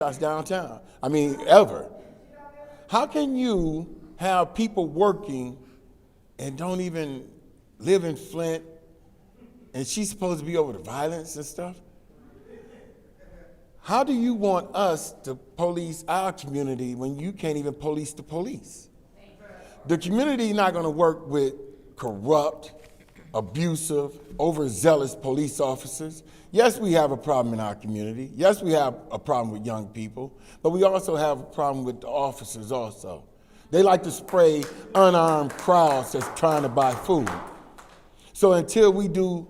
downtown. I mean, ever. How can you have people working and don't even live in Flint, and she's supposed to be over the violence and stuff? How do you want us to police our community when you can't even police the police? The community is not going to work with corrupt, abusive, overzealous police officers. Yes, we have a problem in our community. Yes, we have a problem with young people, but we also have a problem with the officers also. They like to spray unarmed crowds that's trying to buy food. So until we do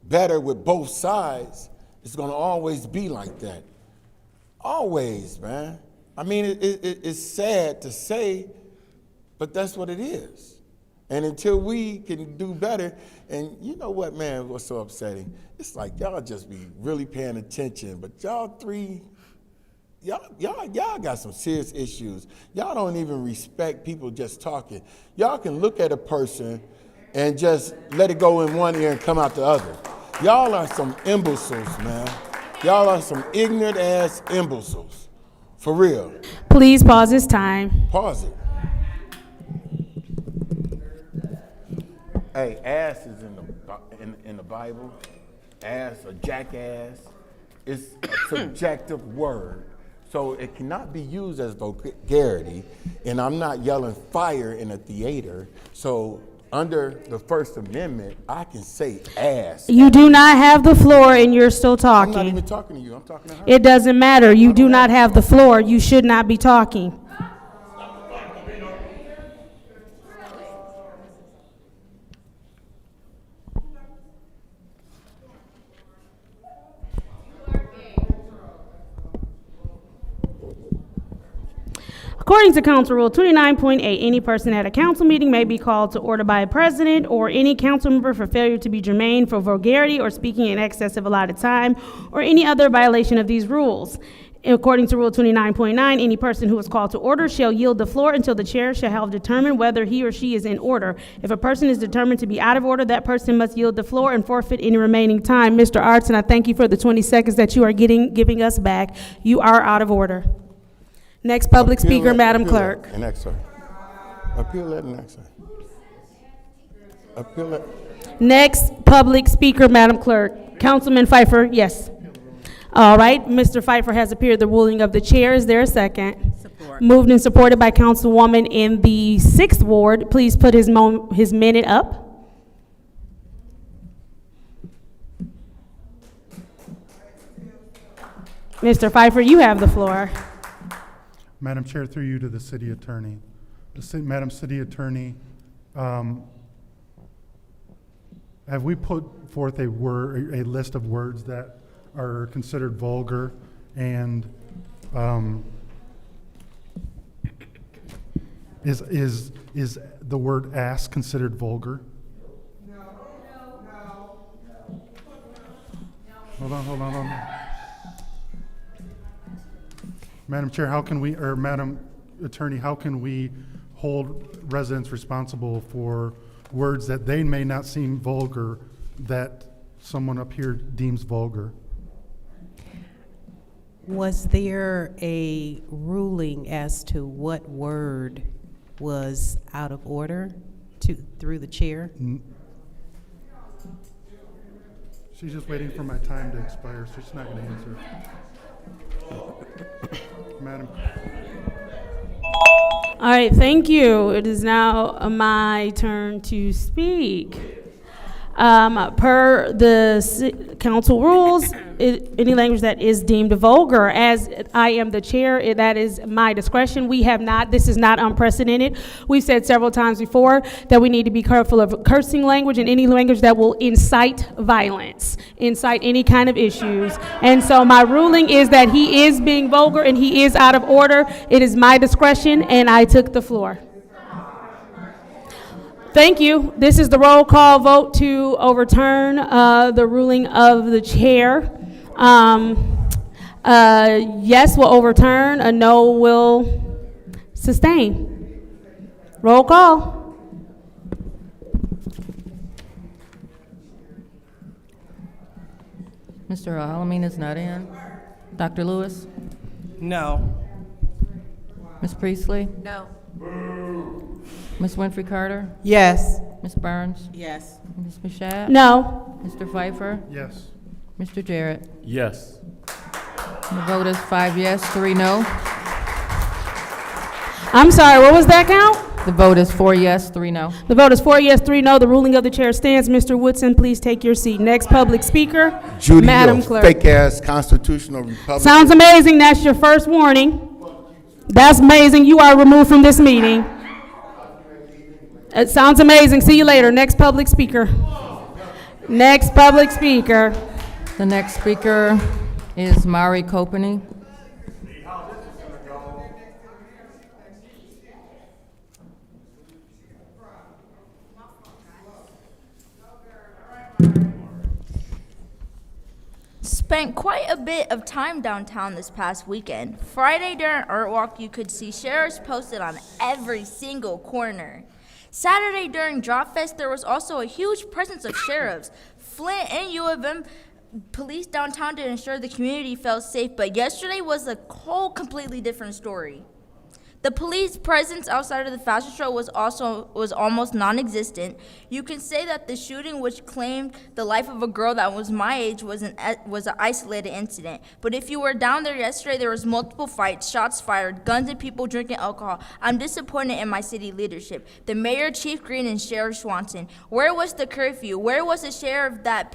better with both sides, it's going to always be like that. Always, man. I mean, it's sad to say, but that's what it is. And until we can do better, and you know what, man, what's so upsetting? It's like y'all just be really paying attention, but y'all three, y'all got some serious issues. Y'all don't even respect people just talking. Y'all can look at a person and just let it go in one ear and come out the other. Y'all are some imbeciles, man. Y'all are some ignorant ass imbeciles. For real. Please pause this time. Pause it. Hey, ass is in the Bible. Ass or jackass. It's a subjective word. So it cannot be used as vulgarity. And I'm not yelling fire in a theater. So under the First Amendment, I can say ass. You do not have the floor and you're still talking. I'm not even talking to you. I'm talking to her. It doesn't matter. You do not have the floor. You should not be talking. According to Council Rule 29.8, any person at a council meeting may be called to order by a president or any council member for failure to be germane, for vulgarity or speaking in excess of allotted time, or any other violation of these rules. According to Rule 29.9, any person who is called to order shall yield the floor until the chair shall have determined whether he or she is in order. If a person is determined to be out of order, that person must yield the floor and forfeit any remaining time. Mr. Artson, I thank you for the 20 seconds that you are giving us back. You are out of order. Next public speaker, Madam Clerk. And next, sir. Appeal that next, sir. Appeal that. Next public speaker, Madam Clerk. Councilman Pfeiffer, yes. All right, Mr. Pfeiffer has appeared the ruling of the chair. Is there a second? Support. Moved and supported by Councilwoman in the 6th Ward. Please put his minute up. Mr. Pfeiffer, you have the floor. Madam Chair, through you to the City Attorney. Madam City Attorney, have we put forth a list of words that are considered vulgar, and is the word ass considered vulgar? No. Hold on. Madam Chair, Madam Attorney, how can we hold residents responsible for words that they may not seem vulgar that someone up here deems vulgar? Was there a ruling as to what word was out of order through the chair? She's just waiting for my time to expire, so she's not going to answer. Madam. All right, thank you. It is now my turn to speak. Per the council rules, any language that is deemed vulgar, as I am the chair, that is my discretion. This is not unprecedented. We've said several times before that we need to be careful of cursing language and any language that will incite violence, incite any kind of issues. And so my ruling is that he is being vulgar and he is out of order. It is my discretion, and I took the floor. Thank you. This is the roll call vote to overturn the ruling of the chair. Yes will overturn, a no will sustain. Roll call. Mr. Alameen is not in. Dr. Lewis? No. Ms. Priestley? No. Ms. Winfrey Carter? Yes. Ms. Burns? Yes. Ms. Mashat? No. Mr. Pfeiffer? Yes. Mr. Jarrett? Yes. The vote is 5 yes, 3 no. I'm sorry, what was that count? The vote is 4 yes, 3 no. The vote is 4 yes, 3 no. The ruling of the chair stands. Mr. Woodson, please take your seat. Next public speaker, Judy, Madam you Clerk. fake-ass constitutional Republican. Sounds amazing. That's your first warning. That's amazing. You are removed from this meeting. It sounds amazing. See you later. Next public speaker. Next public speaker. The next speaker is Mari Copany. Spent quite a bit of time downtown this past weekend. Friday during Art Walk, you could see sheriffs posted on every single corner. Saturday during Drop Fest, there was also a huge presence of sheriffs. Flint and U of M police downtown to ensure the community felt safe, but yesterday was a whole completely different story. The police presence outside of the fashion show was almost non-existent. You can say that the shooting, which claimed the life of a girl that was my age, was an isolated incident. But if you were down there yesterday, there was multiple fights, shots fired, guns, and people drinking alcohol. I'm disappointed in my city leadership. The mayor, Chief Green, and Sheriff Swanson. Where was the curfew? Where was the sheriff that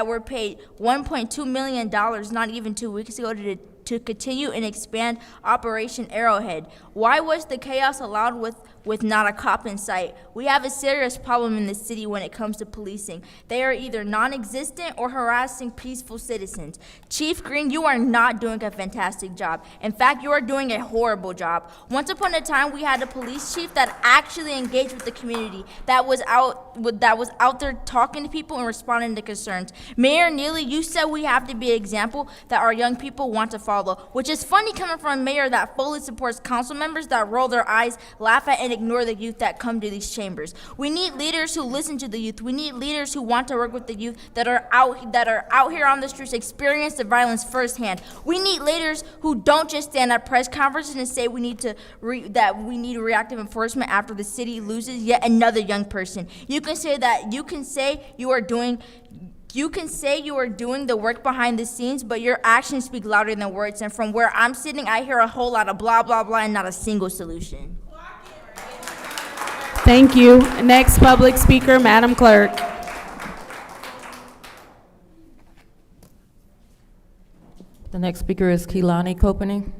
were paid $1.2 million not even 2 weeks ago to continue and expand Operation Arrowhead? Why was the chaos allowed with not a cop in sight? We have a serious problem in the city when it comes to policing. They are either non-existent or harassing peaceful citizens. Chief Green, you are not doing a fantastic job. In fact, you are doing a horrible job. Once upon a time, we had a police chief that actually engaged with the community, that was out there talking to people and responding to concerns. Mayor Neely, you said we have to be an example that our young people want to follow, which is funny coming from a mayor that fully supports council members that roll their eyes, laugh at, and ignore the youth that come to these chambers. We need leaders who listen to the youth. We need leaders who want to work with the youth that are out here on the streets, experience the violence firsthand. We need leaders who don't just stand at press conferences and say we need reactive enforcement after the city loses yet another young person. You can say you are doing the work behind the scenes, but your actions speak louder than words. And from where I'm sitting, I hear a whole lot of blah, blah, blah, and not a single solution. Thank you. Next public speaker, Madam Clerk. The next speaker is Keelani Copany.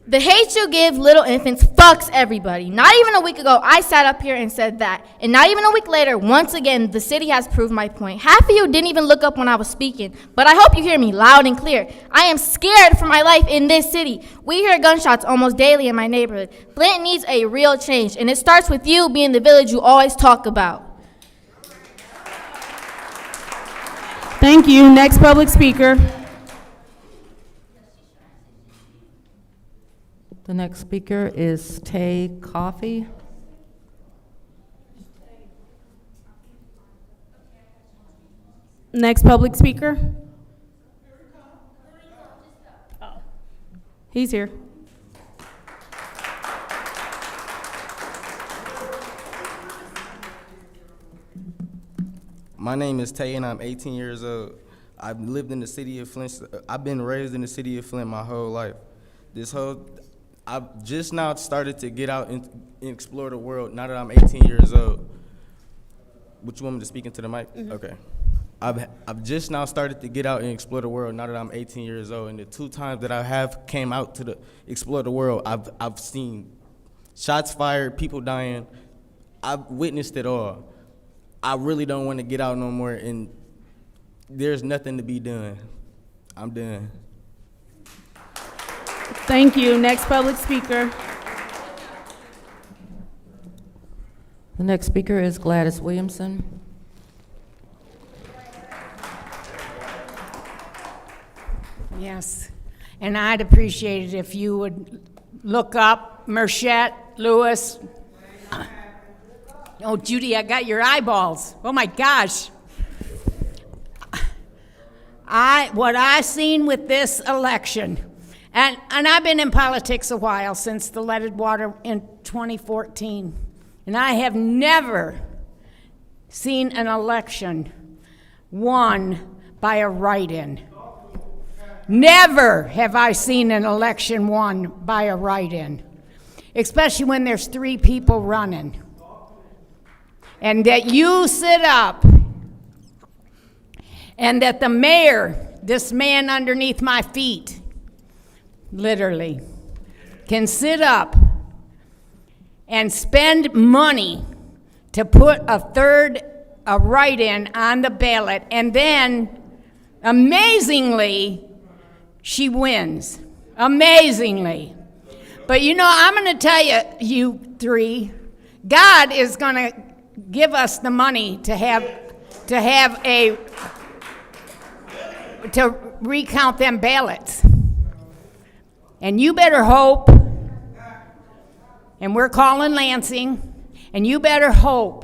The hate you give little infants fucks everybody. Not even a week ago, I sat up here and said that. And not even a week later, once again, the city has proved my point. Half of you didn't even look up when I was speaking, but I hope you hear me loud and clear. I am scared for my life in this city. We hear gunshots almost daily in my neighborhood. Flint needs a real change, and it starts with you being the village you always talk about. Thank you. Next public speaker. The next speaker is Tay Coffey. Next public speaker. He's here. My name is Tay and I'm 18 years old. I've lived in the city of Flint. I've been raised in the city of Flint my whole life. I've just now started to get out and explore the world now that I'm 18 years old. Would you want me to speak into the mic? Mm-hmm. Okay. I've just now started to get out and explore the world now that I'm 18 years old. And the 2 times that I have came out to explore the world, I've seen shots fired, people dying. I've witnessed it all. I really don't want to get out no more, and there's nothing to be done. I'm done. Thank you. Next public speaker. The next speaker is Gladys Williamson. Yes, and I'd appreciate it if you would look up Merchette, Lewis. Oh, Judy, I got your eyeballs. Oh, my gosh. what I seen with this election, and I've been in politics a while, since the leaded water in 2014, and I have never seen an election won by a write-in. Never have I seen an election won by a write-in, especially when there's 3 people running. And that you sit up, and that the mayor, this man underneath my feet, literally, can sit up and spend money to put a write-in on the ballot, and then, amazingly, she wins. Amazingly. But you know, I'm going to tell you, you 3, God is going to give us the money to recount them ballots. And you better hope, and we're calling Lansing, and you better hope,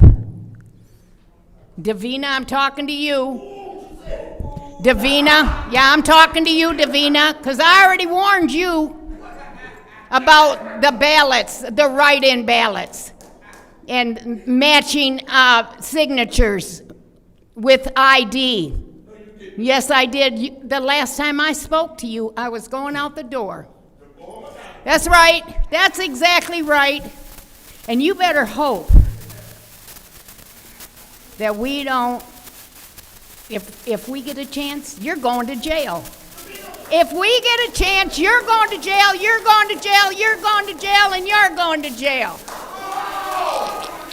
Davina, I'm talking to you. Davina, yeah, I'm talking to you, Davina, because I already warned you about the ballots, the write-in ballots, and matching signatures with ID. Yes, I did. The last time I spoke to you, I was going out the door. That's right. That's exactly right. And you better hope that we don't, if we get a chance, you're going to jail. If we get a chance, you're going to jail, you're going to jail, you're going to jail, and you're going to jail.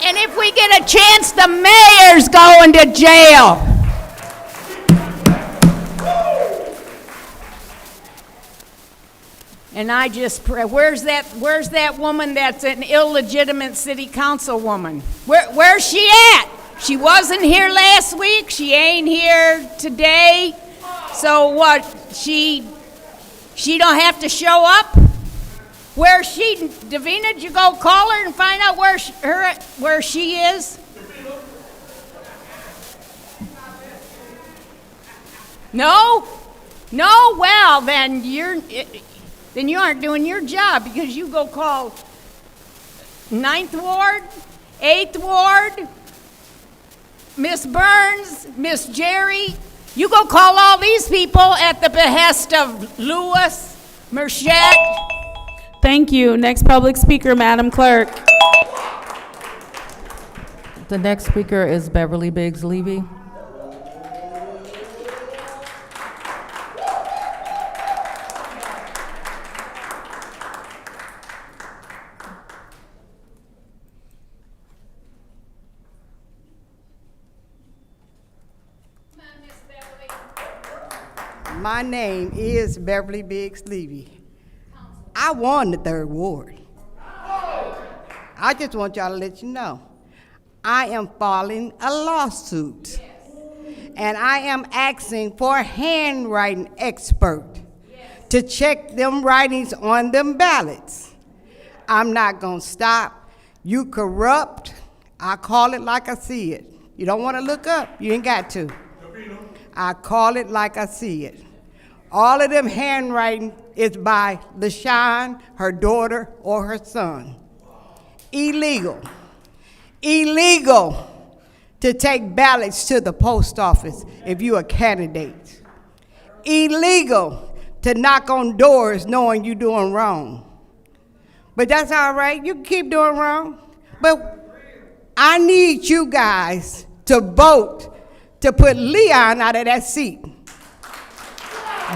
And if we get a chance, the mayor's going to jail. And I just pray, where's that woman that's an illegitimate city council woman? Where's she at? She wasn't here last week. She ain't here today. So what? She don't have to show up? Where's she? Davina, did you go call her and find out where she is? No? No? Well, then you aren't doing your job, because you go call 9th Ward, 8th Ward, Miss Burns, Miss Jerry. You go call all these people at the behest of Lewis, Merced. Thank you. Next public speaker, Madam Clerk. The next speaker is Beverly Biggs Levy. My name is Beverly Biggs Levy. I won the 3rd Ward. I just want y'all to let you know, I am filing a lawsuit. And I am asking for a handwriting expert to check them writings on them ballots. I'm not gonna stop. You corrupt. I call it like I see it. You don't wanna look up, you ain't got to. I call it like I see it. All of them handwriting is by LaShawn, her daughter, or her son. Illegal. Illegal to take ballots to the post office if you're a candidate. Illegal to knock on doors knowing you're doing wrong. But that's all right, you can keep doing wrong. But I need you guys to vote to put Leon out of that seat.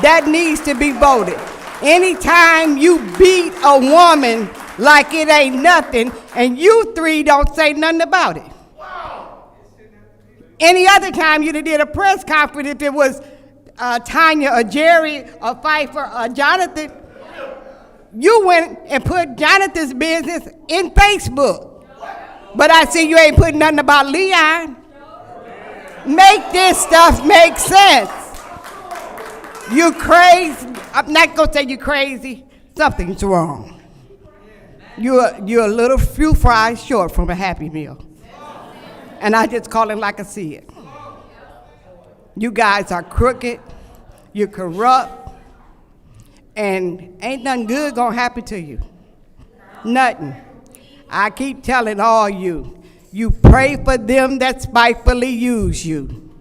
That needs to be voted. Anytime you beat a woman like it ain't nothing, and you 3 don't say nothing about it. Any other time you'd have did a press conference if it was Tanya or Jerry or Pfeiffer or Jonathan. You went and put Jonathan's business in Facebook. But I see you ain't putting nothing about Leon. Make this stuff make sense. You crazy. I'm not gonna say you crazy. Something's wrong. You're a little few fries short from a Happy Meal. And I just call it like I see it. You guys are crooked. you're corrupt, and ain't nothing good gonna happen to you. Nothing. I keep telling all you, you pray for them that spitefully use you.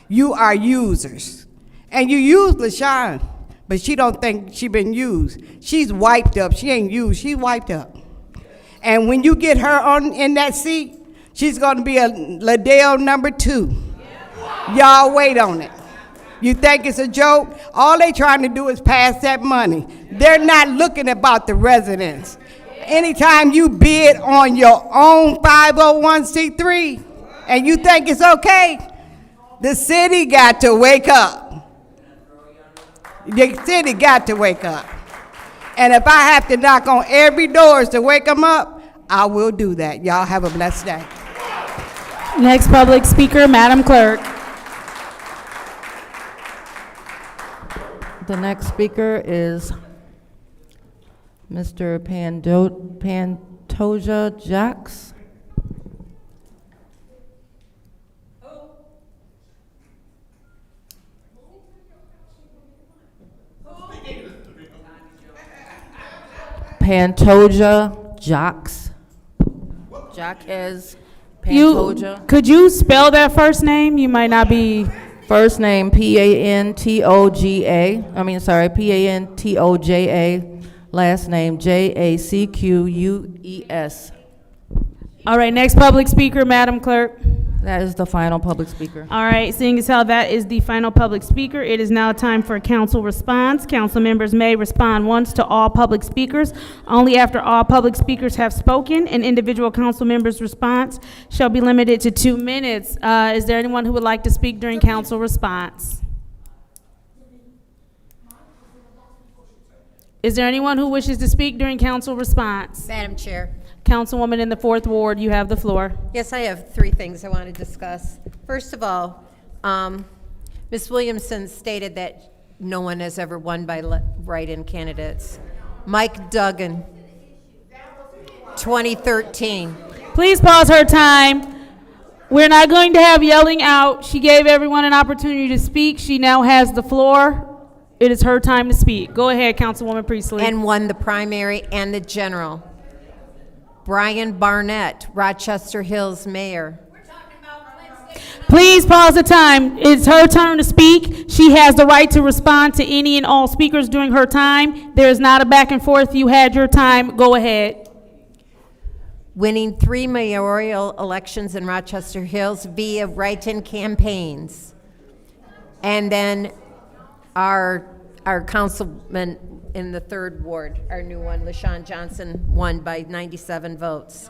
You are users. And you use LaShawn, but she don't think she been used. She's wiped up. She ain't used. She's wiped up. And when you get her in that seat, she's gonna be a Liddell number 2. Y'all wait on it. You think it's a joke? All they trying to do is pass that money. They're not looking about the residents. Anytime you bid on your own 501c3 and you think it's okay, the city got to wake up. The city got to wake up. And if I have to knock on every door to wake them up, I will do that. Y'all have a blessed day. Next public speaker, Madam Clerk. The next speaker is Mr. Pantoja Jacks. Pantoja Jacks. Jacques Pantoja. Could you spell that first name? You might not be. First name Pantoja. Pantoja. Last name Jacques. All right, next public speaker, Madam Clerk. That is the final public speaker. All right, seeing as how that is the final public speaker, it is now time for a council response. Council members may respond once to all public speakers. Only after all public speakers have spoken, an individual council member's response shall be limited to 2 minutes. Is there anyone who would like to speak during council response? Is there anyone who wishes to speak during council response? Madam Chair. Councilwoman in the 4th Ward, you have the floor. Yes, I have 3 things I want to discuss. First of all, Ms. Williamson stated that no one has ever won by write-in candidates. Mike Duggan, 2013. Please pause her time. We're not going to have yelling out. She gave everyone an opportunity to speak. She now has the floor. It is her time to speak. Go ahead, Councilwoman Priestley. And won the primary and the general. Brian Barnett, Rochester Hills Mayor. Please pause the time. It's her turn to speak. She has the right to respond to any and all speakers during her time. There is not a back and forth. You had your time. Go ahead. Winning 3 mayoral elections in Rochester Hills via write-in campaigns. And then our councilman in the 3rd Ward, our new one, LaShawn Johnson, won by 97 votes.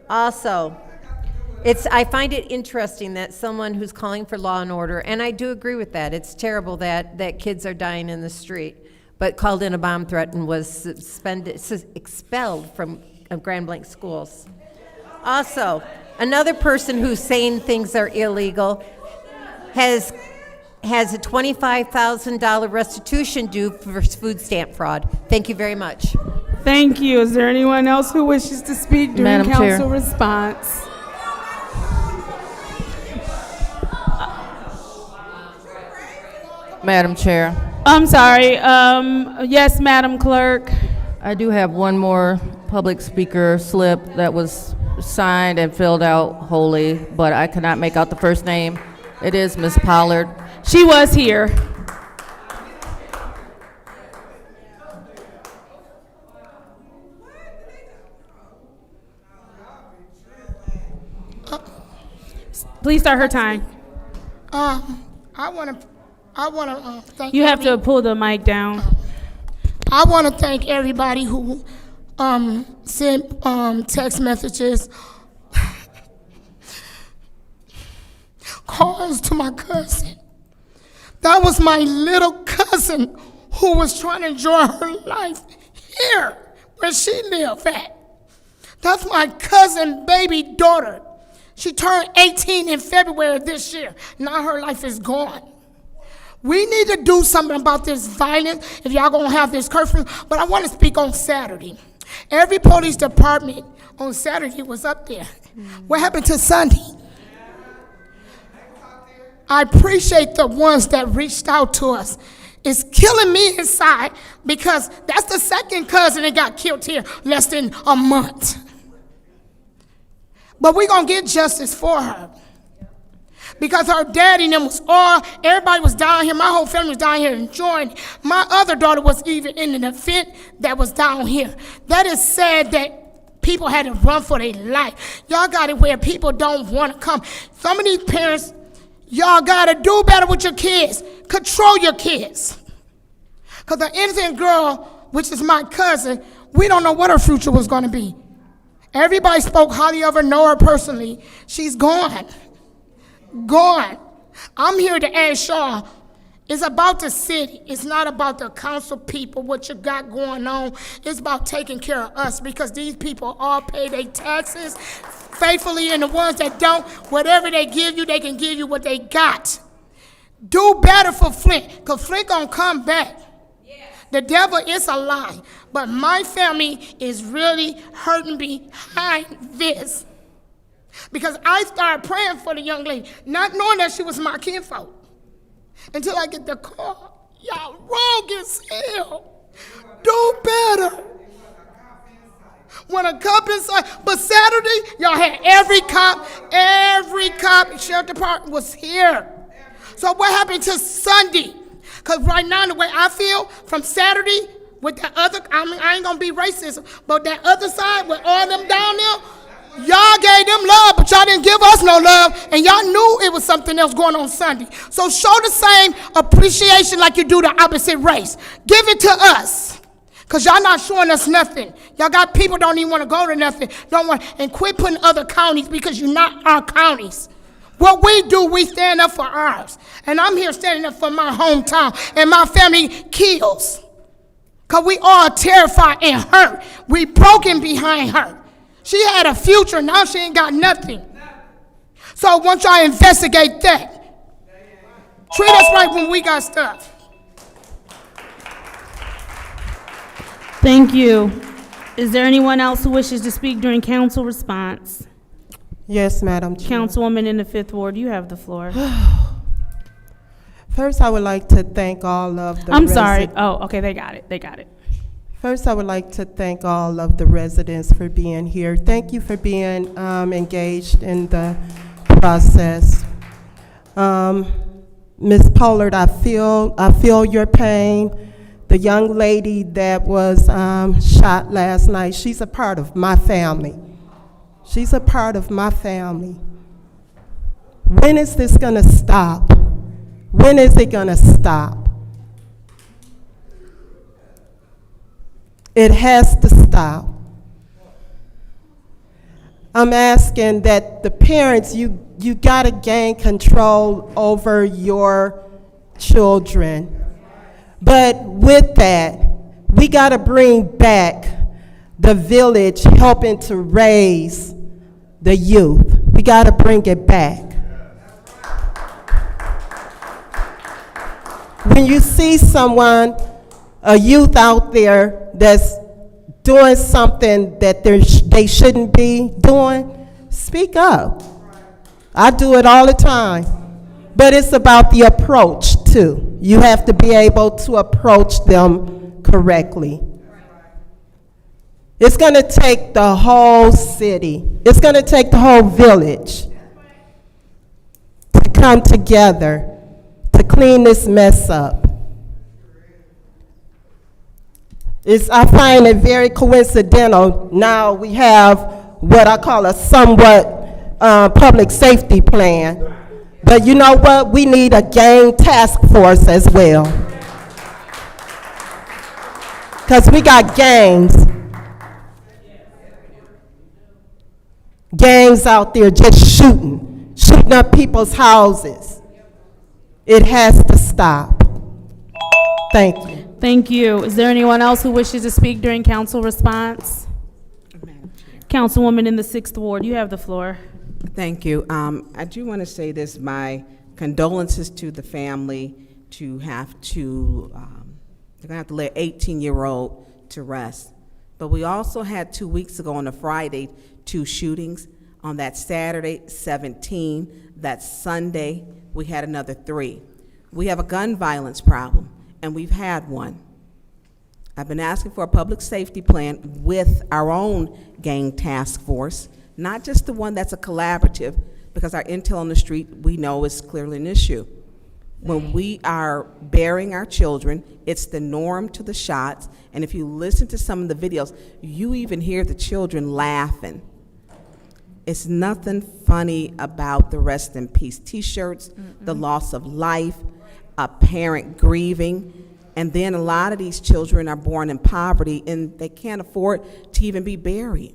Also, I find it interesting that someone who's calling for law and order, and I do agree with that. It's terrible that kids are dying in the street, but called in a bomb threat and was expelled from Grand Blanc schools. Also, another person who's saying things are illegal has a $25,000 restitution due for food stamp fraud. Thank you very much. Thank you. Is there anyone else who wishes to speak during Madam Chair. council response? Madam Chair, I'm sorry. Yes, Madam Clerk. I do have one more public speaker slip that was signed and filled out wholly, but I cannot make out the first name. It is Ms. Pollard. She was here. Please start her time. I want to thank You have to pull the mic down. I want to thank everybody who sent text messages, calls to my cousin. That was my little cousin who was trying to enjoy her life here where she lived at. That's my cousin baby daughter. She turned 18 in February this year. Now her life is gone. We need to do something about this violence if y'all gonna have this curfew. But I want to speak on Saturday. Every police department on Saturday was up there. What happened to Sunday? I appreciate the ones that reached out to us. It's killing me inside because that's the second cousin that got killed here less than a month. But we're going to get justice for her. Because her daddy and them everybody was down here. My whole family was down here enjoying it. My other daughter was even in an event that was down here. That is sad that people had to run for their life. Y'all got it where people don't want to come. Some of these parents, y'all got to do better with your kids. Control your kids. Because the innocent girl, which is my cousin, we don't know what her future was going to be. Everybody spoke highly of her, know her personally. She's gone. Gone. I'm here to ask y'all, it's about the city. It's not about the council people, what you got going on. It's about taking care of us because these people all pay their taxes faithfully, and the ones that don't, whatever they give you, they can give you what they got. Do better for Flint, because Flint gonna come back. The devil is a lie, but my family is really hurting behind this. Because I started praying for the young lady, not knowing that she was my kinfolk. Until I get the call. Y'all wrong as hell. Do better. When a cop inside, but Saturday, y'all had every cop, sheriff department was here. So what happened to Sunday? Because right now, the way I feel, from Saturday, with the other, I ain't gonna be racist, but that other side, with all them down there, y'all gave them love, but y'all didn't give us no love, and y'all knew it was something else going on Sunday. So show the same appreciation like you do the opposite race. Give it to us, because y'all not showing us nothing. Y'all got people don't even want to go to nothing, and quit putting other counties because you're not our counties. What we do, we stand up for ours. And I'm here standing up for my hometown, and my family kills. Because we all terrified and hurt. We broken behind her. She had a future, now she ain't got nothing. So I want y'all to investigate that. Treat us right when we got stuff. Thank you. Is there anyone else who wishes to speak during council response? Yes, Madam Chair. Councilwoman in the 5th Ward, you have the floor. First, I would like to thank all of the I'm sorry. Oh, okay, they got it. First, I would like to thank all of the residents for being here. Thank you for being engaged in the process. Ms. Pollard, I feel your pain. The young lady that was shot last night, she's a part of my family. She's a part of my family. When is this gonna stop? When is it gonna stop? It has to stop. I'm asking that the parents, you gotta gain control over your children. But with that, we gotta bring back the village helping to raise the youth. We gotta bring it back. When you see someone, a youth out there that's doing something that they shouldn't be doing, speak up. I do it all the time. But it's about the approach too. You have to be able to approach them correctly. It's gonna take the whole city. It's gonna take the whole village to come together to clean this mess up. I find it very coincidental. Now we have what I call a somewhat public safety plan. But you know what? We need a gang task force as well. Because we got gangs. Gangs out there just shooting up people's houses. It has to stop. Thank you. Thank you. Is there anyone else who wishes to speak during council response? Councilwoman in the 6th Ward, you have the floor. Thank you. I do want to say this, my condolences to the family to have to, they're gonna have to let 18-year-old to rest. But we also had 2 weeks ago on a Friday, 2 shootings On that Saturday, 17. That Sunday, we had another 3. We have a gun violence problem, and we've had one. I've been asking for a public safety plan with our own gang task force, not just the one that's a collaborative, because our intel on the street, we know, is clearly an issue. When we are burying our children, it's the norm to the shots, and if you listen to some of the videos, you even hear the children laughing. It's nothing funny about the rest in peace t-shirts, the loss of life, a parent grieving, and then a lot of these children are born in poverty and they can't afford to even be buried.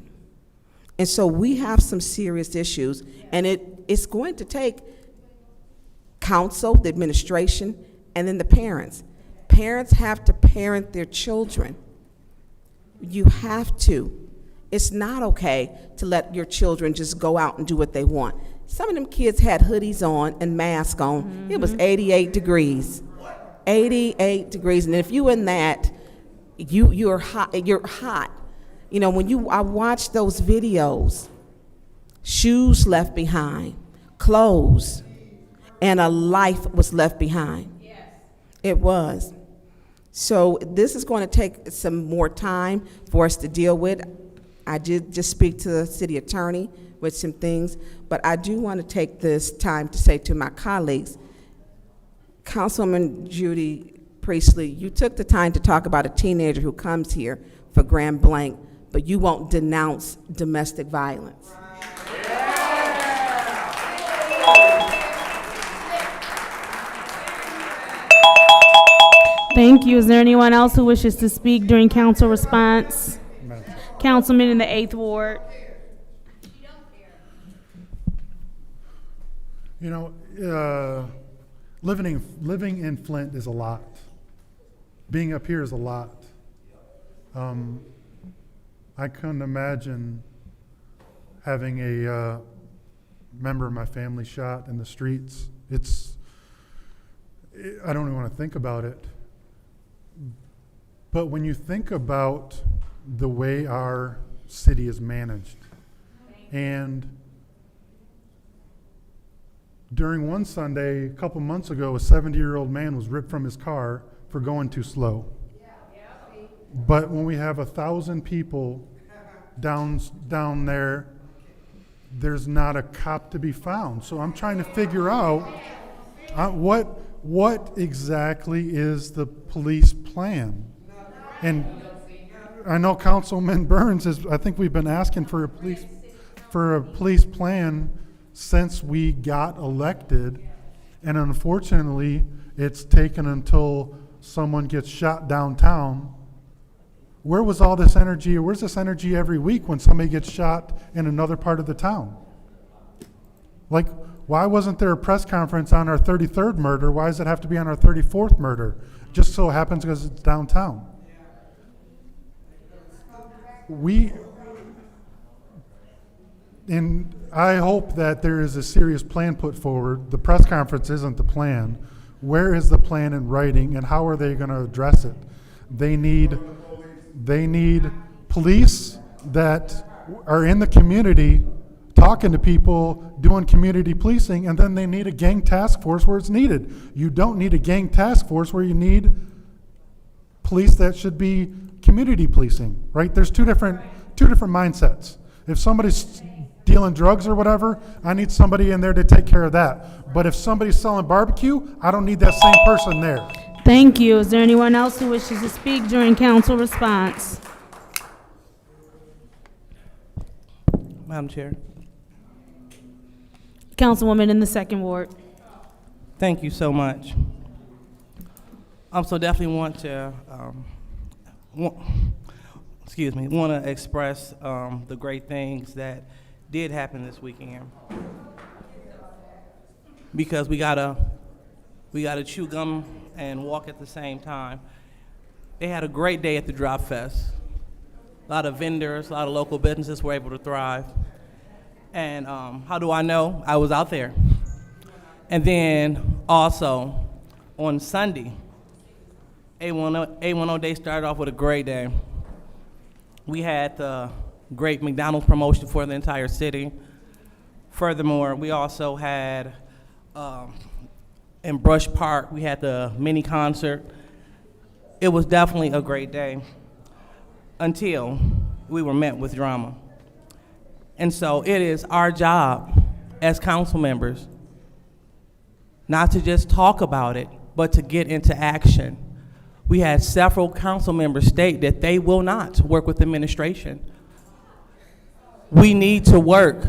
And so we have some serious issues, and it's going to take council, the administration, and then the parents. Parents have to parent their children. You have to. It's not okay to let your children just go out and do what they want. Some of them kids had hoodies on and masks on. It was 88 degrees. 88 degrees, and if you in that, you're hot. You're hot. You know, I watched those videos, shoes left behind, clothes, and a life was left behind. Yes. It was. So this is going to take some more time for us to deal with. I did just speak to the city attorney with some things, but I do want to take this time to say to my colleagues, Councilwoman Judy Priestley, you took the time to talk about a teenager who comes here for grand blank, but you won't denounce domestic violence. Thank you. Is there anyone else who wishes to speak during council response? Councilman in the 8th Ward. You know, living in Flint is a lot. Being up here is a lot. I couldn't imagine having a member of my family shot in the streets. I don't even want to think about it. But when you think about the way our city is managed, and during one Sunday, a couple months ago, a 70-year-old man was ripped from his car for going too slow. But when we have 1,000 people down there, there's not a cop to be found. So I'm trying to figure out what exactly is the police plan. And I know Councilman Burns I think we've been asking for a police plan since we got elected, and unfortunately, it's taken until someone gets shot downtown. Where was all this energy, or where's this energy every week when somebody gets shot in another part of the town? Like, why wasn't there a press conference on our 33rd murder? Why does it have to be on our 34th murder? Just so happens because it's downtown. And I hope that there is a serious plan put forward. The press conference isn't the plan. Where is the plan in writing, and how are they going to address it? They need police that are in the community talking to people, doing community policing, and then they need a gang task force where it's needed. You don't need a gang task force where you need police that should be community policing, right? There's two different mindsets. If somebody's dealing drugs or whatever, I need somebody in there to take care of that. But if somebody's selling barbecue, I don't need that same person there. Thank you. Is there anyone else who wishes to speak during council response? Madam Chair. Councilwoman in the 2nd Ward. Thank you so much. So definitely want to, want to express the great things that did happen this weekend. Because we gotta chew gum and walk at the same time. They had a great day at the Drop Fest. A lot of vendors, a lot of local businesses were able to thrive. And how do I know? I was out there. And then also on Sunday, A10 Day started off with a great day. We had the great McDonald's promotion for the entire city. Furthermore, we also had, in Brush Park, we had the mini concert. It was definitely a great day until we were met with drama. And so it is our job as council members not to just talk about it, but to get into action. We had several council members state that they will not work with administration. We need to work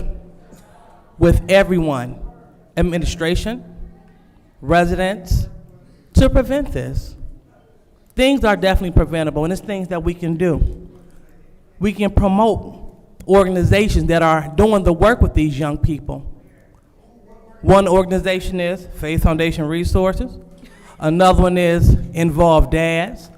with everyone, administration, residents, to prevent this. Things are definitely preventable, and it's things that we can do. We can promote organizations that are doing the work with these young people. One organization is Faith Foundation Resources. Another one is Involved Dads.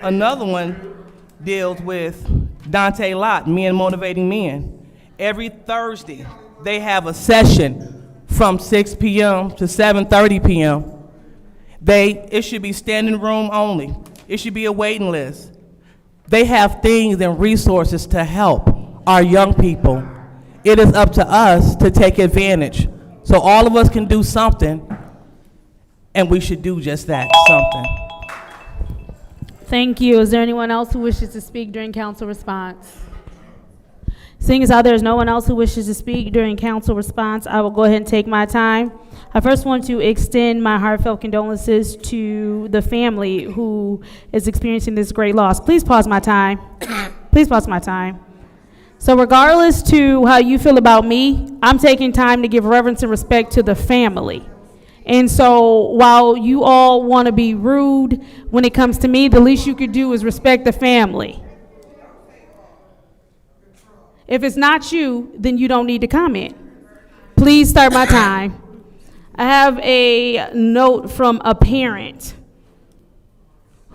Another one deals with Dante Lott, Men Motivating Men. Every Thursday, they have a session from 6 p.m. to 7:30 p.m. It should be standing room only. It should be a waiting list. They have things and resources to help our young people. It is up to us to take advantage. So all of us can do something, and we should do just that, something. Thank you. Is there anyone else who wishes to speak during council response? Seeing as how there's no one else who wishes to speak during council response, I will go ahead and take my time. I first want to extend my heartfelt condolences to the family who is experiencing this great loss. Please pause my time. Please pause my time. So regardless to how you feel about me, I'm taking time to give reverence and respect to the family. And so while you all want to be rude when it comes to me, the least you could do is respect the family. If it's not you, then you don't need to comment. Please start my time. I have a note from a parent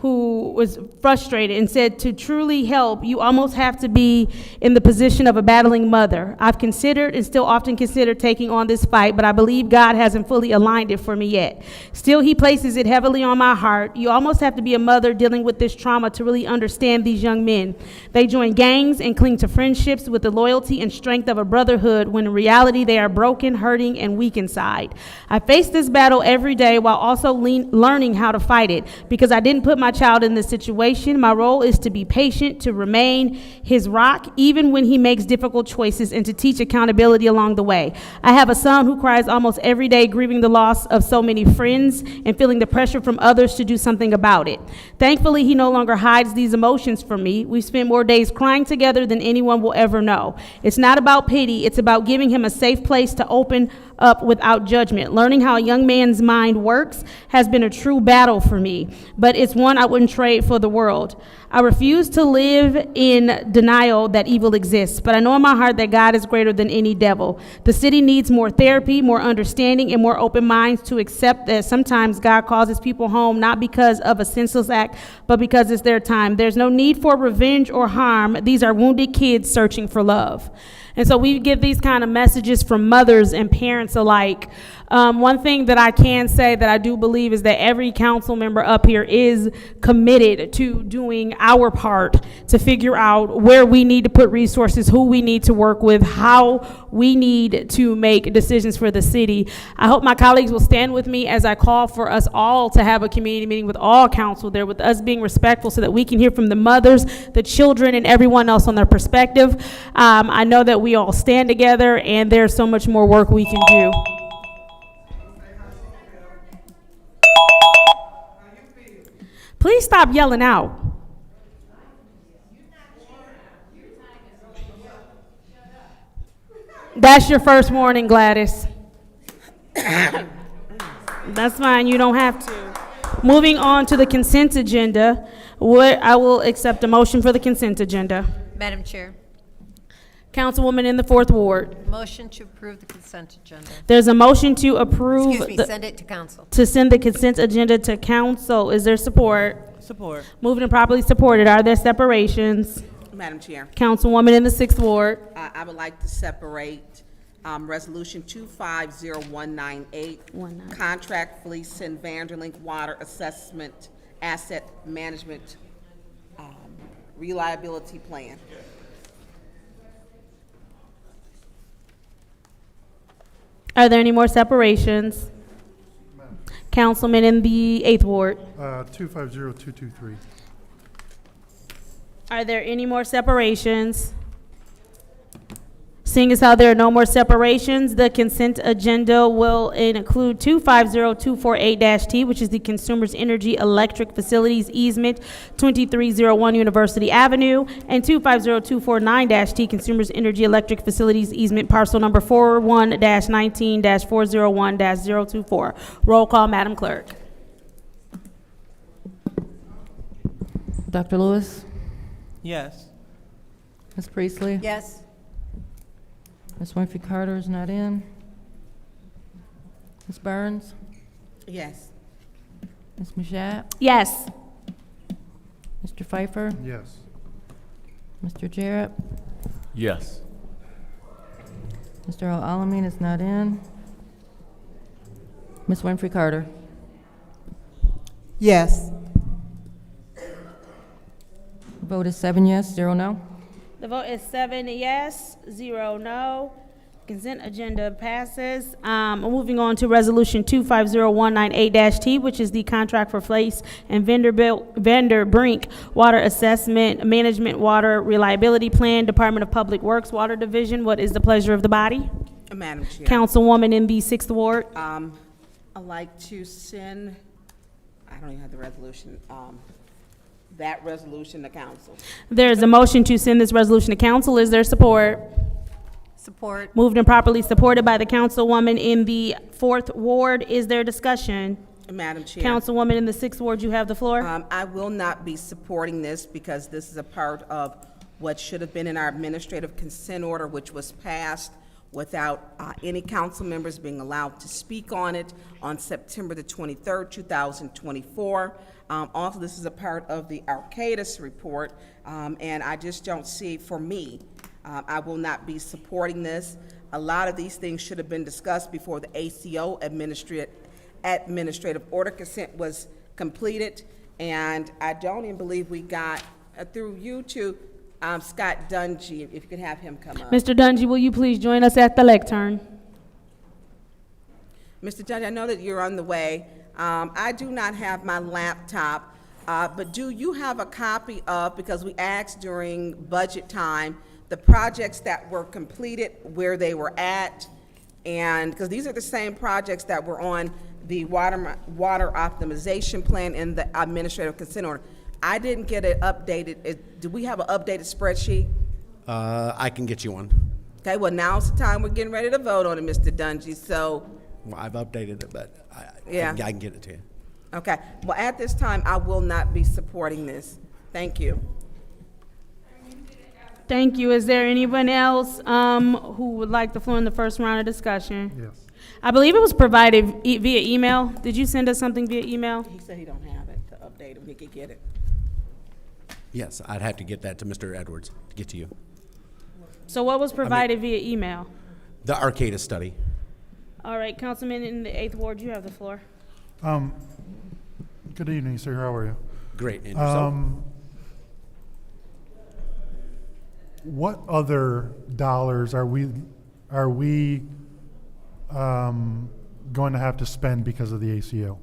who was frustrated and said, to truly help, you almost have to be in the position of a battling mother. I've considered and still often consider taking on this fight, but I believe God hasn't fully aligned it for me yet. Still, he places it heavily on my heart. You almost have to be a mother dealing with this trauma to really understand these young men. They join gangs and cling to friendships with the loyalty and strength of a brotherhood, when in reality they are broken, hurting, and weak inside. I face this battle every day while also learning how to fight it, because I didn't put my child in this situation. My role is to be patient, to remain his rock, even when he makes difficult choices, and to teach accountability along the way. I have a son who cries almost every day, grieving the loss of so many friends and feeling the pressure from others to do something about it. Thankfully, he no longer hides these emotions from me. We spend more days crying together than anyone will ever know. It's not about pity. It's about giving him a safe place to open up without judgment. Learning how a young man's mind works has been a true battle for me, but it's one I wouldn't trade for the world. I refuse to live in denial that evil exists, but I know in my heart that God is greater than any devil. The city needs more therapy, more understanding, and more open minds to accept that sometimes God calls his people home not because of a senseless act, but because it's their time. There's no need for revenge or harm. These are wounded kids searching for love. And so we give these kind of messages from mothers and parents alike. One thing that I can say that I do believe is that every council member up here is committed to doing our part to figure out where we need to put resources, who we need to work with, how we need to make decisions for the city. I hope my colleagues will stand with me as I call for us all to have a community meeting with all council there, with us being respectful so that we can hear from the mothers, the children, and everyone else on their perspective. I know that we all stand together, and there's so much more work we can do. Please stop yelling out. That's your first warning, Gladys. That's fine, you don't have to. Moving on to the consent agenda, I will accept a motion for the consent agenda. Madam Chair. Councilwoman in the 4th Ward. Motion to approve the consent agenda. There's a motion to approve. Excuse me, send it to council. To send the consent agenda to council. Is there support? Support. Moved and properly supported. Are there separations? Madam Chair, Councilwoman in the 6th Ward. I would like to separate Resolution 250198, Contract Fleece and Vanderlink Water Assessment Asset Management Reliability Plan. Are there any more separations? Councilman in the 8th Ward. 250223. Are there any more separations? Seeing as how there are no more separations, the consent agenda will include 250248-T, which is the Consumers Energy Electric Facilities Easement, 2301 University Avenue, and 250249-T, Consumers Energy Electric Facilities Easement, parcel number 41-19-401-024. Roll call, Madam Clerk. Dr. Lewis? Yes. Ms. Priestley? Yes. Ms. Winfrey Carter is not in. Ms. Burns? Yes. Ms. Mashat? Yes. Mr. Pfeiffer? Yes. Mr. Jarrett? Yes. Mr. Al-Alamin is not in. Ms. Winfrey Carter? Yes. Vote is 7 yes, 0 no. The vote is 7 yes, 0 no. Consent agenda passes. Moving on to Resolution 250198-T, which is the contract for Place and Vendor Brink Water Assessment Management Water Reliability Plan, Department of Public Works, Water Division. What is the pleasure of the body? Madam Chair. Councilwoman in the 6th Ward. I'd like to send, I don't even have the resolution, that resolution to council. There's a motion to send this resolution to council. Is there support? Support. Moved and properly supported by the councilwoman in the 4th Ward. Is there discussion? Madam Chair. Councilwoman in the 6th Ward, you have the floor. I will not be supporting this because this is a part of what should have been in our administrative consent order, which was passed without any council members being allowed to speak on it on September the 23rd, 2024. Also, this is a part of the Arcadis report, and I just don't see, for me, I will not be supporting this. A lot of these things should have been discussed before the ACO administrative order consent was completed, and I don't even believe we got, through you to Scott Dungy, if you could have him come up. Mr. Dungy, will you please join us at the lectern? Mr. Dungy, I know that you're on the way. I do not have my laptop, but do you have a copy of, because we asked during budget time, the projects that were completed, where they were at, and because these are the same projects that were on the water optimization plan in the administrative consent order. I didn't get it updated. Do we have an updated spreadsheet? I can get you one. Okay, well, now's the time we're getting ready to vote on it, Mr. Dungy, so. Well, I've updated it, but Yeah. I can get it to you. Okay, well, at this time, I will not be supporting this. Thank you. Thank you. Is there anyone else who would like the floor in the first round of discussion? Yes. I believe it was provided via email. Did you send us something via email? He said he don't have it to update him. He could get it. Yes, I'd have to get that to Mr. Edwards to get to you. So what was provided via email? The Arcadis study. All right, Councilman in the 8th Ward, you have the floor. Good evening, sir. How are you? Great. And yourself? What other dollars are we going to have to spend because of the ACO?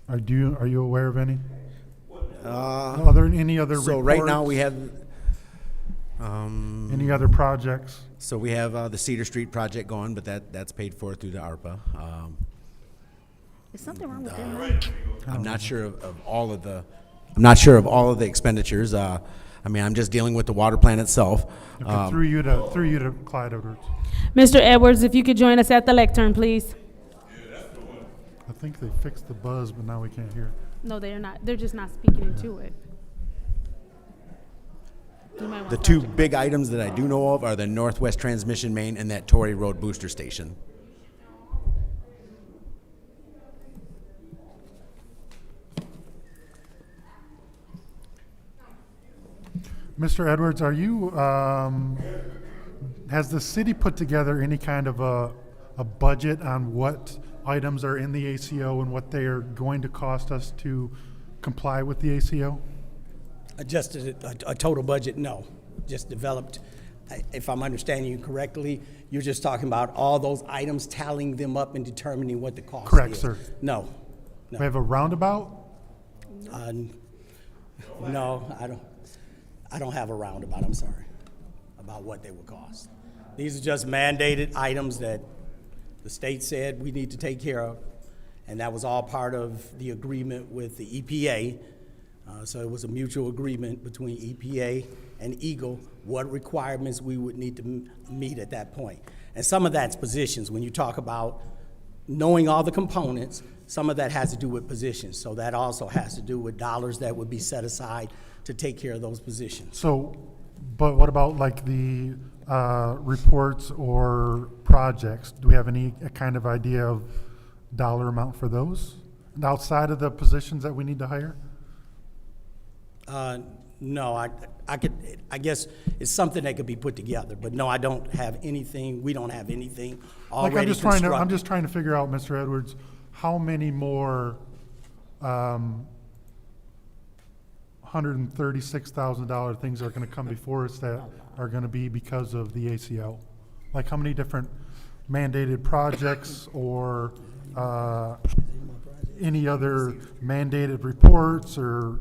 Are you aware of any? Are there any other So reports? right now we have Any other projects? So we have the Cedar Street project going, but that's paid for through the ARPA. Is something wrong with that? I'm not sure of all of the. I'm not sure of all of the expenditures. I mean, I'm just dealing with the water plant itself. Okay, through you to Clyde Edwards. Mr. Edwards, if you could join us at the lectern, please. I think they fixed the buzz, but now we can't hear. No, they're not. They're just not speaking into it. The two big items that I do know of are the Northwest Transmission Main and that Torrey Road Booster Station. Mr. Edwards, are you, has the city put together any kind of a budget on what items are in the ACO and what they are going to cost us to comply with the ACO? Adjusted a total budget, no. Just developed if I'm understanding you correctly, you're just talking about all those items, tallying them up and determining what the cost is. Correct, sir. No. We have a roundabout? No, I don't have a roundabout, I'm sorry, about what they would cost. These are just mandated items that the state said we need to take care of, and that was all part of the agreement with the EPA. So it was a mutual agreement between EPA and Eagle, what requirements we would need to meet at that point. And some of that's positions. When you talk about knowing all the components, some of that has to do with positions. So that also has to do with dollars that would be set aside to take care of those positions. So, but what about like the reports or projects? Do we have any kind of idea of dollar amount for those outside of the positions that we need to hire? No, I guess it's something that could be put together, but no, I don't have anything, we don't have anything already Like constructed. I'm just trying to figure out, Mr. Edwards, how many more $136,000 things are gonna come before us that are gonna be because of the ACO? Like how many different mandated projects or any other mandated reports or?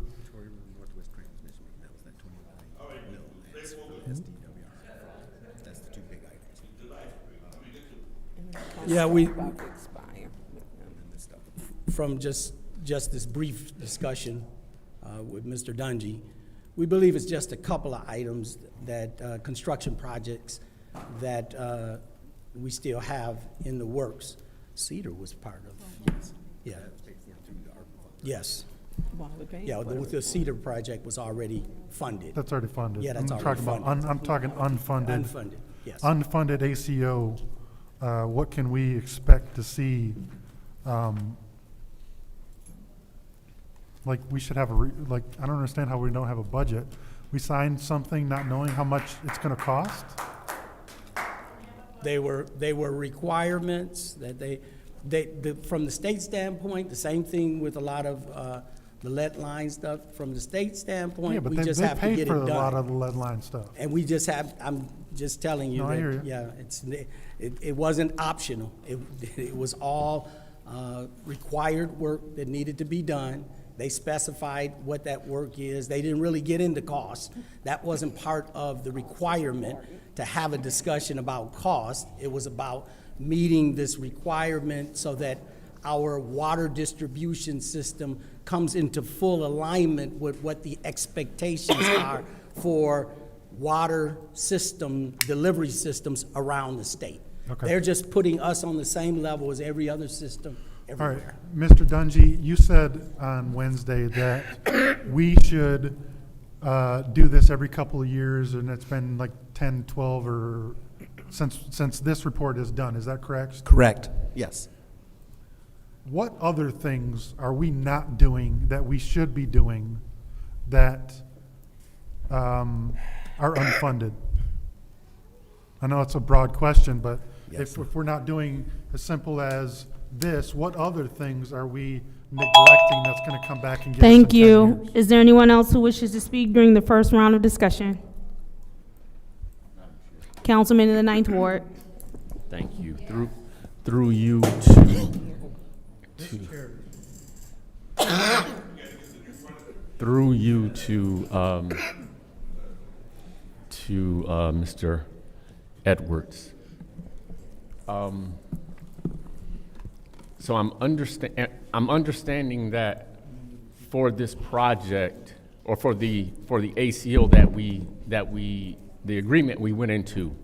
Yeah, from just this brief discussion with Mr. Dungy, we believe it's just a couple of items that construction projects that we still have in the works. Cedar was part of. Yeah. Yes. Yeah, the Cedar project was already funded. That's already funded. Yeah, that's already funded. I'm talking unfunded. Unfunded, yes. Unfunded ACO, what can we expect to see? Like we should have I don't understand how we don't have a budget. We signed something not knowing how much it's gonna cost? They were requirements that from the state standpoint, the same thing with a lot of the lead line stuff. From the state standpoint, Yeah, but we they just have to paid get it for done. a lot of the lead line stuff. And we just have, I'm just telling you No, I that, hear you. yeah, it wasn't optional. It was all required work that needed to be done. They specified what that work is. They didn't really get into cost. That wasn't part of the requirement to have a discussion about cost. It was about meeting this requirement so that our water distribution system comes into full alignment with what the expectations are for water system, delivery systems around the state. Okay. They're just putting us on the same level as every other system All right, everywhere. Mr. Dungy, you said on Wednesday that we should do this every couple of years, and it's been like 10, 12, or since this report is done. Is that correct? Correct, yes. What other things are we not doing that we should be doing that are unfunded? I know it's a broad question, but if we're not doing as simple as this, what other things are we neglecting that's going to come back and get us in Thank 10 you. years? Is there anyone else who wishes to speak during the first round of discussion? Councilman in the 9th Ward. Thank you. Through you to through you to Mr. Edwards. So I'm understanding that for this project, or for the ACO the agreement we went into,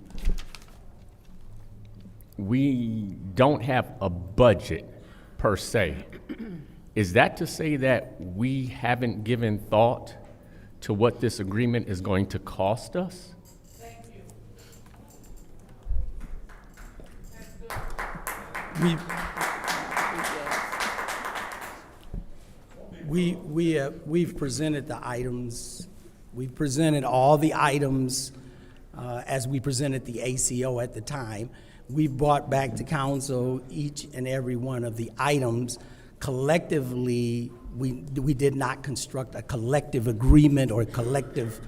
we don't have a budget per se. Is that to say that we haven't given thought to what this agreement is going to cost us? We've presented the items. We've presented all the items as we presented the ACO at the time. We brought back to council each and every one of the items. Collectively, we did not construct a collective agreement or a collective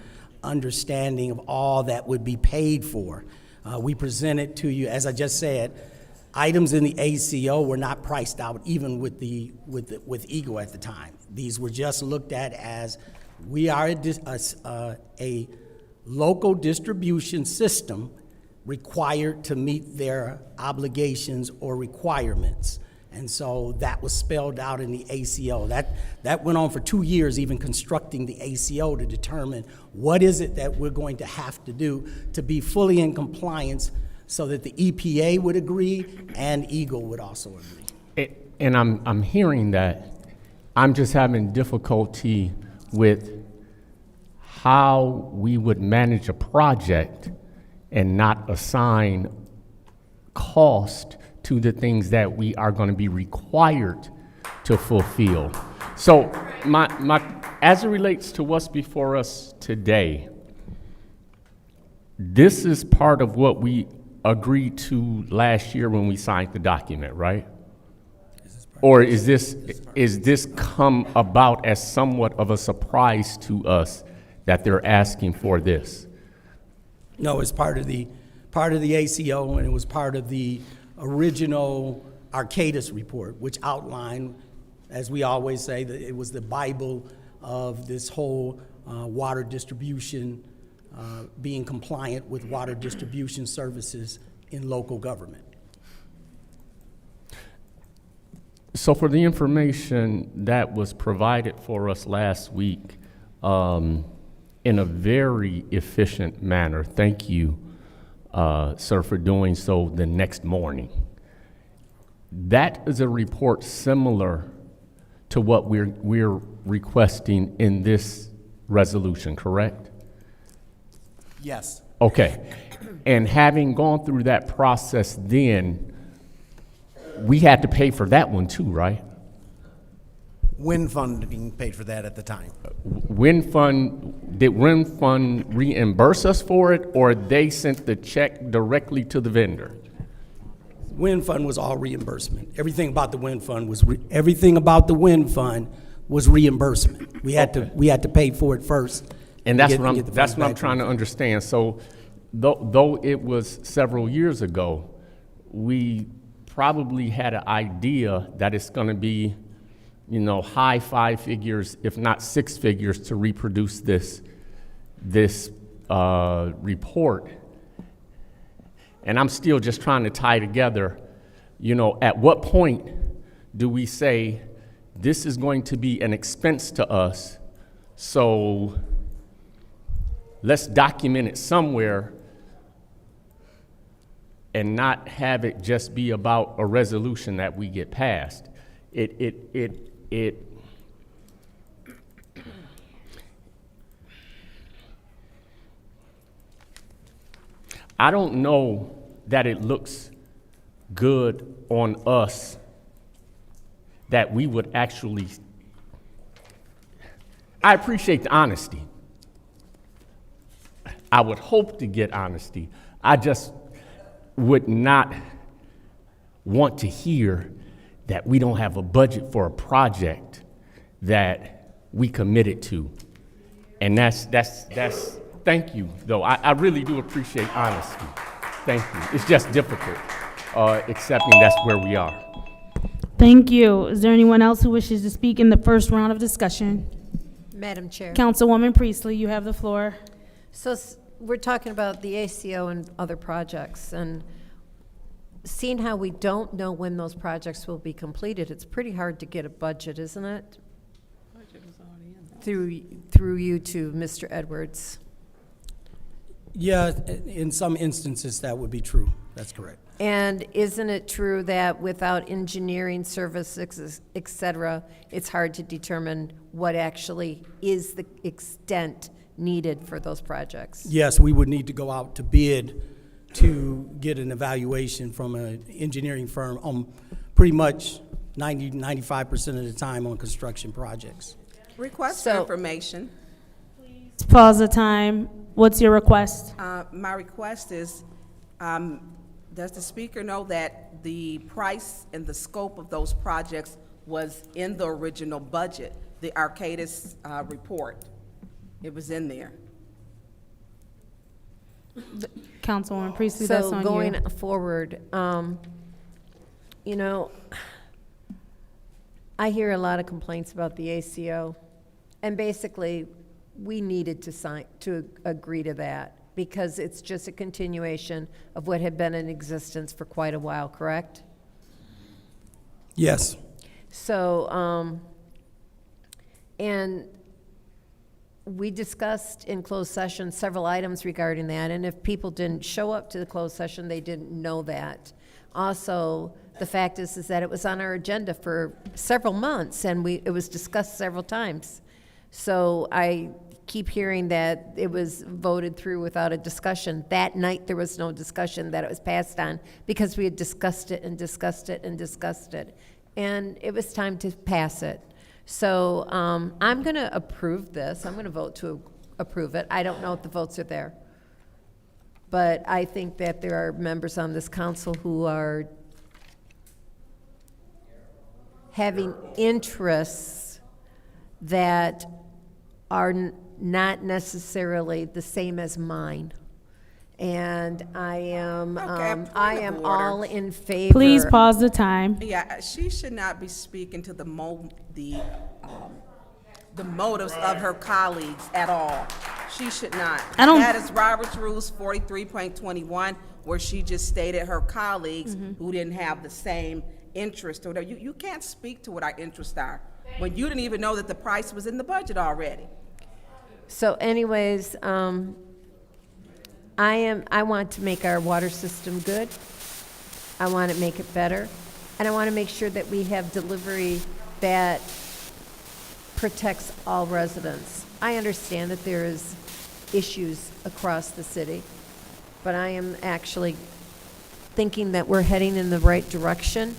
understanding of all that would be paid for. We presented to you, as I just said, items in the ACO were not priced out even with Eagle at the time. These were just looked at as we are a local distribution system required to meet their obligations or requirements. And so that was spelled out in the ACO. That went on for 2 years, even constructing the ACO to determine what is it that we're going to have to do to be fully in compliance so that the EPA would agree and Eagle would also agree. And I'm hearing that. I'm just having difficulty with how we would manage a project and not assign cost to the things that we are going to be required to fulfill. So as it relates to what's before us today, this is part of what we agreed to last year when we signed the document, right? Or is this come about as somewhat of a surprise to us that they're asking for this? No, it's part of the ACO, and it was part of the original Arcadis report, which outlined, as we always say, that it was the Bible of this whole water distribution, being compliant with water distribution services in local government. So for the information that was provided for us last week, in a very efficient manner, thank you, sir, for doing so the next morning. That is a report similar to what we're requesting in this resolution, correct? Yes. Okay. And having gone through that process then, we had to pay for that one too, right? Wind funding paid for that at the time. Did Wind Fund reimburse us for it, or they sent the check directly to the vendor? Wind Fund was all reimbursement. Everything about the Wind Fund was reimbursement. We had to pay for it first. And that's what I'm trying to understand. So though it was several years ago, we probably had an idea that it's going to be, high 5 figures, if not 6 figures, to reproduce this report. And I'm still just trying to tie together, at what point do we say this is going to be an expense to us, so let's document it somewhere and not have it just be about a resolution that we get passed. I don't know that it looks good on us that we would actually, I appreciate the honesty. I would hope to get honesty. I just would not want to hear that we don't have a budget for a project that we committed to. And that's thank you, though. I really do appreciate honesty. Thank you. It's just difficult accepting that's where we are. Thank you. Is there anyone else who wishes to speak in the first round of discussion? Madam Chair. Councilwoman Priestley, you have the floor. So we're talking about the ACO and other projects, and seeing how we don't know when those projects will be completed, it's pretty hard to get a budget, isn't it? Through you to Mr. Edwards. Yeah, in some instances that would be true. That's correct. And isn't it true that without engineering services, et cetera, it's hard to determine what actually is the extent needed for those projects? Yes, we would need to go out to bid to get an evaluation from an engineering firm on pretty much 95% of the time on construction projects. Request for information. Let's pause the time. What's your request? My request is, does the speaker know that the price and the scope of those projects was in the original budget, the Arcadis report? It was in there. Councilwoman Priestley, that's on you. So going forward, you know, I hear a lot of complaints about the ACO, and basically, we needed to agree to that because it's just a continuation of what had been in existence for quite a while, correct? Yes. So, and we discussed in closed session several items regarding that, and if people didn't show up to the closed session, they didn't know that. Also, the fact is that it was on our agenda for several months, and it was discussed several times. So I keep hearing that it was voted through without a discussion. That night, there was no discussion, that it was passed on, because we had discussed it and discussed it and discussed it. And it was time to pass it. So I'm going to approve this. I'm going to vote to approve it. I don't know if the votes are there. But I think that there are members on this council who are having interests that are not necessarily the same as mine. And I am, I am all in favor. Please pause the time. Yeah, she should not be speaking to the motives of her colleagues at all. She should not. That is Robert's Rules 43.21, where she just stated her colleagues who didn't have the same interest or whatever. You can't speak to what our interests are when you didn't even know that the price was in the budget already. So anyways, I want to make our water system good. I want to make it better. And I want to make sure that we have delivery that protects all residents. I understand that there is issues across the city, but I am actually thinking that we're heading in the right direction.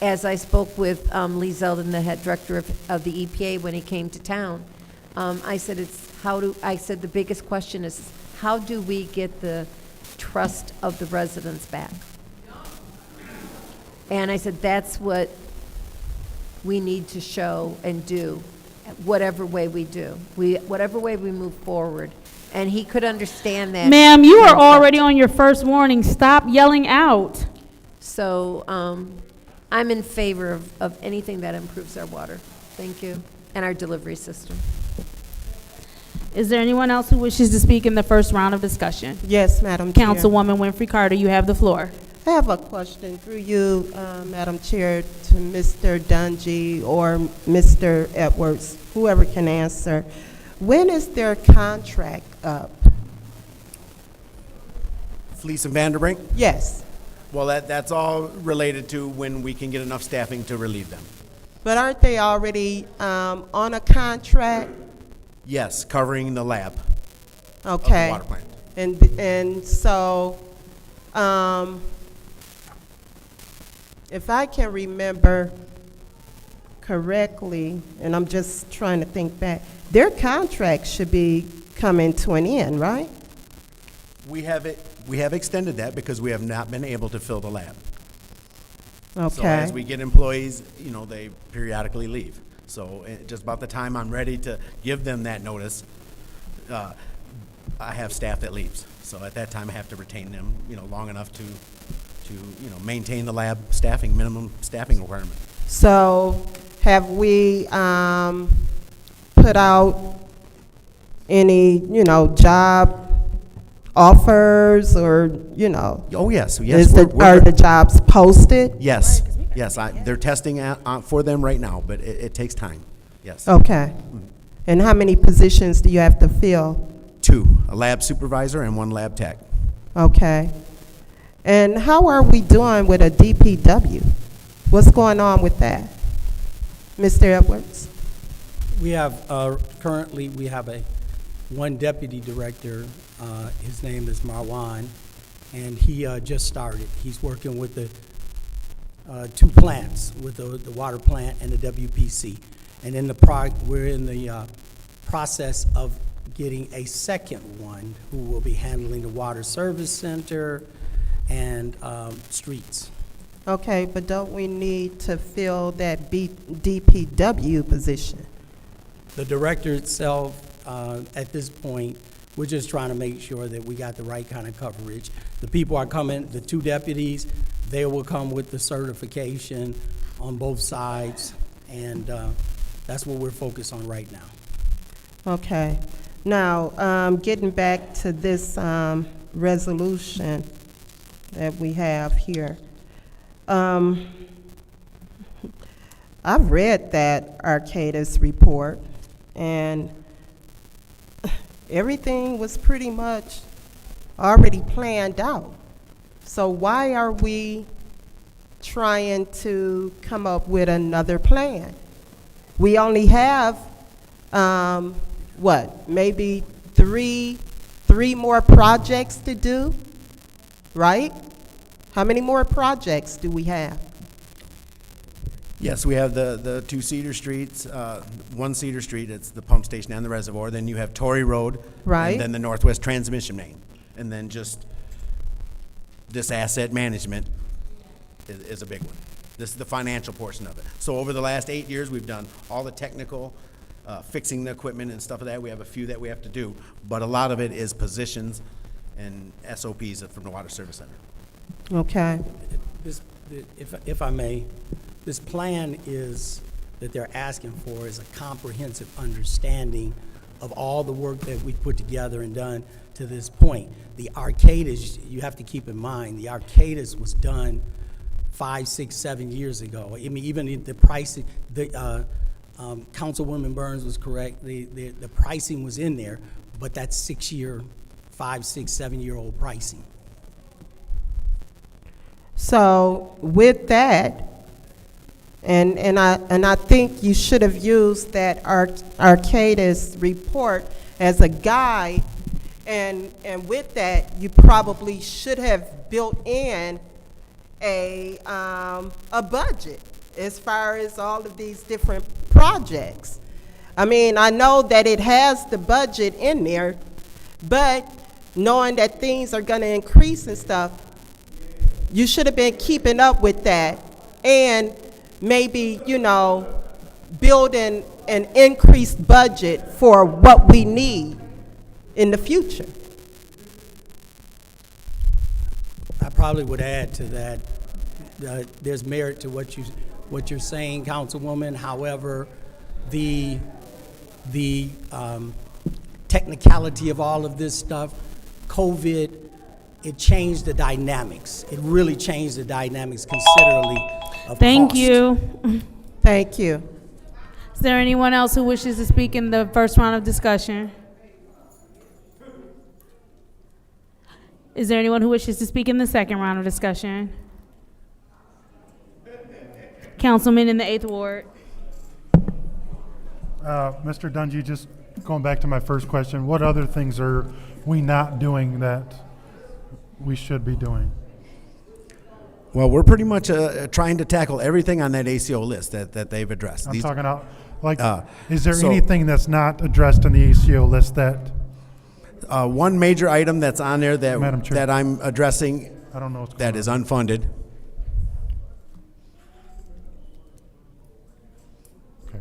As I spoke with Lee Zeldin, the head director of the EPA, when he came to town, I said the biggest question is, how do we get the trust of the residents back? And I said, that's what we need to show and do, whatever way we do. Whatever way we move forward. And he could understand that. Ma'am, you are already on your first warning. Stop yelling out. So I'm in favor of anything that improves our water. Thank you. And our delivery system. Is there anyone else who wishes to speak in the first round of discussion? Yes, Madam Chair. Councilwoman Winfrey Carter, you have the floor. I have a question through you, Madam Chair, to Mr. Dungy or Mr. Edwards, whoever can answer. When is their contract up? Fleece and Vanderbrink? Yes. Well, that's all related to when we can get enough staffing to relieve them. But aren't they already on a contract? Yes, covering the lab. Okay. Of the water plant. And so, if I can remember correctly, and I'm just trying to think back, their contract should be coming to an end, right? We have extended that because we have not been able to fill the lab. Okay. So as we get employees, they periodically leave. So just about the time I'm ready to give them that notice, I have staff that leaves. So at that time, I have to retain them, long enough to maintain the lab staffing, minimum staffing requirement. So have we put out any, job offers or, Oh, yes. Are the jobs posted? Yes. Yes, they're testing for them right now, but it takes time. Yes. Okay. And how many positions do you have to fill? 2, a lab supervisor and 1 lab tech. Okay. And how are we doing with a DPW? What's going on with that? Mr. Edwards? We have, currently, we have one deputy director. His name is Marwan, and he just started. He's working with the 2 plants, with the water plant and the WPC. And we're in the process of getting a second one who will be handling the water service center and streets. Okay, but don't we need to fill that DPW position? The director itself, at this point, We're just trying to make sure that we got the right kind of coverage. The people are coming, the 2 deputies, they will come with the certification on both sides, and that's what we're focused on right now. Okay. Now, getting back to this resolution that we have here. I've read that Arcadis report, and everything was pretty much already planned out. So why are we trying to come up with another plan? We only have, maybe three more projects to do, right? How many more projects do we have? Yes, we have the 2 Cedar Streets, 1 Cedar Street, it's the pump station and the reservoir. Then you have Torrey Road. Right. And then the Northwest Transmission Main. And then just this asset management is a big one. This is the financial portion of it. So over the last 8 years, we've done all the technical, fixing the equipment and stuff like that. We have a few that we have to do, but a lot of it is positions and SOPs from the Water Service Center. Okay. If I may, this plan is, that they're asking for is a comprehensive understanding of all the work that we put together and done to this point. The Arcadis, you have to keep in mind, the Arcadis was done 5, 6, 7 years ago. I mean, even the pricing, Councilwoman Burns was correct, the pricing was in there, but that's 5, 6, 7-year-old pricing. So with that, and I think you should have used that Arcadis report as a guide, and with that, you probably should have built in a budget as far as all of these different projects. I mean, I know that it has the budget in there, but knowing that things are gonna increase and stuff, you should have been keeping up with that, and maybe, building an increased budget for what we need in the future. I probably would add to that, there's merit to what you're saying, Councilwoman. However, the technicality of all of this stuff, COVID, it changed the dynamics. It really changed the dynamics considerably of Thank cost. you. Thank you. Is there anyone else who wishes to speak in the first round of discussion? Is there anyone who wishes to speak in the second round of discussion? Councilman in the 8th Ward. Mr. Dungy, just going back to my first question, what other things are we not doing that we should be doing? Well, we're pretty much trying to tackle everything on that ACO list that they've addressed. I'm talking about, is there anything that's not addressed in the ACO list that? One major item that's on there Madam Chair. that I'm addressing I don't know what's that is unfunded. Okay.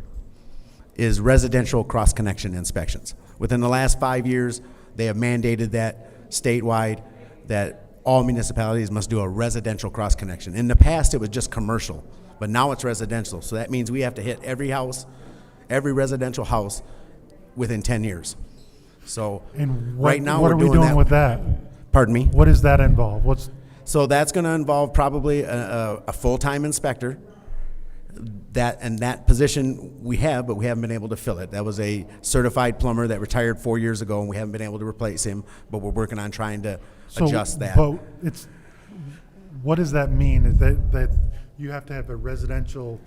Is residential cross-connection inspections. Within the last 5 years, they have mandated that statewide, that all municipalities must do a residential cross-connection. In the past, it was just commercial, but now it's residential. So that means we have to hit every house, every residential house within 10 years. So And right now what we're are we doing doing that. with that? Pardon me? What does that involve? So that's going to involve probably a full-time inspector. That position we have, but we haven't been able to fill it. That was a certified plumber that retired 4 years ago, and we haven't been able to replace him, but we're working on trying to adjust that. But what does that mean? Is that you have to have a residential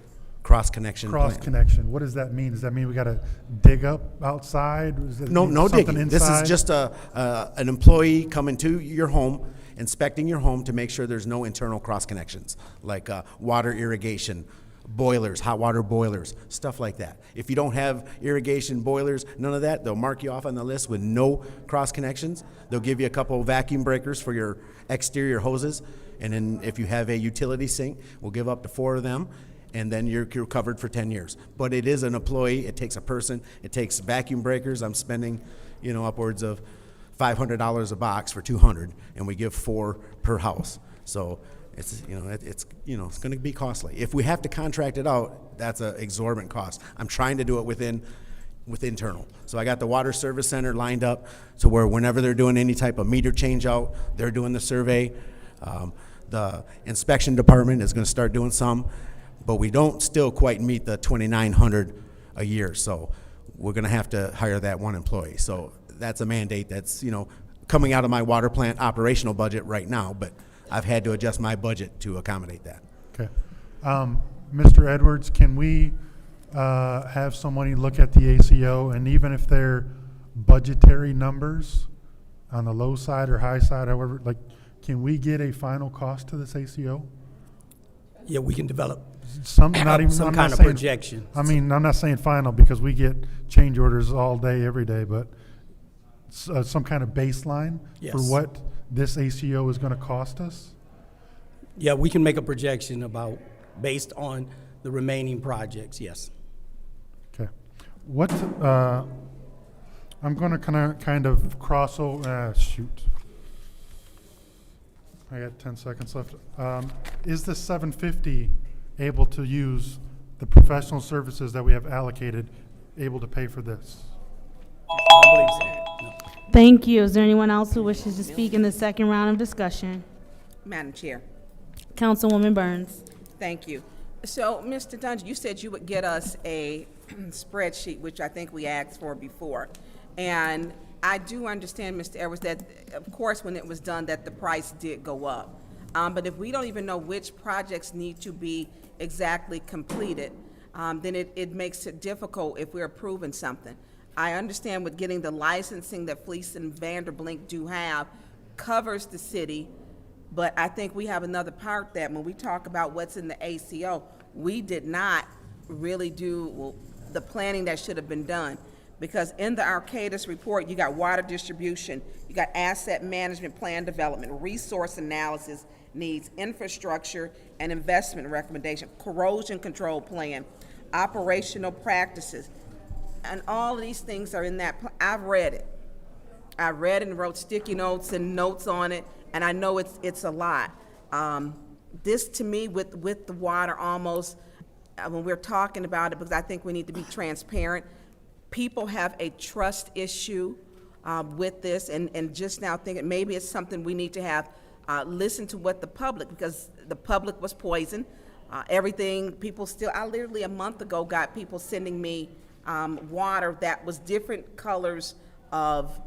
cross-connection plan. Cross-connection. What does that mean? Does that mean we got to dig up outside? Does it No mean something digging. This is inside? just an employee coming to your home, inspecting your home to make sure there's no internal cross-connections, like water irrigation, boilers, hot water boilers, stuff like that. If you don't have irrigation boilers, none of that, they'll mark you off on the list with no cross connections. They'll give you a couple of vacuum breakers for your exterior hoses, and then if you have a utility sink, we'll give up to 4 of them, and then you're covered for 10 years. But it is an employee, it takes a person, it takes vacuum breakers. I'm spending, upwards of $500 a box for 200, and we give 4 per house. So it's, it's going to be costly. If we have to contract it out, that's an exorbitant cost. I'm trying to do it with internal. So I got the water service center lined up to where whenever they're doing any type of meter change out, they're doing the survey. The inspection department is going to start doing some, but we don't still quite meet the 2,900 a year. So we're going to have to hire that one employee. So that's a mandate that's, coming out of my water plant operational budget right now, but I've had to adjust my budget to accommodate that. Okay. Mr. Edwards, can we have somebody look at the ACO, and even if they're budgetary numbers on the low side or high side, however, can we get a final cost to this ACO? Yeah, we can develop some kind of projection. I mean, I'm not saying final because we get change orders all day, every day, but some kind of baseline for what this ACO is going to cost us? Yeah, we can make a projection based on the remaining projects, yes. Okay. What, I'm going to kind of cross over, shoot. I got 10 seconds left. Is the 750 able to use the professional services that we have allocated, able to pay for this? I believe so. No. Thank you. Is there anyone else who wishes to speak in the second round of discussion? Madam Chair. Councilwoman Burns. Thank you. So, Mr. Dungy, you said you would get us a spreadsheet, which I think we asked for before. And I do understand, Mr. Edwards, that, of course, when it was done, that the price did go up. But if we don't even know which projects need to be exactly completed, then it makes it difficult if we're approving something. I understand with getting the licensing that Fleece and Vanderbilt do have covers the city, but I think we have another part that when we talk about what's in the ACO, we did not really do the planning that should have been done. Because in the Arcadis report, you got water distribution, you got asset management plan development, resource analysis needs, infrastructure and investment recommendation, corrosion control plan, operational practices. And all of these things are in that. I've read it. I read it and wrote sticky notes and notes on it, and I know it's a lot. This to me with the water almost, when we're talking about it, because I think we need to be transparent, people have a trust issue with this, and just now thinking maybe it's something we need to have listen to what the public, because the public was poisoned. Everything, people still, I literally a month ago got people sending me water that was different colors of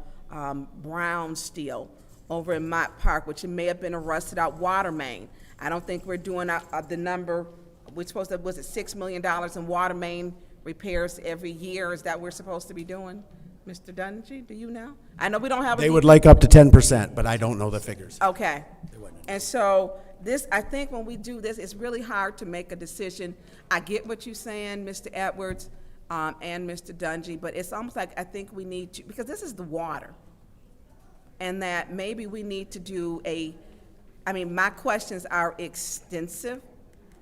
brown steel over in Mott Park, which it may have been a rusted out water main. I don't think we're doing the number, we're supposed to, was it $6 million in water main repairs every year? Is that what we're supposed to be doing? Mr. Dungy, do you know? I know we don't have. They would like up to 10%, but I don't know the figures. Okay. And so this, I think when we do this, it's really hard to make a decision. I get what you're saying, Mr. Edwards and Mr. Dungy, but it's almost like I think we need to, because this is the water, and that maybe we need to do my questions are extensive,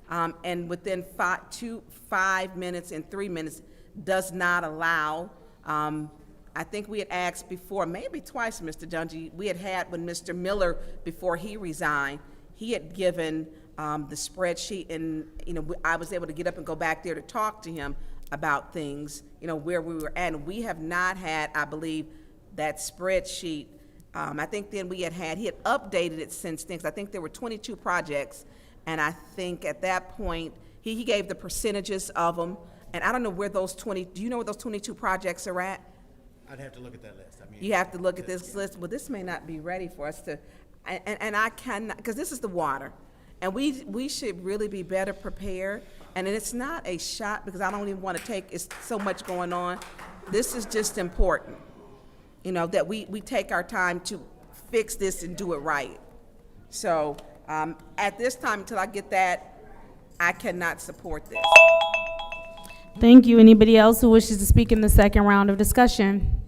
and within 5 minutes and 3 minutes does not allow. I think we had asked before, maybe twice, Mr. Dungy, we had when Mr. Miller, before he resigned, he had given the spreadsheet, and I was able to get up and go back there to talk to him about things, where we were at. And we have not had, I believe, that spreadsheet. I think then he had updated it since then, 'cause I think there were 22 projects, and I think at that point, he gave the percentages of them, and I don't know where those do you know where those 22 projects are at? I'd have to look at that list. You have to look at this list. Well, this may not be ready for us to, and I cannot, because this is the water, and we should really be better prepared. And it's not a shot, because I don't even want to take, it's so much going on. This is just important, that we take our time to fix this and do it right. So at this time, until I get that, I cannot support this. Thank you. Anybody else who wishes to speak in the second round of discussion?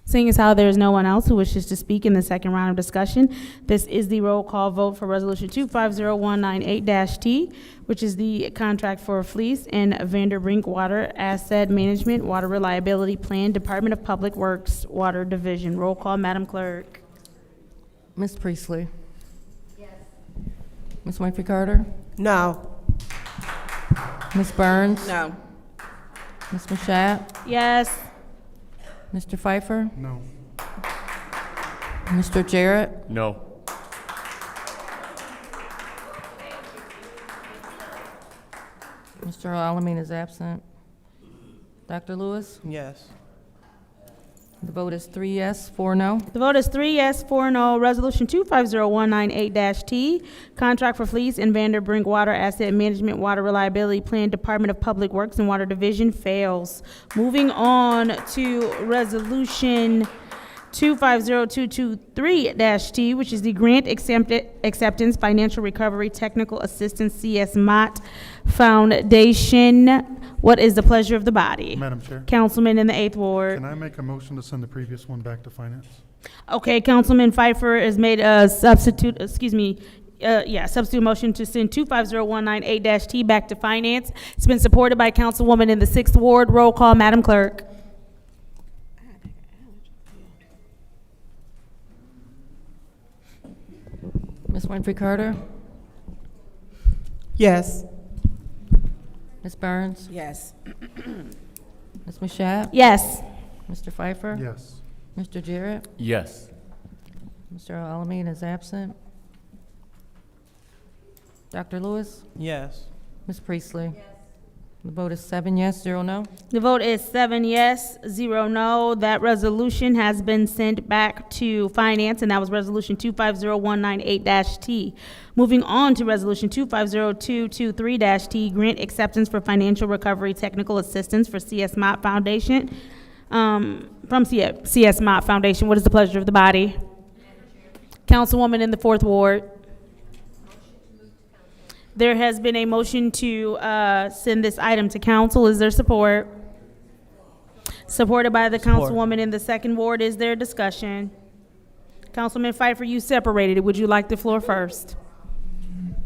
Seeing as how there is no one else who wishes to speak in the second round of discussion, this is the roll call vote for Resolution 250198-T, which is the contract for Fleece and Vanderbrink Water Asset Management Water Reliability Plan, Department of Public Works, Water Division. Roll call, Madam Clerk. Ms. Priestley? Yes. Ms. Winfrey Carter? No. Ms. Burns? No. Ms. Mashat? Yes. Mr. Pfeiffer? No. Mr. Jarrett? No. Mr. Alamin is absent. Dr. Lewis? Yes. The vote is 3 yes, 4 no. The vote is 3 yes, 4 no. Resolution 250198-T, contract for Fleece and Vanderbrink Water Asset Management Water Reliability Plan, Department of Public Works and Water Division fails. Moving on to Resolution 250223-T, which is the Grant Acceptance Financial Recovery Technical Assistance CS Mott Foundation. What is the pleasure of the body? Madam Chair, Councilman in the 8th Ward. can I make a motion to send the previous one back to finance? Okay, Councilman Pfeiffer has made a substitute motion to send 250198-T back to finance. It's been supported by Councilwoman in the 6th Ward. Roll call, Madam Clerk. Ms. Winfrey Carter? Yes. Ms. Burns? Yes. Ms. Mashat? Yes. Mr. Pfeiffer? Yes. Mr. Jarrett? Yes. Mr. Alamin is absent. Dr. Lewis? Yes. Ms. Priestley? Yes. The vote is 7 yes, 0 no. The vote is 7 yes, 0 no. That resolution has been sent back to finance, and that was Resolution 250198-T. Moving on to Resolution 250223-T, Grant Acceptance for Financial Recovery Technical Assistance for CS Mott Foundation. From CS Mott Foundation, what is the pleasure of the body? Councilwoman in the 4th Ward. There has been a motion to send this item to council. Is there support? Supported by the Councilwoman in the 2nd Ward. Is there discussion? Councilman Pfeiffer, you separated it. Would you like the floor first?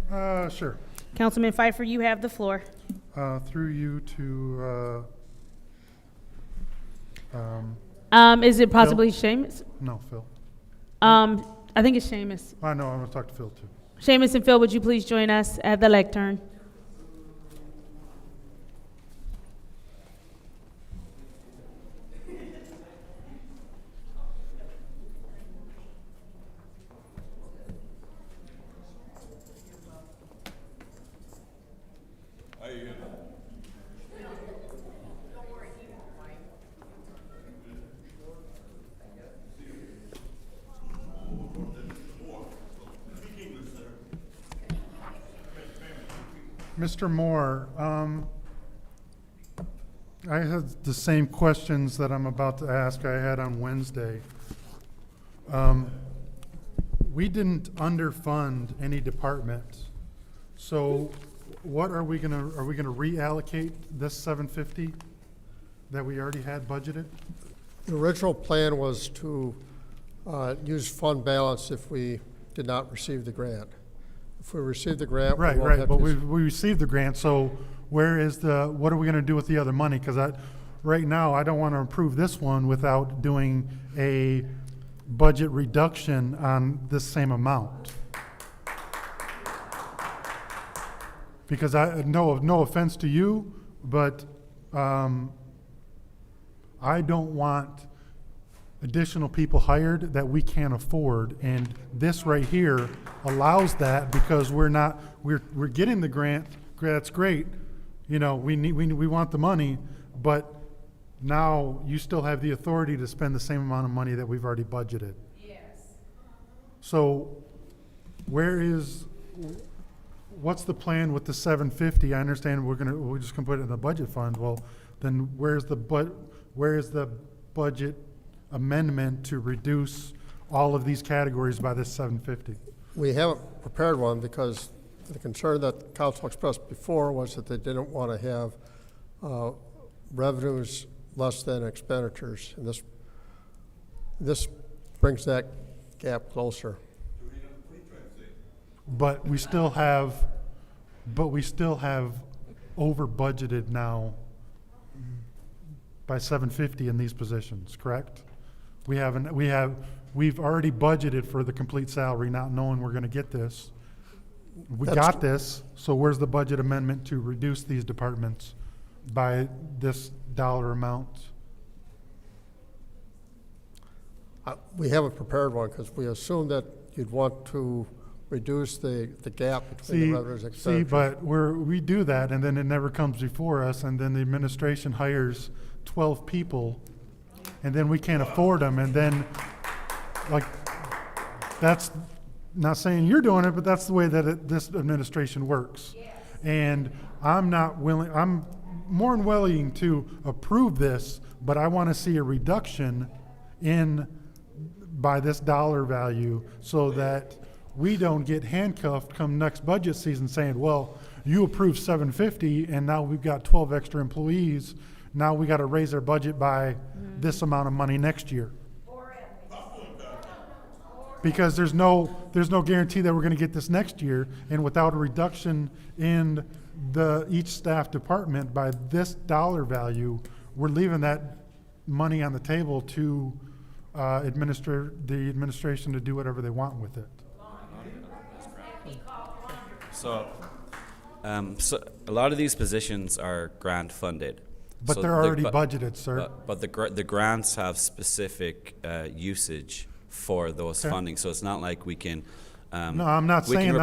Sure. Councilman Pfeiffer, you have the floor. Through you to, Is it possibly Seamus? no, Phil. I think it's Seamus. I know, I'm gonna talk to Phil too. Seamus and Phil, would you please join us at the lectern? Mr. Moore, I had the same questions that I'm about to ask I had on Wednesday. We didn't underfund any department. So what are we gonna reallocate this 750 that we already had budgeted? The original plan was to use fund balance if we did not receive the grant. If we receive the grant, we won't have But to. we received the grant, so what are we gonna do with the other money? Because right now, I don't wanna approve this one without doing a budget reduction on this same amount. Because no offense to you, but, I don't want additional people hired that we can't afford, and this right here allows that because we're getting the grant. That's great, we want the money, but now you still have the authority to spend the same amount of money that we've already budgeted. Yes. So, what's the plan with the 750? I understand we're just gonna put it in the budget fund. Well, then where's the budget amendment to reduce all of these categories by this 750? We haven't prepared one because the concern that the council expressed before was that they didn't want to have revenues less than expenditures. And this This brings that gap closer. But we still have over budgeted now by 750 in these positions, correct? We've already budgeted for the complete salary, not knowing we're gonna get this. We got this, so where's the budget amendment to reduce these departments by this dollar amount? We haven't prepared one because we assumed that you'd want to reduce the gap between the revenues and expenditures. See, but we do that, and then it never comes before us, and then the administration hires 12 people, and then we can't afford them, and then, like, that's not saying you're doing it, but that's the way that this administration works. And I'm more than willing to approve this, but I want to see a reduction by this dollar value so that we don't get handcuffed come next budget season saying, well, you approved 750 and now we've got 12 extra employees. Now we got to raise our budget by this amount of money next year. Because there's no guarantee that we're going to get this next year, and without a reduction in each staff department by this dollar value, we're leaving that money on the table to the administration to do whatever they want with it. So a lot of these positions are grant funded. But So they're already budgeted, sir. But the grants have specific usage for those funding, so it's not like we can. No, I'm not saying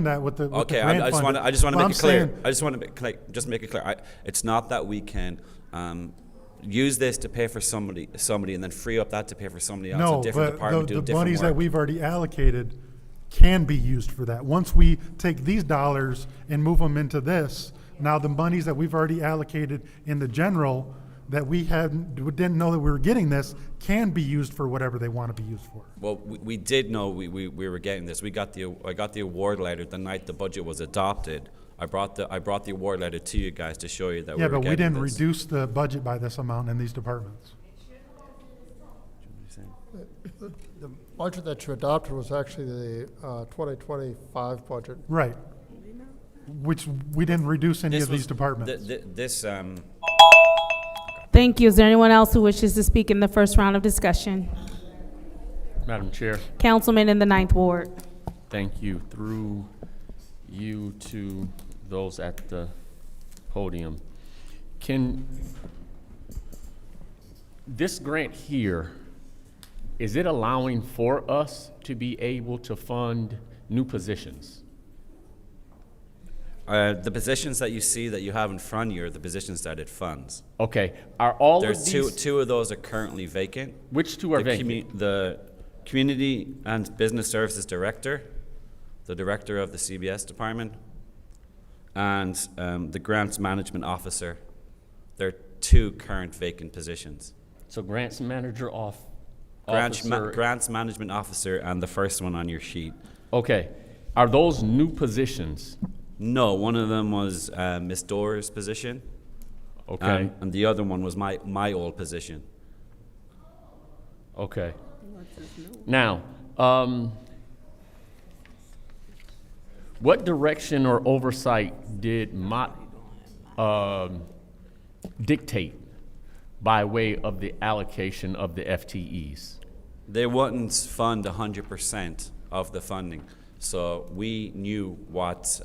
that with the Okay, the grant I just want funding. to make I'm it clear. saying- I just want to just make it clear. It's not that we can use this to pay for somebody, and then free up that to pay for somebody else. No, a different but department the do different monies work. that we've already allocated can be used for that. Once we take these dollars and move them into this, now the monies that we've already allocated in the general that we didn't know that we were getting this can be used for whatever they want to be used for. Well, we did know we were getting this. I got the award letter the night the budget was adopted. I brought the award letter to you guys to show you that we were getting this. Yeah, but we didn't reduce the budget by this amount in these departments. The budget that you adopted was actually the 2025 budget. Right. Which we didn't reduce any of these departments. Thank you. Is there anyone else who wishes to speak in the first round of discussion? Madam Chair. Councilman in the 9th Ward. Thank you. Through you to those at the podium. Can this grant here, is it allowing for us to be able to fund new positions? The positions that you see that you have in front of you are the positions that it funds. Okay. Are all There's of these? two of those are currently vacant. Which two are vacant? The Community and Business Services Director, the Director of the CBS Department, and the Grants Management Officer. There are two current vacant positions. So Grants Manager Grants Officer. Management Officer and the first one on your sheet. Okay. Are those new positions? No, one of them was Miss Doer's position. Okay. And the other one was my old position. Okay. Now, what direction or oversight did Mott dictate by way of the allocation of the FTEs? They wouldn't fund 100% of the funding. So we knew what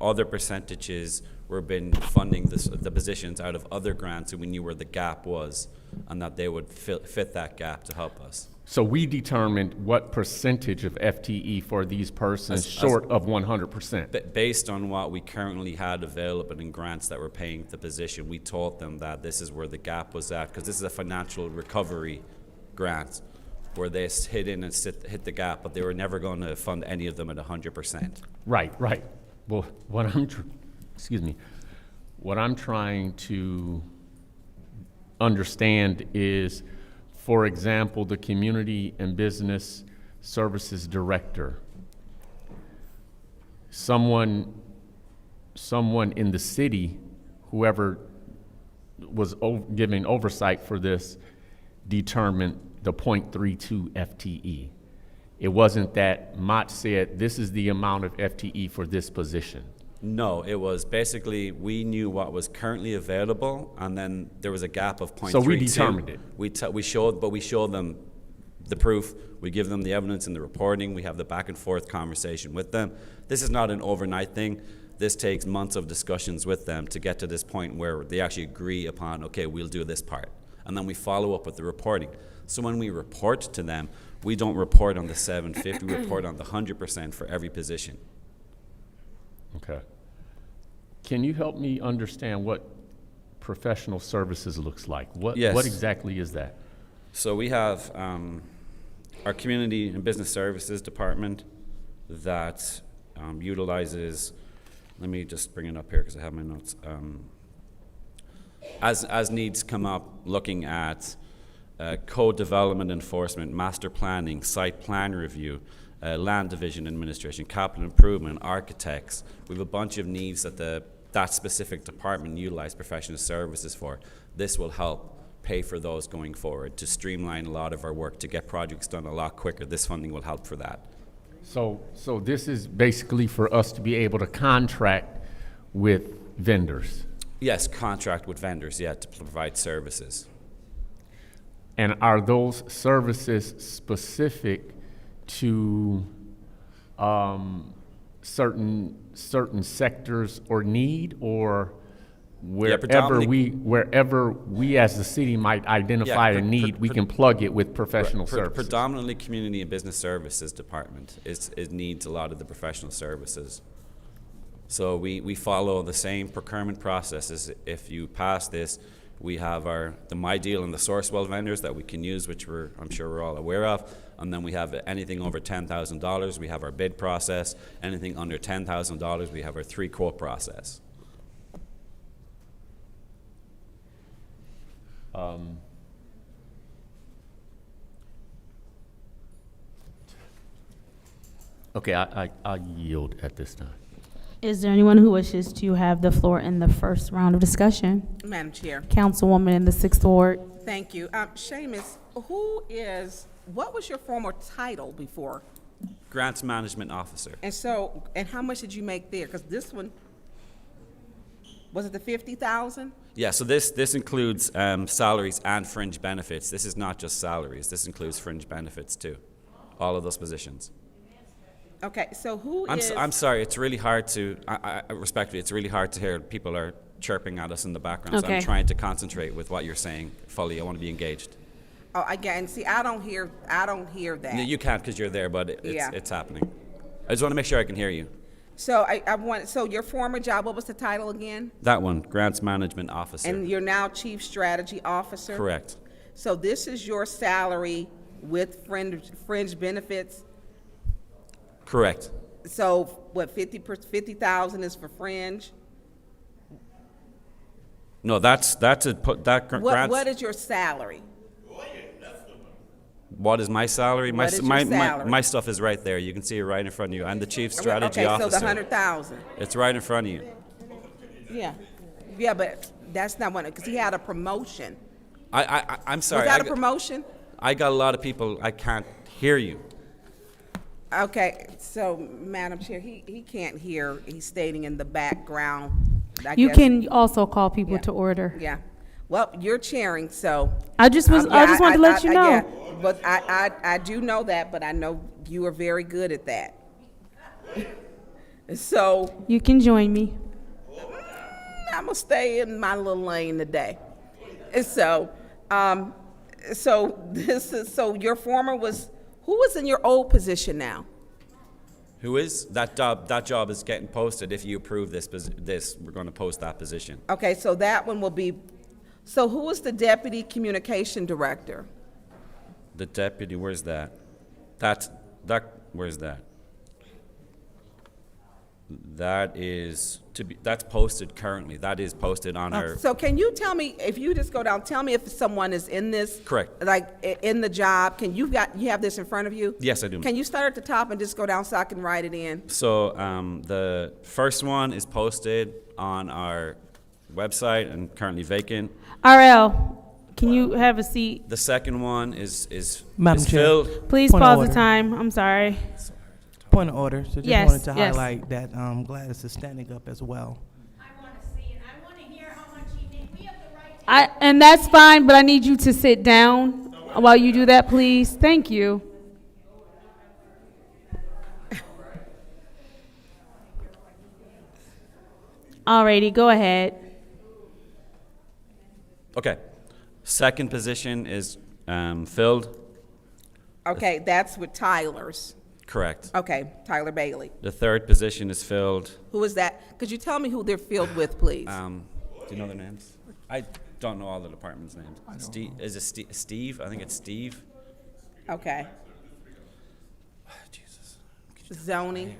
other percentages were been funding the positions out of other grants, and we knew where the gap was, and that they would fit that gap to help us. So we determined what percentage of FTE for these persons short of 100%. Based on what we currently had available in grants that were paying the position, we told them that this is where the gap was at, because this is a financial recovery grant where they hit in and hit the gap, but they were never going to fund any of them at 100%. Right. Well, what I'm trying to understand is, for example, the Community and Business Services Director. Someone in the city, whoever was giving oversight for this, determined the .32 FTE. It wasn't that Mott said, this is the amount of FTE for this position. No, it was basically, we knew what was currently available, and then there was a gap of .32. So we determined it. We showed them the proof. We give them the evidence in the reporting. We have the back and forth conversation with them. This is not an overnight thing. This takes months of discussions with them to get to this point where they actually agree upon, okay, we'll do this part. And then we follow up with the reporting. So when we report to them, we don't report on the 750, we report on the 100% for every position. Okay. Can you help me understand what professional services looks like? What exactly is that? So we have our Community and Business Services Department that utilizes, let me just bring it up here because I have my notes. As needs come up, looking at code development enforcement, master planning, site plan review, land division administration, capital improvement, architects. We have a bunch of needs that that specific department utilize professional services for. This will help pay for those going forward, to streamline a lot of our work, to get projects done a lot quicker. This funding will help for that. So this is basically for us to be able to contract with vendors. Yes, contract with vendors, yeah, to provide services. And are those services specific to certain sectors or need, or wherever we as the city might identify a need, we can plug it with professional services? Predominantly Community and Business Services Department it needs a lot of the professional services. So we follow the same procurement processes. If you pass this, we have the My Deal and the Sourcewell vendors that we can use, which I'm sure we're all aware of. And then we have anything over $10,000, we have our bid process. Anything under $10,000, we have our 3-quote process. Okay, I yield at this time. Is there anyone who wishes to have the floor in the first round of discussion? Madam Chair. Councilwoman in the 6th Ward. Thank you. Seamus, what was your former title before? Grants Management Officer. And how much did you make there? Because this one, was it the 50,000? Yeah, so this includes salaries and fringe benefits. This is not just salaries. This includes fringe benefits too. All of those positions. Okay, so I'm sorry, it's really hard to, respectfully, it's really hard to hear. People are chirping at us in the background, okay. So I'm trying to concentrate with what you're saying fully. I want to be engaged. Oh, again, see, I don't hear that. You can't because you're there, but it's happening. I just want to make sure I can hear you. So so your former job, what was the title again? That one, Grants Management Officer. And you're now Chief Strategy Officer? Correct. So this is your salary with fringe benefits? Correct. So what, 50,000 is for fringe? No, that's grants. What is your salary? What is my salary? What is your salary? My stuff is right there. You can see it right in front of you. I'm the Chief Strategy Officer. Okay, so the 100,000. It's right in front of you. Yeah, but that's not one, because he had a promotion. I'm sorry. Was that a promotion? I got a lot of people. I can't hear you. Okay, so Madam Chair, he can't hear. He's stating in the background. You can also call people to order. Yeah. Well, you're chairing, so. I just wanted to let you know. Yeah, but I do know that, but I know you are very good at that. So. You can join me. I'm gonna stay in my little lane today. And so, so your former was, who was in your old position now? Who is that job? That job is getting posted. If you approve this, we're going to post that position. Okay, so that one will be. So who is the Deputy Communication Director? The deputy. Where's that? Where's that? That is that's posted currently. That is posted on our. So can you tell me, if you just go down, tell me if someone is in this. Correct. Like in the job. You have this in front of you? Yes, I do. Can you start at the top and just go down so I can write it in? So the first one is posted on our website and currently vacant. RL, Can you have a seat? The second one is Madam Chair. filled. Please Point of pause the order. time. I'm sorry. Point of order. So just Yes, wanted to yes. highlight that Gladys is standing up as well. And that's fine, but I need you to sit down while you do that, please. Thank you. Alrighty, go ahead. Okay. Second position is filled. Okay, that's with Tyler's. Correct. Okay, Tyler Bailey. The third position is filled. Who is that? Could you tell me who they're filled with, please? Do you know their names? I don't know all the departments' names. Steve, is it Steve? I think it's Steve. Okay. Zoning.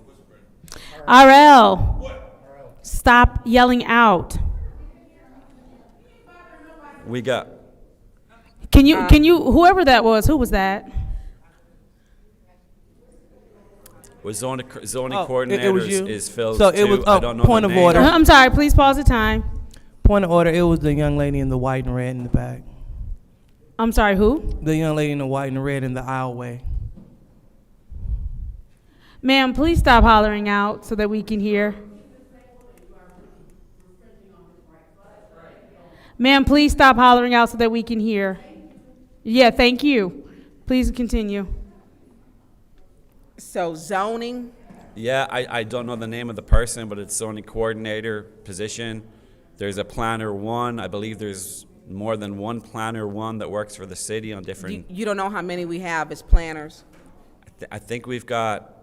RL, stop yelling out. We got Can you, whoever that was, who was that? zoning Oh, coordinators it was you? is filled So too. it was- I don't know point the of name. order. I'm sorry, please pause the time. Point of order. It was the young lady in the white and red in the back. I'm sorry, who? The young lady in the white and red in the aisleway. Ma'am, please stop hollering out so that we can hear. Ma'am, please stop hollering out so that we can hear. Yeah, thank you. Please continue. So zoning, Yeah, I don't know the name of the person, but it's zoning coordinator position. There's a planner one. I believe there's more than one planner one that works for the city on different. you don't know how many we have as planners. I think we've got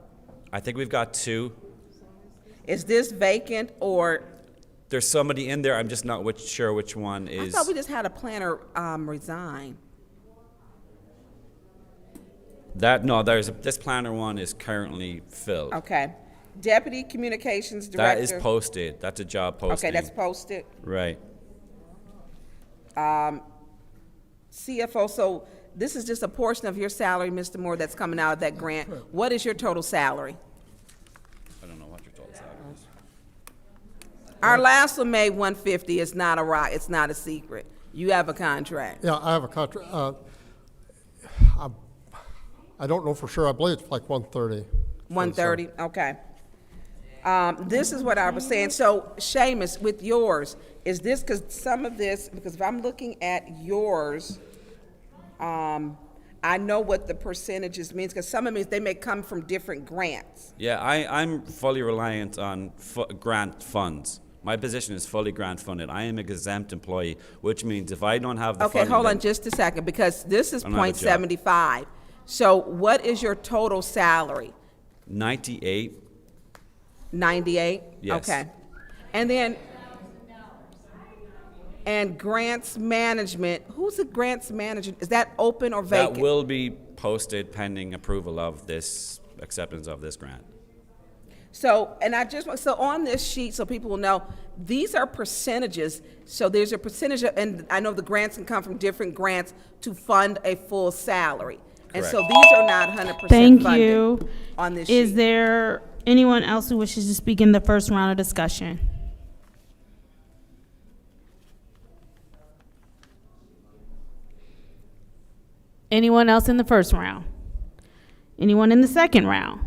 two. Is this vacant or, There's somebody in there. I'm just not sure which one I is. thought we just had a planner resign. This planner one is currently filled. Okay. Deputy Communications That Director. is posted. That's a job posting. Okay, that's posted. Right. CFO, so this is just a portion of your salary, Mr. Moore, that's coming out of that grant. What is your total salary? I don't know what your total salary is. Our last one made 150. It's not it's not a secret. You have a contract. Yeah, I have a contract. I don't know for sure. I believe it's like 130. 130, okay. This is what I was saying. So Seamus, with yours, is this, because some of this, because if I'm looking at yours, I know what the percentages means, because some of them, they may come from different grants. Yeah, I'm fully reliant on grant funds. My position is fully grant funded. I am an exempt employee, which means if I don't have the Okay, funding, hold on then just a second, because this is I don't have a job. .75. So what is your total salary? 98. 98? Yes. Okay. And then, and grants management, who's the grants manager? Is that open or vacant? That will be posted pending approval of this, acceptance of this grant. So, and I just want, so on this sheet, so people will know, these are percentages. So there's a percentage, and I know the grants can come from different grants to fund a full salary. And so Correct. these are not 100% Thank funded you. on this Is sheet. there anyone else who wishes to speak in the first round of discussion? Anyone else in the first round? Anyone in the second round?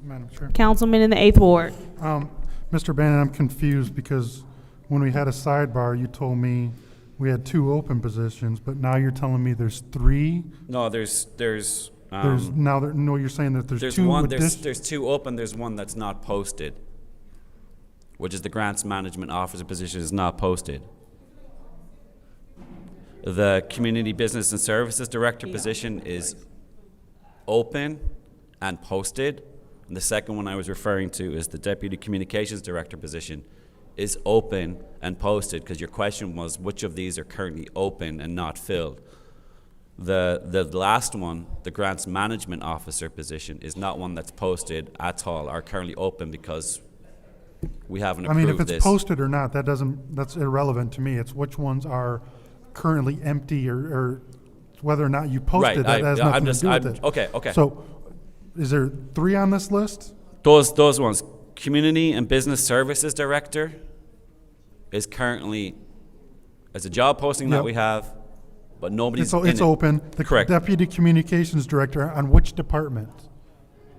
Madam Chair. Councilman in the 8th Ward. Mr. Bannon, I'm confused because when we had a sidebar, you told me we had 2 open positions, but now you're telling me there's 3? No, there's No, you're saying that there's 2 one, with this? there's 2 open, there's one that's not posted, which is the grants management officer position is not posted. The community business and services director position is open and posted. And the second one I was referring to is the deputy communications director position is open and posted, because your question was which of these are currently open and not filled. The last one, the grants management officer position, is not one that's posted at all, are currently open because we haven't approved I mean, if it's this. posted or not, that's irrelevant to me. It's which ones are currently empty or whether or not you posted. Right, That has nothing to do with it. Okay. So is there 3 on this list? Those ones, community and business services director is currently, as a job posting that Yep. we have, but nobody's So in it's it. open. The Correct. Deputy Communications Director on which department?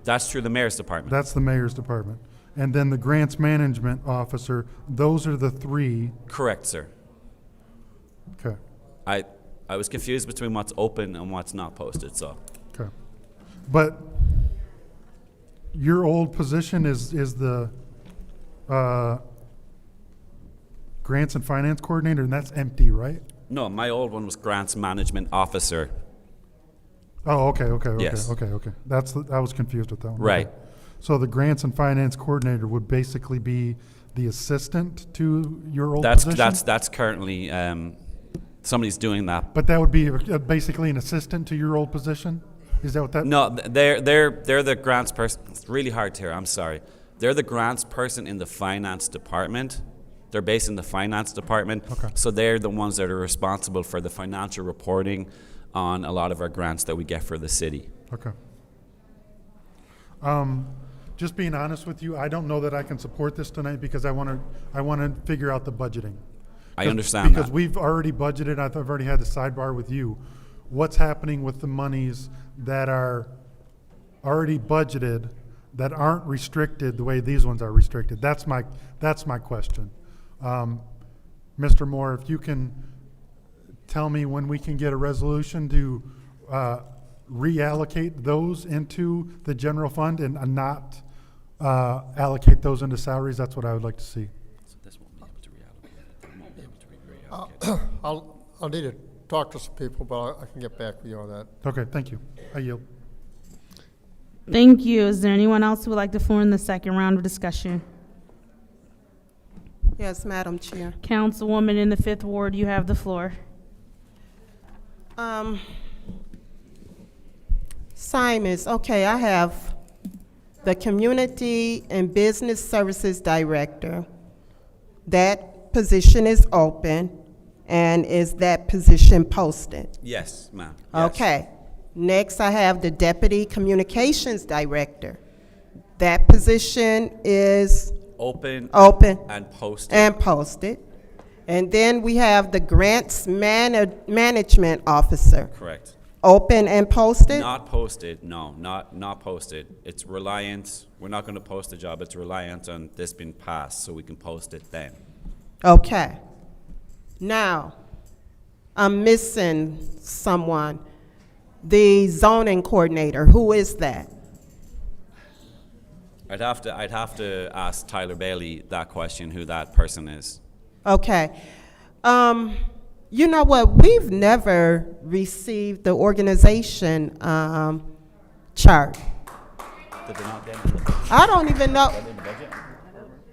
That's through the mayor's department. That's the mayor's department. And then the Grants Management Officer, those are the three. Correct, sir. Okay, I was confused between what's open and what's not posted, so. okay. But your old position is the Grants and Finance Coordinator, and that's empty, right? No, my old one was Grants Management Officer. Oh, okay. Yes. Okay. I was confused with that one. Right. Okay. So the Grants and Finance Coordinator would basically be the assistant to your old position? That's currently, somebody's doing that. But that would be basically an assistant to your old position? Is that what that? No, they're the grants person. It's really hard to hear. I'm sorry. They're the grants person in the finance department. They're based in the finance department. Okay. So they're the ones that are responsible for the financial reporting on a lot of our grants that we get for the city. Okay. Just being honest with you, I don't know that I can support this tonight because I want to figure out the budgeting. I understand because that. we've already budgeted. I've already had the sidebar with you. What's happening with the monies that are already budgeted that aren't restricted the way these ones are restricted? That's my question. Mr. Moore, if you can tell me when we can get a resolution to reallocate those into the general fund and not allocate those into salaries, that's what I would like to see. So this won't be able to reallocate. It won't be able to reallocate. I'll need to talk to some people, but I can get back with you on that. Okay, thank you. I yield. Thank you. Is there anyone else who would like to form the second round of discussion? Yes, Madam Chair. Councilwoman in the 5th Ward, you have the floor. Simons, okay, I have the Community and Business Services Director. That position is open, and is that position posted? Yes, ma'am. Yes. Okay. Next, I have the Deputy Communications Director. That position is Open and posted. And posted. And then we have the Grants Management Officer. Correct. Open and posted? Not posted, no, not posted. It's reliant, we're not going to post the job, it's reliant on this being passed so we can post it then. Okay. Now, I'm missing someone. The zoning coordinator, who is that? I'd have to ask Tyler Bailey that question, who that person is. Okay. You know what? We've never received the organization chart. Did they not get it? I don't even know.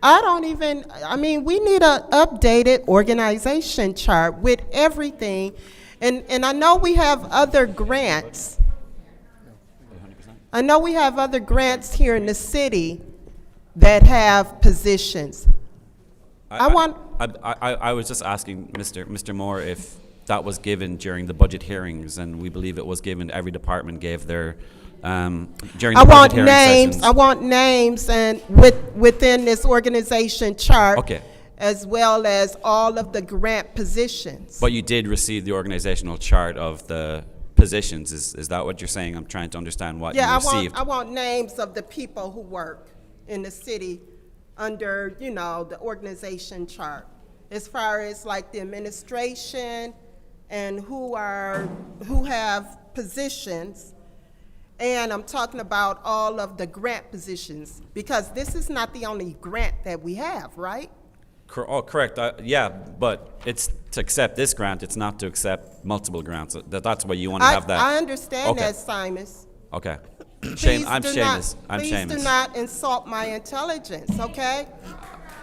I mean, we need an updated organization chart with everything. And I know we have other grants. I know we have other grants here in the city that have positions. I was just asking Mr. Moore if that was given during the budget hearings, and we believe it was given. Every department gave their during the budget hearing sessions. I want names and within this organization chart. Okay. As well as all of the grant positions. But you did receive the organizational chart of the positions. Is that what you're saying? I'm trying to understand what you received. I want names of the people who work in the city under, you know, the organization chart. As far as like the administration and who have positions. And I'm talking about all of the grant positions, because this is not the only grant that we have, right? Oh, correct. Yeah, but it's to accept this grant. It's not to accept multiple grants. That's why you want to have that. I understand okay. that, Simons. Okay. I'm Please Seamus. do not insult my intelligence, okay?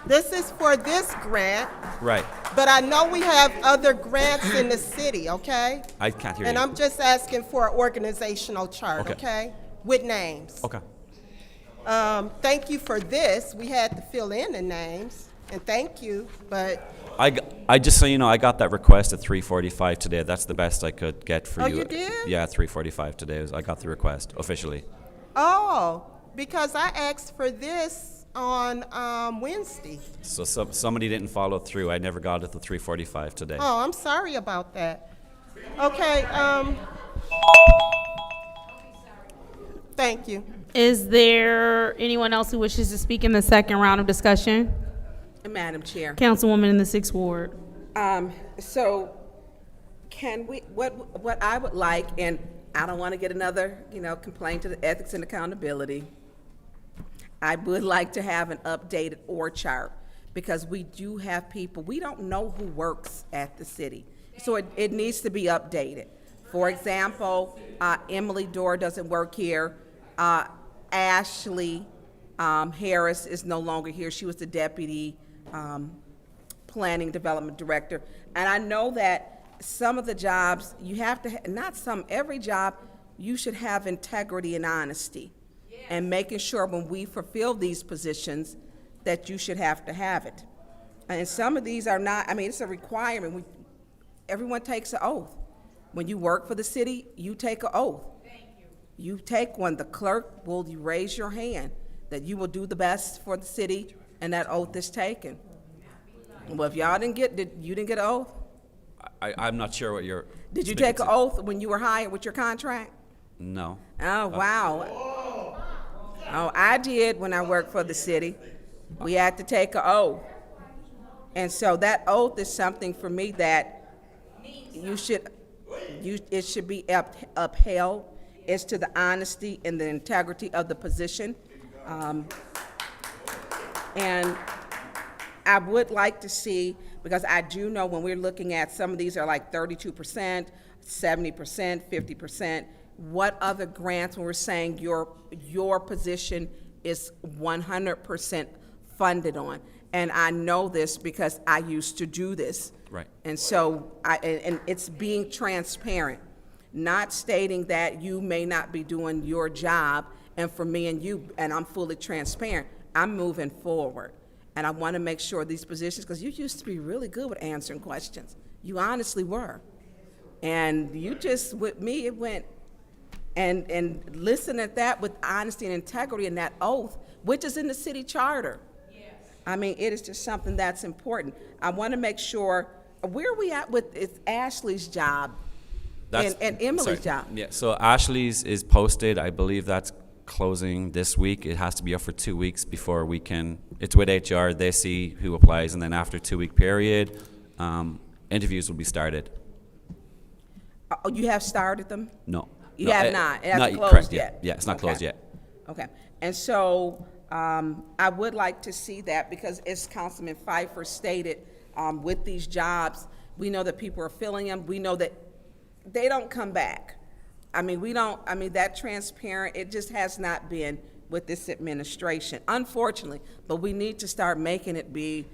This is for this grant. Right. But I know we have other grants in the city, okay? I can't hear you. And I'm just asking for an organizational chart, okay? With names. Okay. Thank you for this. We had to fill in the names, and thank you, but. I just so you know, I got that request at 3:45 today. That's the best I could get for you. Oh, you did? Yeah, 3:45 today. I got the request officially. Oh, because I asked for this on Wednesday. So somebody didn't follow through. I never got it till 3:45 today. Oh, I'm sorry about that. Okay, thank you. Is there anyone else who wishes to speak in the second round of discussion? Madam Chair. Councilwoman in the 6th Ward. So can we, what I would like, and I don't want to get another, complaint to the Ethics and Accountability. I would like to have an updated org chart because we do have people, we don't know who works at the city. So it needs to be updated. For example, Emily Dorr doesn't work here. Ashley Harris is no longer here. She was the deputy planning development director. And I know that some of the jobs you have to, not some, every job you should have integrity and honesty. And making sure when we fulfill these positions that you should have to have it. And some of these are not, it's a requirement. Everyone takes an oath. When you work for the city, you take an oath. You take one. The clerk will raise your hand that you will do the best for the city, and that oath is taken. Well, if y'all didn't get, you didn't get an oath? I'm not sure what you're. Did you take an oath when you were hired with your contract? No. Oh, wow. Oh, I did when I worked for the city. We had to take an oath. And so that oath is something for me that it should be upheld. It's to the honesty and the integrity of the position. And I would like to see, because I do know when we're looking at some of these are like 32%, 70%, 50%, what other grants when we're saying your position is 100% funded on. And I know this because I used to do this. Right. And so, and it's being transparent, not stating that you may not be doing your job, and for me and you, and I'm fully transparent, I'm moving forward. And I want to make sure these positions, because you used to be really good with answering questions. You were. And you just, with me, it went, and listen at that with honesty and integrity and that oath, which is in the city charter. It is just something that's important. I want to make sure, where are we at with it's Ashley's job and Emily's job? Yeah, so Ashley's is posted. I believe that's closing this week. It has to be up for 2 weeks before we can, it's with HR, they see who applies, and then after a 2-week period, interviews will be started. Oh, you have started them? No. You have not? It hasn't closed correct, yet? Yeah, it's not closed yet. Okay, and so I would like to see that, because as Councilman Pfeiffer stated, with these jobs, we know that people are filling them. We know that they don't come back. That transparent, it just has not been with this administration, unfortunately, but we need to start making it be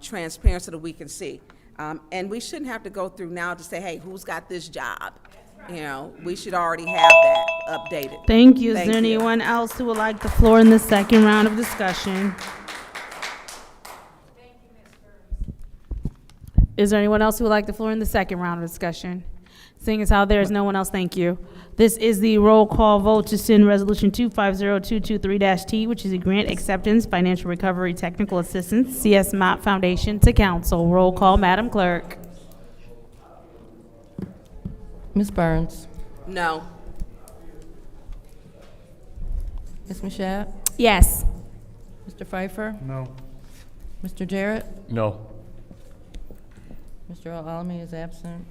transparent so that we can see. And we shouldn't have to go through now to say, hey, who's got this job? We should already have that updated. Thank you. Is there anyone else who would like the floor in the second round of discussion? Is there anyone else who would like the floor in the second round of discussion? Seeing as how there is no one else, thank you. This is the roll call vote to send Resolution 250223-T, which is a grant acceptance, financial recovery, technical assistance, CS Mott Foundation, to council. Roll call, Madam Clerk. Ms. Burns. No. Ms. Mashat? Yes. Mr. Pfeiffer? No. Mr. Jarrett? No. Mr. Al-Alami is absent.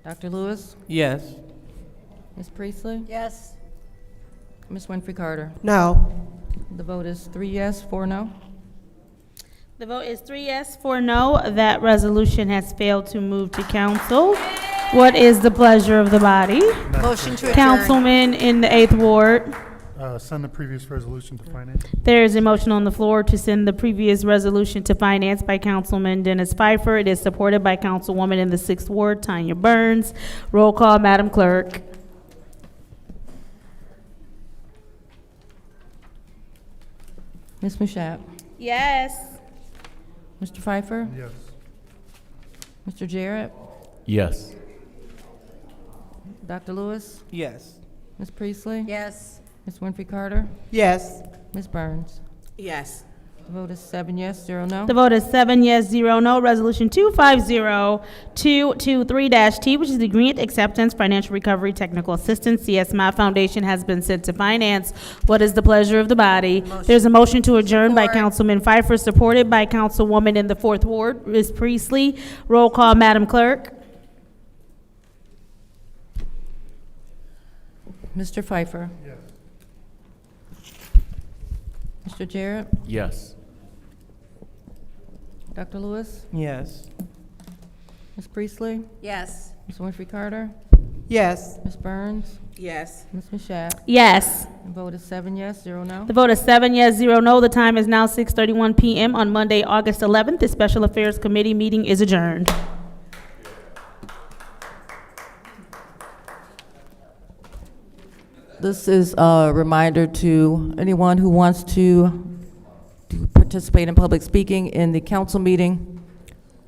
Dr. Lewis? Yes. Ms. Priestley? Yes. Ms. Winfrey Carter? No. The vote is 3 yes, 4 no. The vote is 3 yes, 4 no. That resolution has failed to move to council. What is the pleasure of the body? Motion to adjourn. Councilman in the 8th Ward. Send the previous resolution to finance. There is a motion on the floor to send the previous resolution to finance by Councilman Dennis Pfeiffer. It is supported by Councilwoman in the 6th Ward, Tanya Burns. Roll call, Madam Clerk. Ms. Mashat? Yes. Mr. Pfeiffer? Yes. Mr. Jarrett? Yes. Dr. Lewis? Yes. Ms. Priestley? Yes. Ms. Winfrey Carter? Yes. Ms. Burns? Yes. The vote is 7 yes, 0 no. The vote is 7 yes, 0 no. Resolution 250223-T, which is the Grant Acceptance Financial Recovery Technical Assistance CSMI Foundation, has been sent to finance. What is the pleasure of the body? There's a motion to adjourn by Councilman Pfeiffer, supported by Councilwoman in the 4th Ward, Ms. Priestley. Roll call, Madam Clerk. Mr. Pfeiffer. Yes. Mr. Jarrett. Yes. Dr. Lewis. Yes. Ms. Priestley. Yes. Ms. Winfrey Carter. Yes. Ms. Burns. Yes. Ms. Mashat. Yes. The vote is 7 yes, 0 no. The vote is 7 yes, 0 no. The time is now 6:31 p.m. on Monday, August 11th. The Special Affairs Committee meeting is adjourned. This is a reminder to anyone who wants to participate in public speaking in the council meeting.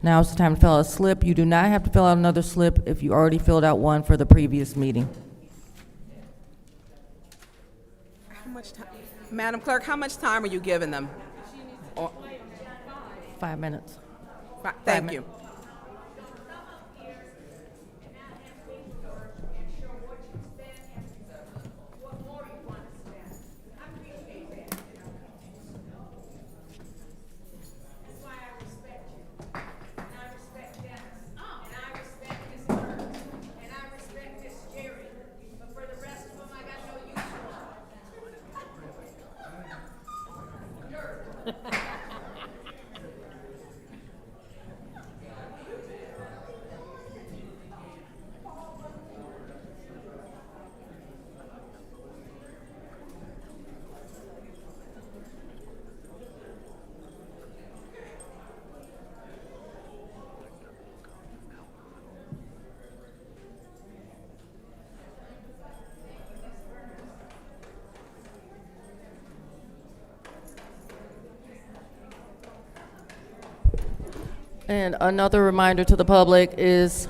Now is the time to fill out a slip. You do not have to fill out another slip if you already filled out one for the previous meeting. How much time, Madam Clerk, how much time are you giving them? 5 minutes. Thank you. And another reminder to the public is,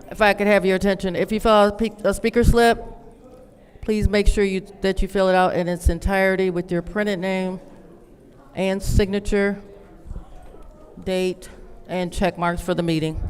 if I could have your attention, if you fill out a speaker slip, please make sure that you fill it out in its entirety with your printed name and signature, date, and check marks for the meeting.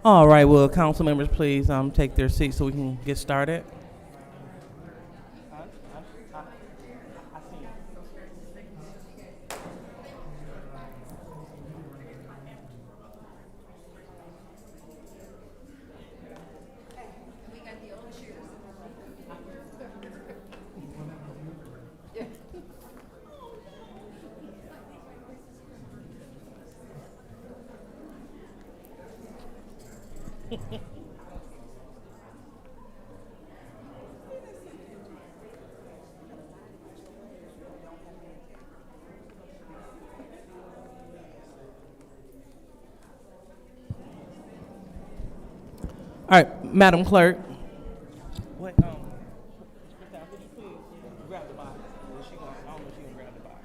All right, will council members please take their seats so we can get started? All right, Madam Clerk. Wait, could you please grab the box? I don't know if she gonna grab the box.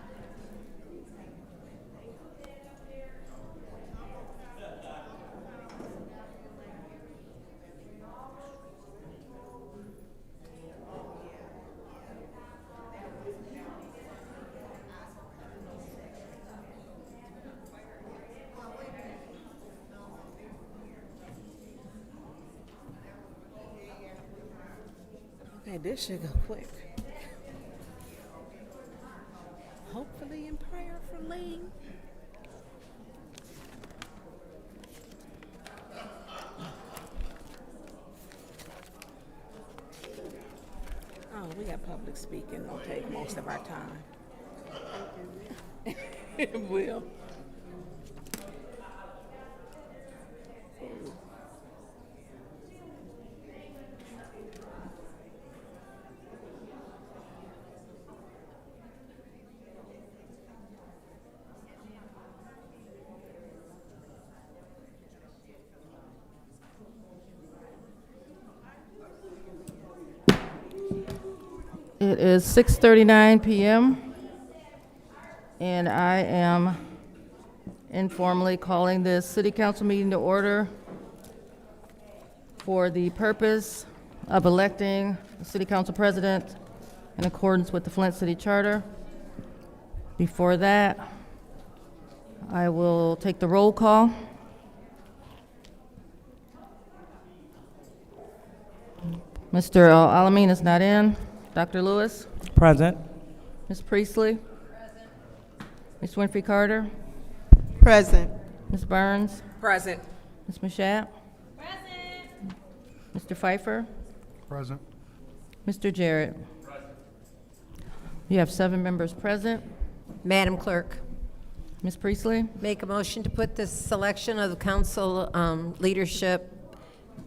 Okay, this should go quick. Hopefully in prayer for Lee. Oh, we got public speaking. It'll take most of our time. It will. It is 6:39 p.m. and I am informally calling this city council meeting to order for the purpose of electing the city council president in accordance with the Flint City Charter. Before that, I will take the roll call. Mr. Alamin is not in. Dr. Lewis? Present. Ms. Priestley? Present. Ms. Winfrey Carter? Present. Ms. Burns? Present. Ms. Mashat? Present. Mr. Pfeiffer? Present. Mr. Jarrett? Present. You have 7 members present. Madam Clerk, Ms. Priestley? make a motion to put the selection of the council leadership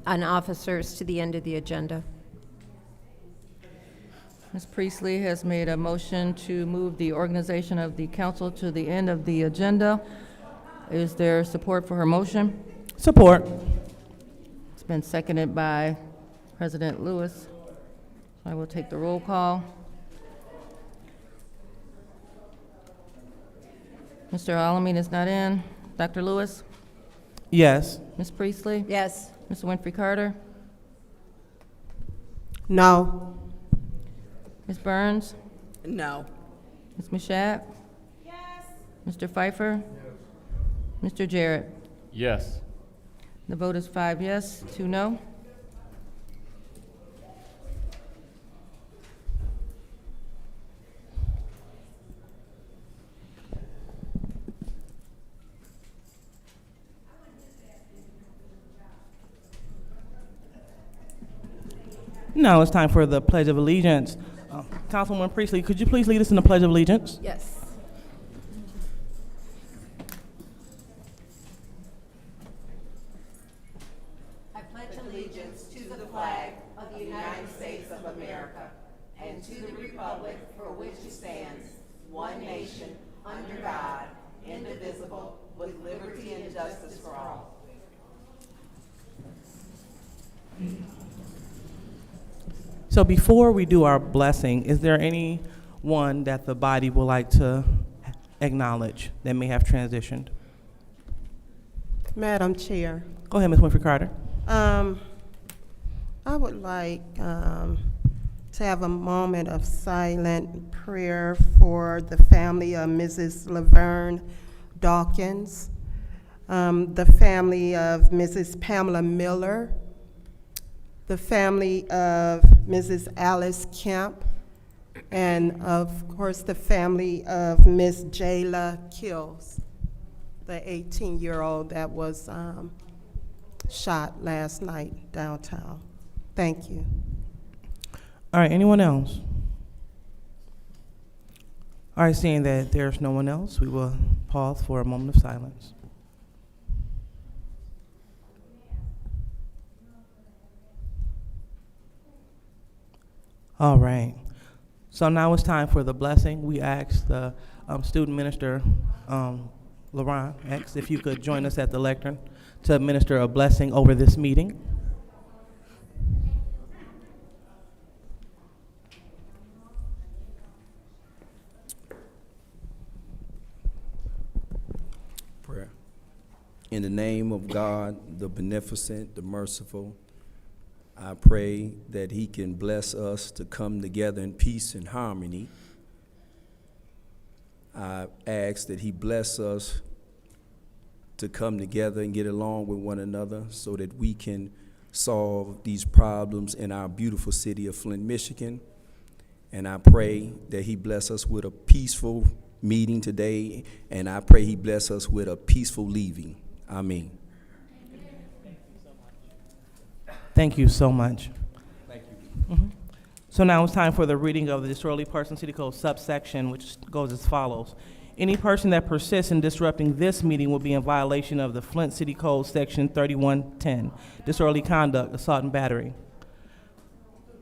and officers to the end of the agenda. Ms. Priestley has made a motion to move the organization of the council to the end of the agenda. Is there support for her motion? Support. It's been seconded by President Lewis. I will take the roll call. Mr. Alamin is not in. Dr. Lewis? Yes. Ms. Priestley? Yes. Ms. Winfrey Carter? No. Ms. Burns? No. Ms. Mashat? Yes. Mr. Pfeiffer? Yes. Mr. Jarrett? Yes. The vote is 5 yes, 2 no. Now it's time for the Pledge of Allegiance. Councilwoman Priestley, could you please lead us in the Pledge of Allegiance? Yes. I pledge allegiance to the flag of the United States of America and to the republic for which it stands, one nation, under God, indivisible, with liberty and justice for all. So before we do our blessing, is there anyone that the body would like to acknowledge that may have transitioned? Madam Chair, Go ahead, Ms. Winfrey Carter. I would like to have a moment of silent prayer for the family of Mrs. Laverne Dawkins. the family of Mrs. Pamela Miller, the family of Mrs. Alice Kemp, and of course the family of Miss Jayla Kills, the 18-year-old that was shot last night downtown. Thank you. All right, anyone else? All right, seeing that there's no one else, we will pause for a moment of silence. All right. So now it's time for the blessing. We asked the student minister, LaRon X, if you could join us at the lectern to administer a blessing over this meeting. Prayer. In the name of God, the beneficent, the merciful, I pray that he can bless us to come together in peace and harmony. I ask that he bless us to come together and get along with one another so that we can solve these problems in our beautiful city of Flint, Michigan. And I pray that he bless us with a peaceful meeting today, and I pray he bless us with a peaceful leaving. Amen. Thank you so much. Thank you. So now it's time for the reading of the Disorderly Person City Code subsection, which goes as follows. Any person that persists in disrupting this meeting will be in violation of the Flint City Code Section 3110, disorderly conduct, assault and battery,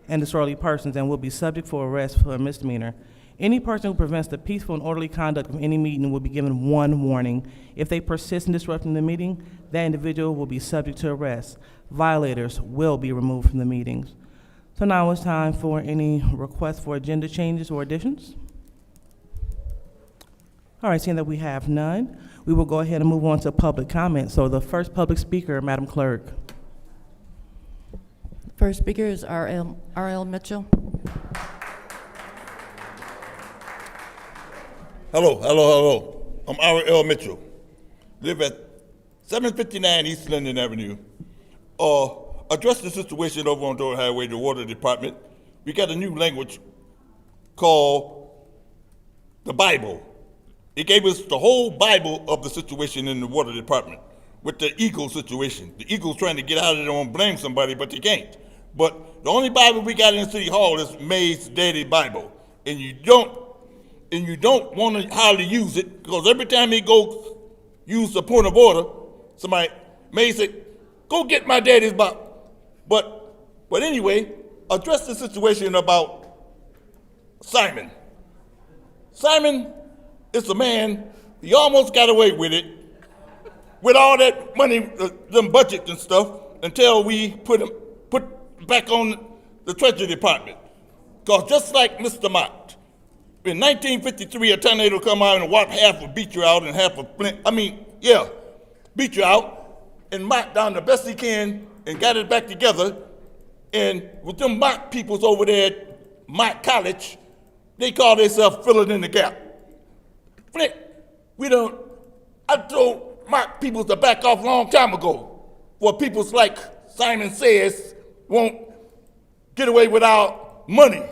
and disorderly persons, and will be subject for arrest for a misdemeanor. Any person who prevents the peaceful and orderly conduct of any meeting will be given one warning. If they persist in disrupting the meeting, that individual will be subject to arrest. Violators will be removed from the meetings. So now it's time for any requests for agenda changes or additions. All right, seeing that we have none, we will go ahead and move on to public comment. So the first public speaker, Madam Clerk. First speaker is R.L. Mitchell. Hello. I'm R.L. Mitchell. Live at 759 East Linden Avenue. Address the situation over on Door Highway, the Water Department. We got a new language called the Bible. It gave us the whole Bible of the situation in the Water Department with the Eagle situation. The Eagle's trying to get out of it and blame somebody, but they can't. But the only Bible we got in City Hall is May's Daddy Bible. And you don't want to hardly use it, because every time he goes use the point of order, somebody may say, go get my daddy's Bible. But anyway, address the situation about Simon. Simon is a man, he almost got away with it, with all that money, them budgets and stuff, until we put back on the Treasury Department. Because just like Mr. Mott, in 1953, a tornado come out and wiped half of Beecher out and half of Flint. Beat you out, and Mott done the best he can and got it back together. And with them Mott peoples over there at Mott College, they call themselves filling in the gap. Flint, I told Mott peoples to back off a long time ago. Well, peoples like Simon Says won't get away without money.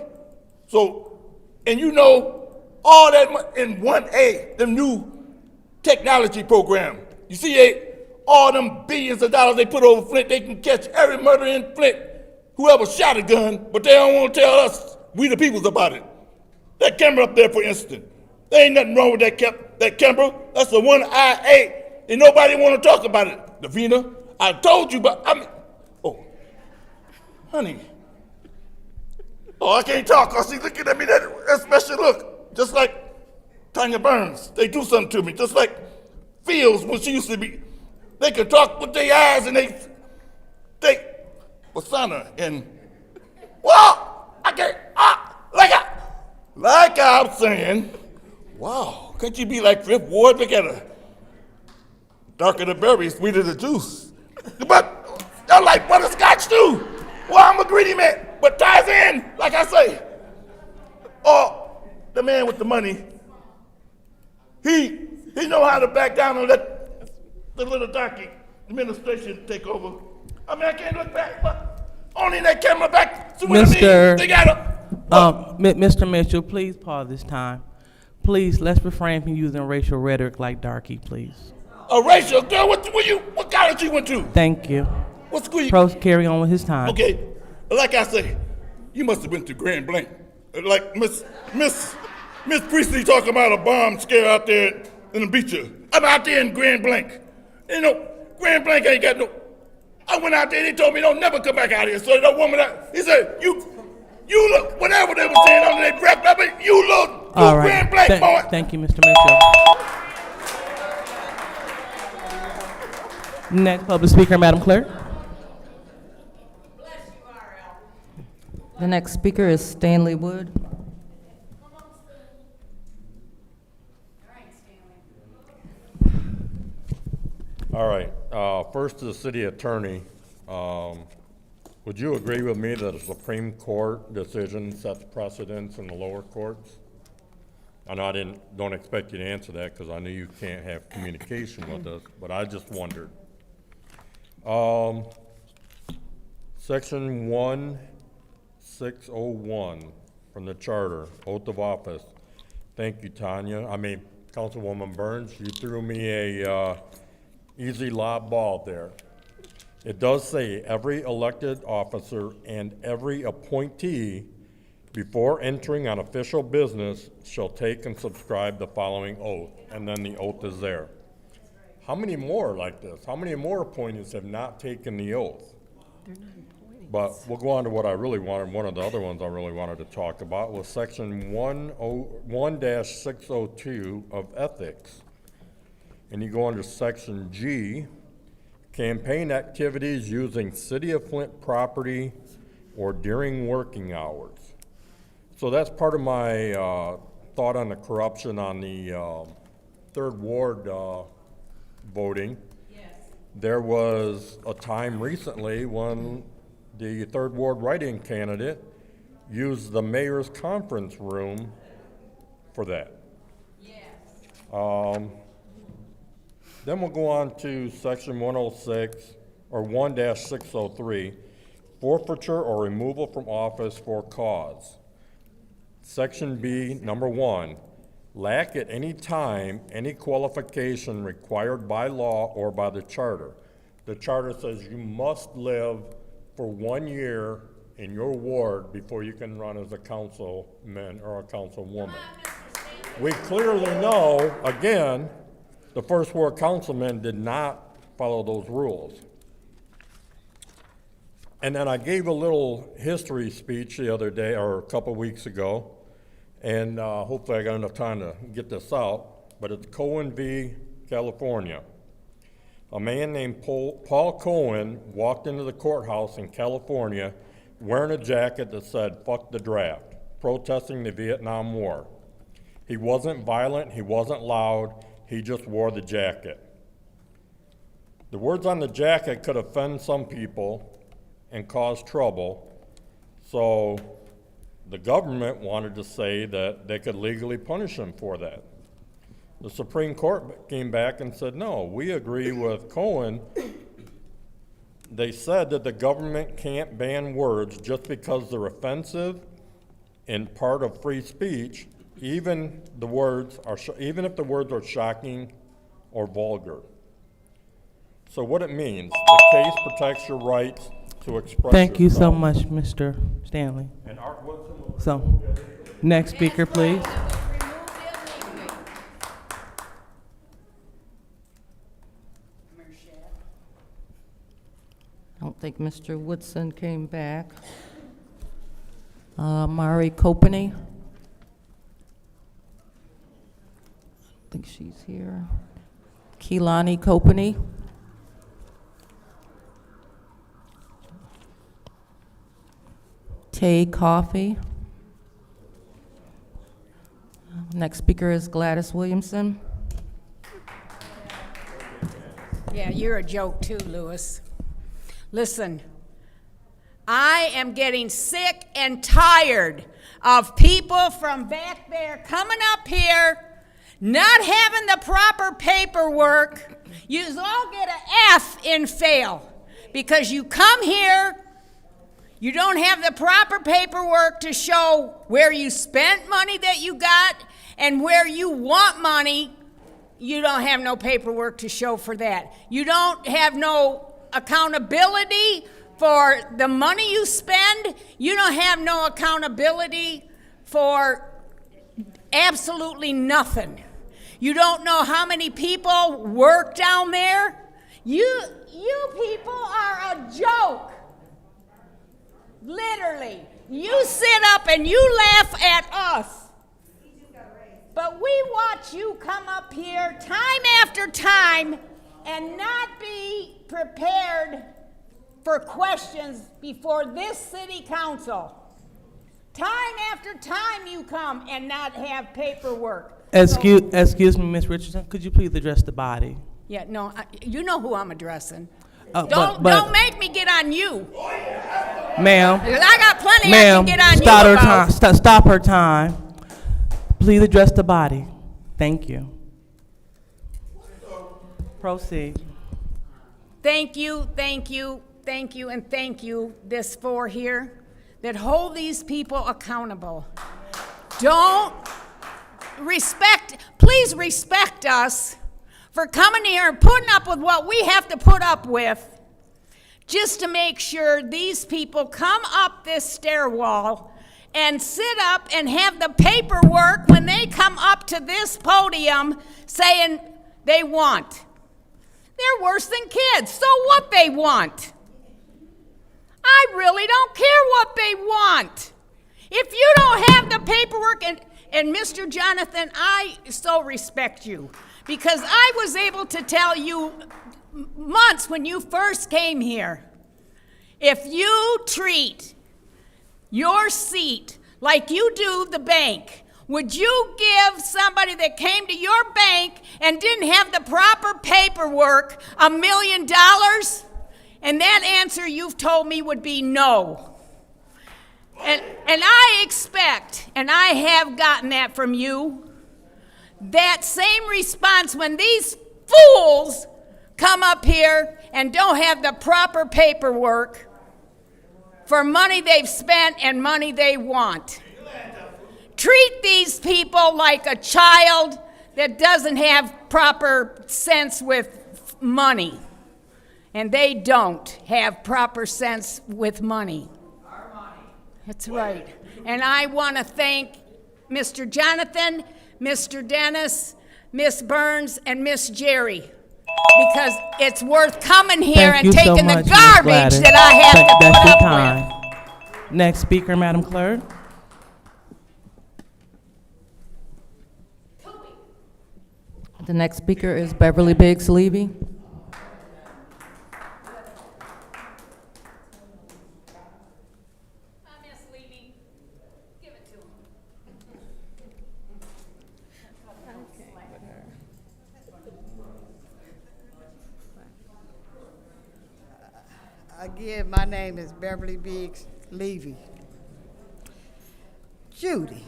So, and you know, all that in 1A, them new technology program. You see, all them billions of dollars they put over Flint, they can catch every murder in Flint, whoever shot a gun, but they don't want to tell us, we the peoples, about it. That camera up there, for instance, there ain't nothing wrong with that camera. That's the 1IA, and nobody want to talk about it. Davina, I told you, but honey. Oh, I can't talk because she's looking at me that special look, just like Tanya Burns. They do something to me, just like Fields when she used to be. They can talk with their eyes and they Wasana and, well, I can't, like I'm saying, wow, can't you be like Fifth Ward? Look at her. Darker the berry, sweeter the juice. But I like butterscotch too. Well, I'm a greedy man, but ties in, like I say. Oh, the man with the money, he know how to back down and let the little darky administration take over. I mean, I can't look back, but only that camera back. So what I mean, they got a. Mr. Mitchell, please pause this time. Please, let's refrain from using racial rhetoric like darky, please. A racial girl? What college you went to? Thank you. What school you? Prost, carry on with his time. Okay, like I say, you must have been to Grand Blanc. Like Miss Priestley talking about a bomb scare out there in the beach. I'm out there in Grand Blanc. You know, Grand Blanc ain't got no. I went out there, they told me don't never come back out here. So that woman, he said, you look, whatever they were saying under their breath, I mean, you look Grand Blanc, boy. Thank you, Mr. Mitchell. Next public speaker, Madam Clerk. The next speaker is Stanley Wood. All right, first to the city attorney. Would you agree with me that a Supreme Court decision sets precedents in the lower courts? And I don't expect you to answer that because I know you can't have communication with us, but I just wondered. Section 1601 from the charter, oath of office. Thank you, Councilwoman Burns, you threw me a easy lob ball there. It does say every elected officer and every appointee before entering on official business shall take and subscribe the following oath, and then the oath is there. How many more like this? How many more appointees have not taken the oath? But we'll go on to what I really wanted. One of the other ones I really wanted to talk about was section 1-602 of ethics. And you go under section G, campaign activities using City of Flint property or during working hours. So that's part of my thought on the corruption on the Third Ward voting. Yes. There was a time recently when the Third Ward write-in candidate used the mayor's conference room for that. Yes. Then we'll go on to section 106, or 1-603, forfeiture or removal from office for cause. Section B, number 1, lack at any time any qualification required by law or by the charter. The charter says you must live for 1 year in your ward before you can run as a councilman or a councilwoman. We clearly know, again, the first ward councilman did not follow those rules. And then I gave a little history speech the other day, or a couple weeks ago, and hopefully I got enough time to get this out, but it's Cohen v. California. A man named Paul Cohen walked into the courthouse in California wearing a jacket that said, "Fuck the draft," protesting the Vietnam War. He wasn't violent, he wasn't loud, he just wore the jacket. The words on the jacket could offend some people and cause trouble, so the government wanted to say that they could legally punish him for that. The Supreme Court came back and said, no, we agree with Cohen. They said that the government can't ban words just because they're offensive and part of free speech, even if the words are shocking or vulgar. So what it means, the case protects your rights to express Thank you so yourself. much, Mr. Stanley. And Art Woodson will- So, next speaker, please. I don't think Mr. Woodson came back. Mari Copany. I think she's here. Keelani Copany. Tay Coffey. Next speaker is Gladys Williamson. Yeah, you're a joke too, Lewis. Listen, I am getting sick and tired of people from back there coming up here not having the proper paperwork, you all get an F in fail because you come here, you don't have the proper paperwork to show where you spent money that you got, and where you want money, you don't have no paperwork to show for that. You don't have no accountability for the money you spend. You don't have no accountability for absolutely nothing. You don't know how many people work down there. You people are a joke. Literally. You sit up and you laugh at us. But we watch you come up here time after time and not be prepared for questions before this city council. Time after time you come and not have paperwork. Excuse me, Ms. Richardson, could you please address the body? Yeah, no, you know who I'm addressing. But Don't make me get on you. Ma'am. Because I got plenty I Ma'am, can get on stop you her about. time. Stop her time. Please address the body. Thank you. Proceed. Thank you, and thank you, this four here, that hold these people accountable. Please respect us for coming here and putting up with what we have to put up with just to make sure these people come up this stairwell and sit up and have the paperwork when they come up to this podium saying they want. They're worse than kids. So what they want? I really don't care what they want. If you don't have the paperwork, and Mr. Jonathan, I so respect you because I was able to tell you months when you first came here, if you treat your seat like you do the bank, would you give somebody that came to your bank and didn't have the proper paperwork $1 million? And that answer you've told me would be no. And I expect, and I have gotten that from you, that same response when these fools come up here and don't have the proper paperwork for money they've spent and money they want. Treat these people like a child that doesn't have proper sense with money. And they don't have proper sense with money. That's right. And I want to thank Mr. Jonathan, Mr. Dennis, Miss Burns, and Miss Jerry, because it's worth coming here and taking the garbage that I have to put up with. Next speaker, Madam Clerk. The next speaker is Beverly Biggs Levy. Again, my name is Beverly Biggs Levy. Judy,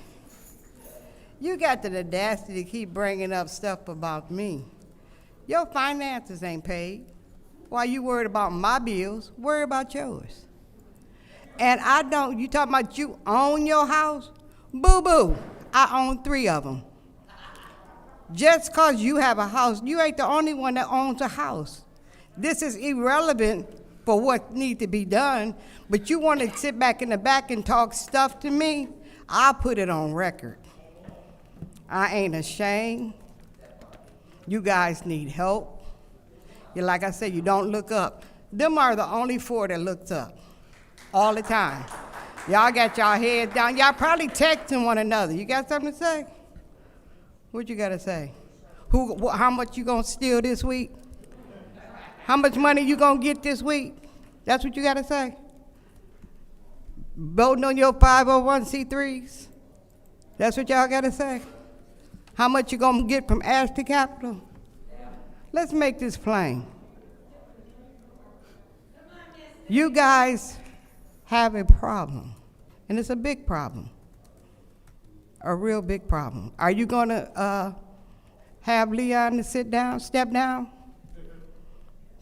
you got the audacity to keep bringing up stuff about me. Your finances ain't paid. While you worried about my bills, worry about yours. And I don't, you talking about you own your house? Boo-boo, I own 3 of them. Just because you have a house, you ain't the only one that owns a house. This is irrelevant for what needs to be done, but you want to sit back in the back and talk stuff to me, I'll put it on record. I ain't ashamed. You guys need help. Like I said, you don't look up. Them are the only 4 that looks up all the time. Y'all got y'all heads down. Y'all probably texting one another. You got something to say? What you got to say? How much you gonna steal this week? How much money you gonna get this week? That's what you gotta say? Voting on your 501c3s? That's what y'all gotta say? How much you gonna get from Ashton Capital? Let's make this plain. You guys have a problem, and it's a big problem, a real big problem. Are you gonna have Leon to step down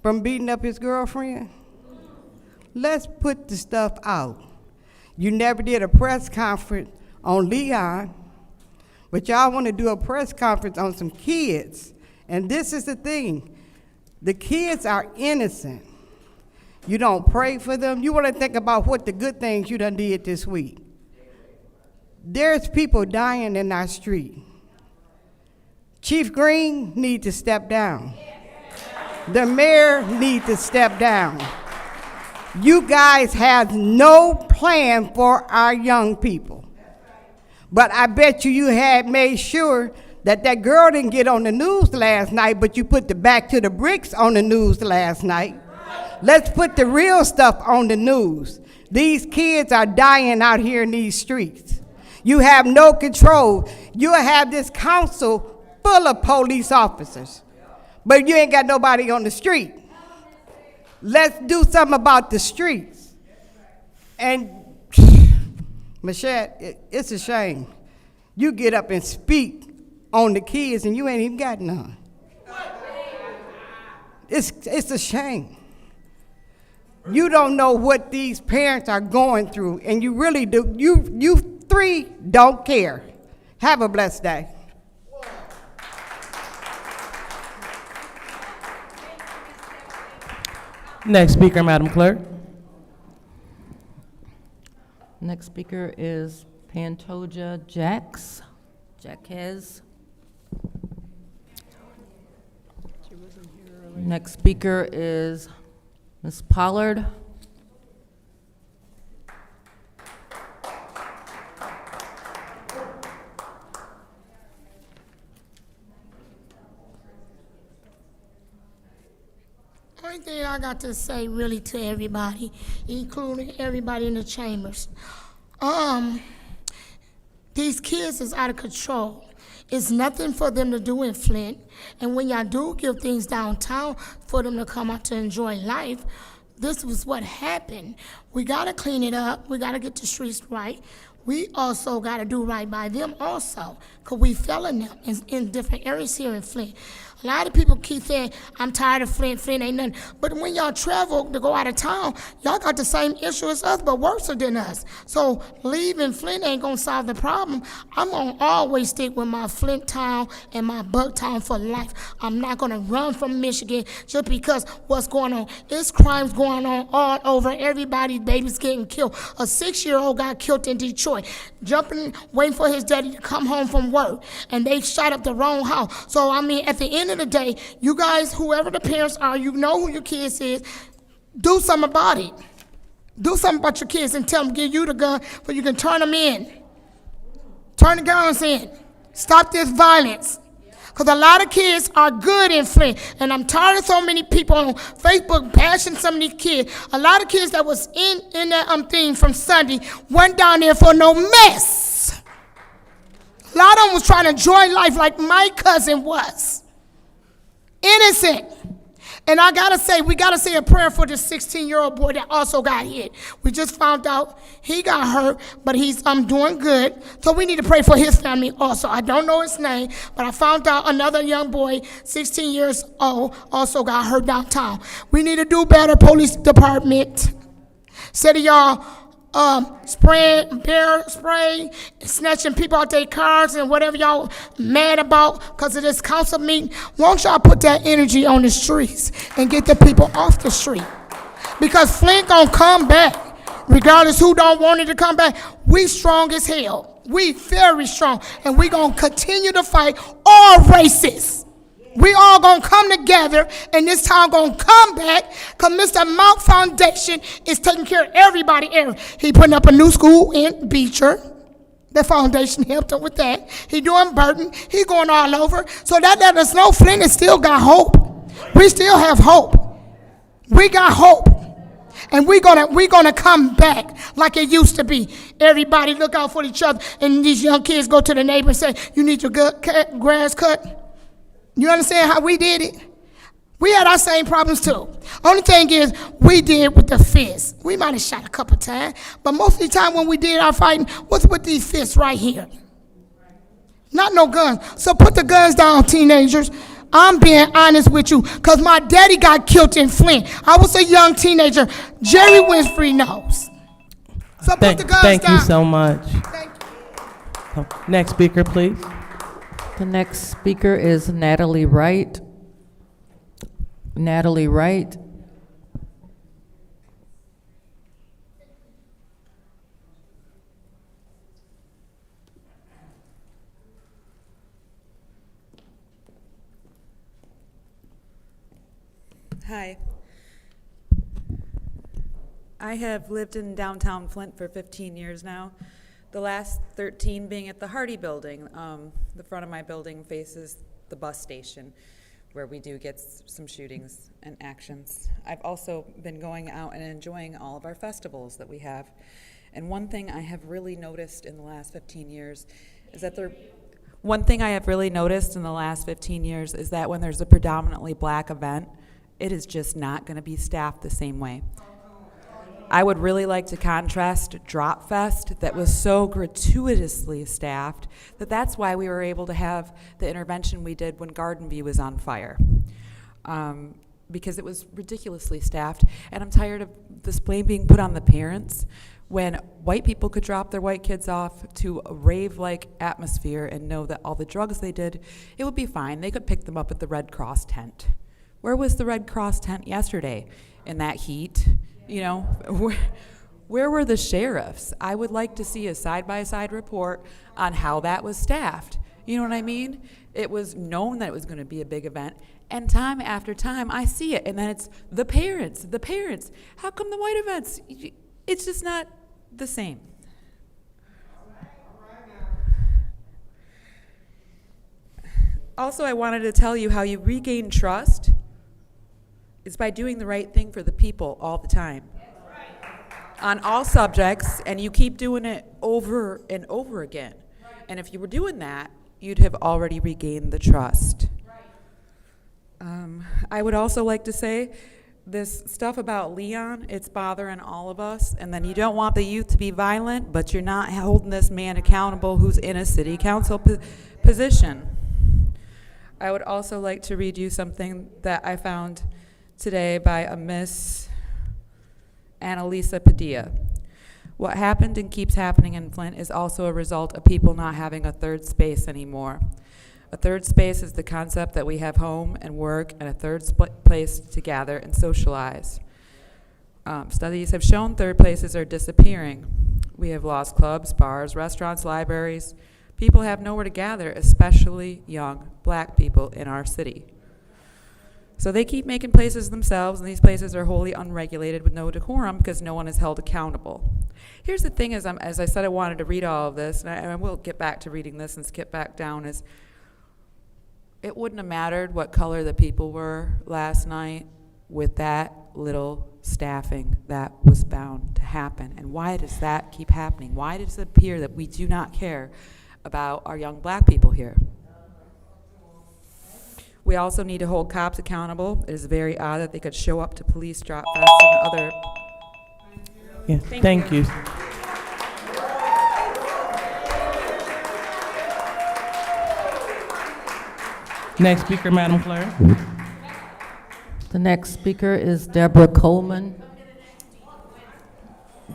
from beating up his girlfriend? Let's put the stuff out. You never did a press conference on Leon, but y'all want to do a press conference on some kids. And this is the thing. The kids are innocent. You don't pray for them. You want to think about what the good things you done did this week. There's people dying in our street. Chief Green needs to step down. The mayor needs to step down. You guys have no plan for our young people. But I bet you had made sure that girl didn't get on the news last night, but you put the back to the bricks on the news last night. Let's put the real stuff on the news. These kids are dying out here in these streets. You have no control. You have this council full of police officers, but you ain't got nobody on the street. Let's do something about the streets. And Michelle, it's a shame. You get up and speak on the kids and you ain't even got none. It's a shame. You don't know what these parents are going through, and you really do. You three don't care. Have a blessed day. Next speaker, Madam Clerk. Next speaker is Pantoja Jaques. Next speaker is Ms. Pollard. Only thing I got to say really to everybody, including everybody in the chambers, these kids is out of control. It's nothing for them to do in Flint. And when y'all do give things downtown for them to come out to enjoy life, this was what happened. We gotta clean it up. We gotta get the streets right. We also gotta do right by them also, because we failing them in different areas here in Flint. A lot of people keep saying, I'm tired of Flint, Flint ain't nothing. But when y'all travel to go out of town, y'all got the same issue as us, but worse than us. So leaving Flint ain't gonna solve the problem. I'm gonna always stick with my Flint town and my Bucktown for life. I'm not gonna run from Michigan just because what's going on. There's crimes going on all over. Everybody's baby's getting killed. A 6-year-old got killed in Detroit, jumping, waiting for his daddy to come home from work, and they shot up the wrong house. So I mean, at the end of the day, you guys, whoever the parents are, you know who your kids is, do something about it. Do something about your kids and tell them, give you the gun so you can turn them in. Turn the guns in. Stop this violence. Because a lot of kids are good in Flint, and I'm tired of so many people on Facebook bashing some of these kids. A lot of kids that was in that thing from Sunday went down there for no mess. A lot of them was trying to enjoy life like my cousin was. Innocent. And I gotta say, we gotta say a prayer for this 16-year-old boy that also got hit. We just found out he got hurt, but he's doing good. So we need to pray for his family also. I don't know his name, but I found out another young boy, 16 years old, also got hurt downtown. We need to do better, police department. Instead of y'all bear spray, snatching people out their cars and whatever y'all mad about because of this council meeting, won't y'all put that energy on the streets and get the people off the street? Because Flint gonna come back, regardless who don't want it to come back. We strong as hell. We very strong, and we gonna continue to fight all races. We all gonna come together, and this town gonna come back, because Mr. Mount Foundation is taking care of everybody. He putting up a new school in Beecher. The foundation helped him with that. He doing Burton. He going all over. So that let us know Flint has still got hope. We still have hope. We got hope. And we're gonna come back like it used to be. Everybody look out for each other, and these young kids go to the neighbor and say, you need your grass cut. You understand how we did it? We had our same problems too. Only thing is, we did with the fists. We might have shot a couple times, but most of the time when we did our fighting was with these fists right here. Not no guns. So put the guns down, teenagers. I'm being honest with you, because my daddy got killed in Flint. I was a young teenager. Jerry Winfrey knows. So put the guns down. Thank you so much. Next speaker, please. The next speaker is Natalie Wright. Natalie Wright. Hi. I have lived in downtown Flint for 15 years now, the last 13 being at the Hardy Building. The front of my building faces the bus station, where we do get some shootings and actions. I've also been going out and enjoying all of our festivals that we have. And one thing I have really noticed in the last 15 years is that when there's a predominantly black event, it is just not going to be staffed the same way. I would really like to contrast Drop Fest that was so gratuitously staffed that's why we were able to have the intervention we did when Garden View was on fire. Because it was ridiculously staffed, and I'm tired of this blame being put on the parents when white people could drop their white kids off to a rave-like atmosphere and know that all the drugs they did, it would be fine. They could pick them up at the Red Cross tent. Where was the Red Cross tent yesterday in that heat? You know, where were the sheriffs? I would like to see a side-by-side report on how that was staffed. You know what I mean? It was known that it was going to be a big event, and time after time I see it, and then it's the parents. How come the white events? It's just not the same. Also, I wanted to tell you how you regain trust is by doing the right thing for the people all the time. On all subjects, and you keep doing it over and over again. And if you were doing that, you'd have already regained the trust. I would also like to say this stuff about Leon, it's bothering all of us, and then you don't want the youth to be violent, but you're not holding this man accountable who's in a city council position. I would also like to read you something that I found today by a Miss Annalisa Padilla. What happened and keeps happening in Flint is also a result of people not having a third space anymore. A third space is the concept that we have home and work and a third place to gather and socialize. Studies have shown third places are disappearing. We have lost clubs, bars, restaurants, libraries. People have nowhere to gather, especially young black people in our city. So they keep making places themselves, and these places are wholly unregulated with no decorum because no one is held accountable. Here's the thing, as I said, I wanted to read all of this, and I will get back to reading this and skip back down, is it wouldn't have mattered what color the people were last night with that little staffing that was bound to happen. And why does that keep happening? Why does it appear that we do not care about our young black people here? We also need to hold cops accountable. It is very odd that they could show up to police drop fests and other. Yeah, thank you. Next speaker, Madam Clerk. The next speaker is Deborah Coleman.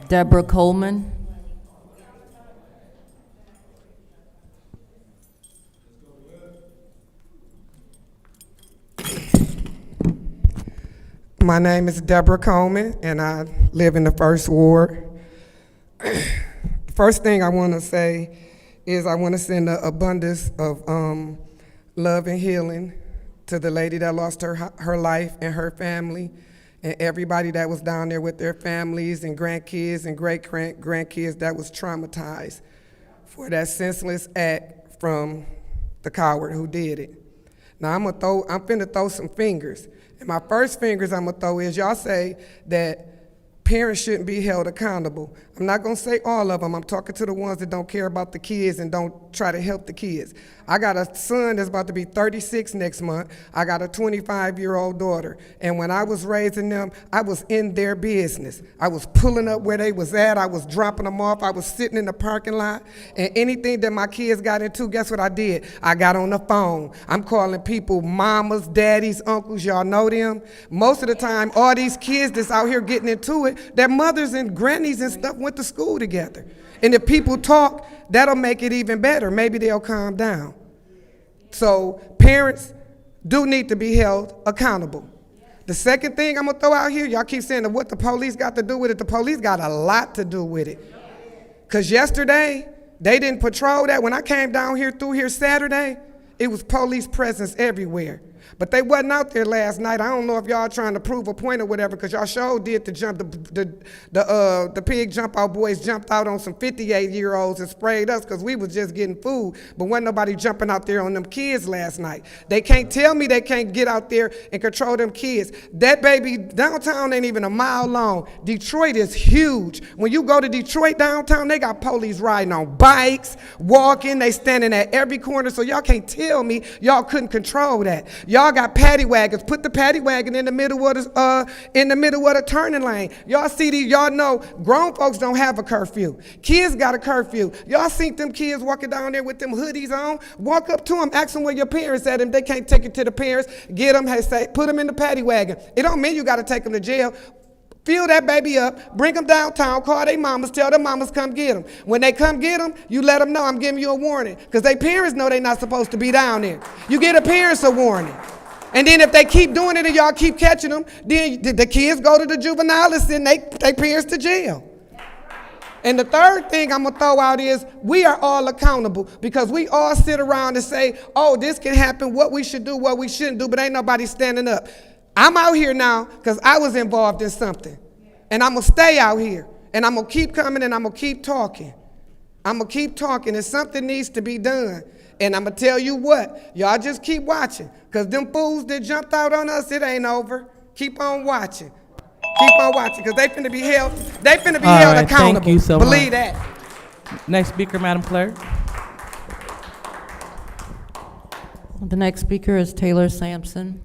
Deborah Coleman. My name is Deborah Coleman, and I live in the First Ward. First thing I want to say is I want to send an abundance of love and healing to the lady that lost her life and her family, and everybody that was down there with their families and grandkids and great-grandkids that was traumatized for that senseless act from the coward who did it. Now I'm finna throw some fingers. And my first fingers I'm gonna throw is y'all say that parents shouldn't be held accountable. I'm not gonna say all of them. I'm talking to the ones that don't care about the kids and don't try to help the kids. I got a son that's about to be 36 next month. I got a 25-year-old daughter. And when I was raising them, I was in their business. I was pulling up where they was at. I was dropping them off. I was sitting in the parking lot. And anything that my kids got into, guess what I did? I got on the phone. I'm calling people mamas, daddies, uncles. Y'all know them? Most of the time, all these kids that's out here getting into it, their mothers and grannies and stuff went to school together. And if people talk, that'll make it even better. Maybe they'll calm down. So parents do need to be held accountable. The second thing I'm gonna throw out here, y'all keep saying that what the police got to do with it. The police got a lot to do with it. Because yesterday, they didn't patrol that. When I came down here through here Saturday, it was police presence everywhere. But they wasn't out there last night. I don't know if y'all trying to prove a point or whatever, because y'all sure did the pig jump out boys jumped out on some 58-year-olds and sprayed us because we was just getting food. But wasn't nobody jumping out there on them kids last night. They can't tell me they can't get out there and control them kids. That baby, downtown ain't even a mile long. Detroit is huge. When you go to Detroit downtown, they got police riding on bikes, walking, they standing at every corner. So y'all can't tell me y'all couldn't control that. Y'all got paddy wagons. Put the paddy wagon in the middle of the turning lane. Y'all see these, y'all know grown folks don't have a curfew. Kids got a curfew. Y'all seen them kids walking down there with them hoodies on? Walk up to them, ask them where your parents at, and they can't take it to the parents, get them, say, put them in the paddy wagon. It don't mean you got to take them to jail. Fill that baby up, bring them downtown, call their mamas, tell their mamas come get them. When they come get them, you let them know I'm giving you a warning, because their parents know they're not supposed to be down there. You get the parents a warning. And then if they keep doing it and y'all keep catching them, then the kids go to the juvenile and send their parents to jail. And the third thing I'm gonna throw out is we are all accountable, because we all sit around and say, oh, this can happen, what we should do, what we shouldn't do, but ain't nobody standing up. I'm out here now because I was involved in something. And I'm gonna stay out here. And I'm gonna keep coming and I'm gonna keep talking. I'm gonna keep talking, and something needs to be done. And I'm gonna tell you what, y'all just keep watching, because them fools that jumped out on us, it ain't over. Keep on watching. Keep on watching, because they finna be held accountable. Thank you so Believe much. that. Next speaker, Madam Clerk. The next speaker is Taylor Sampson.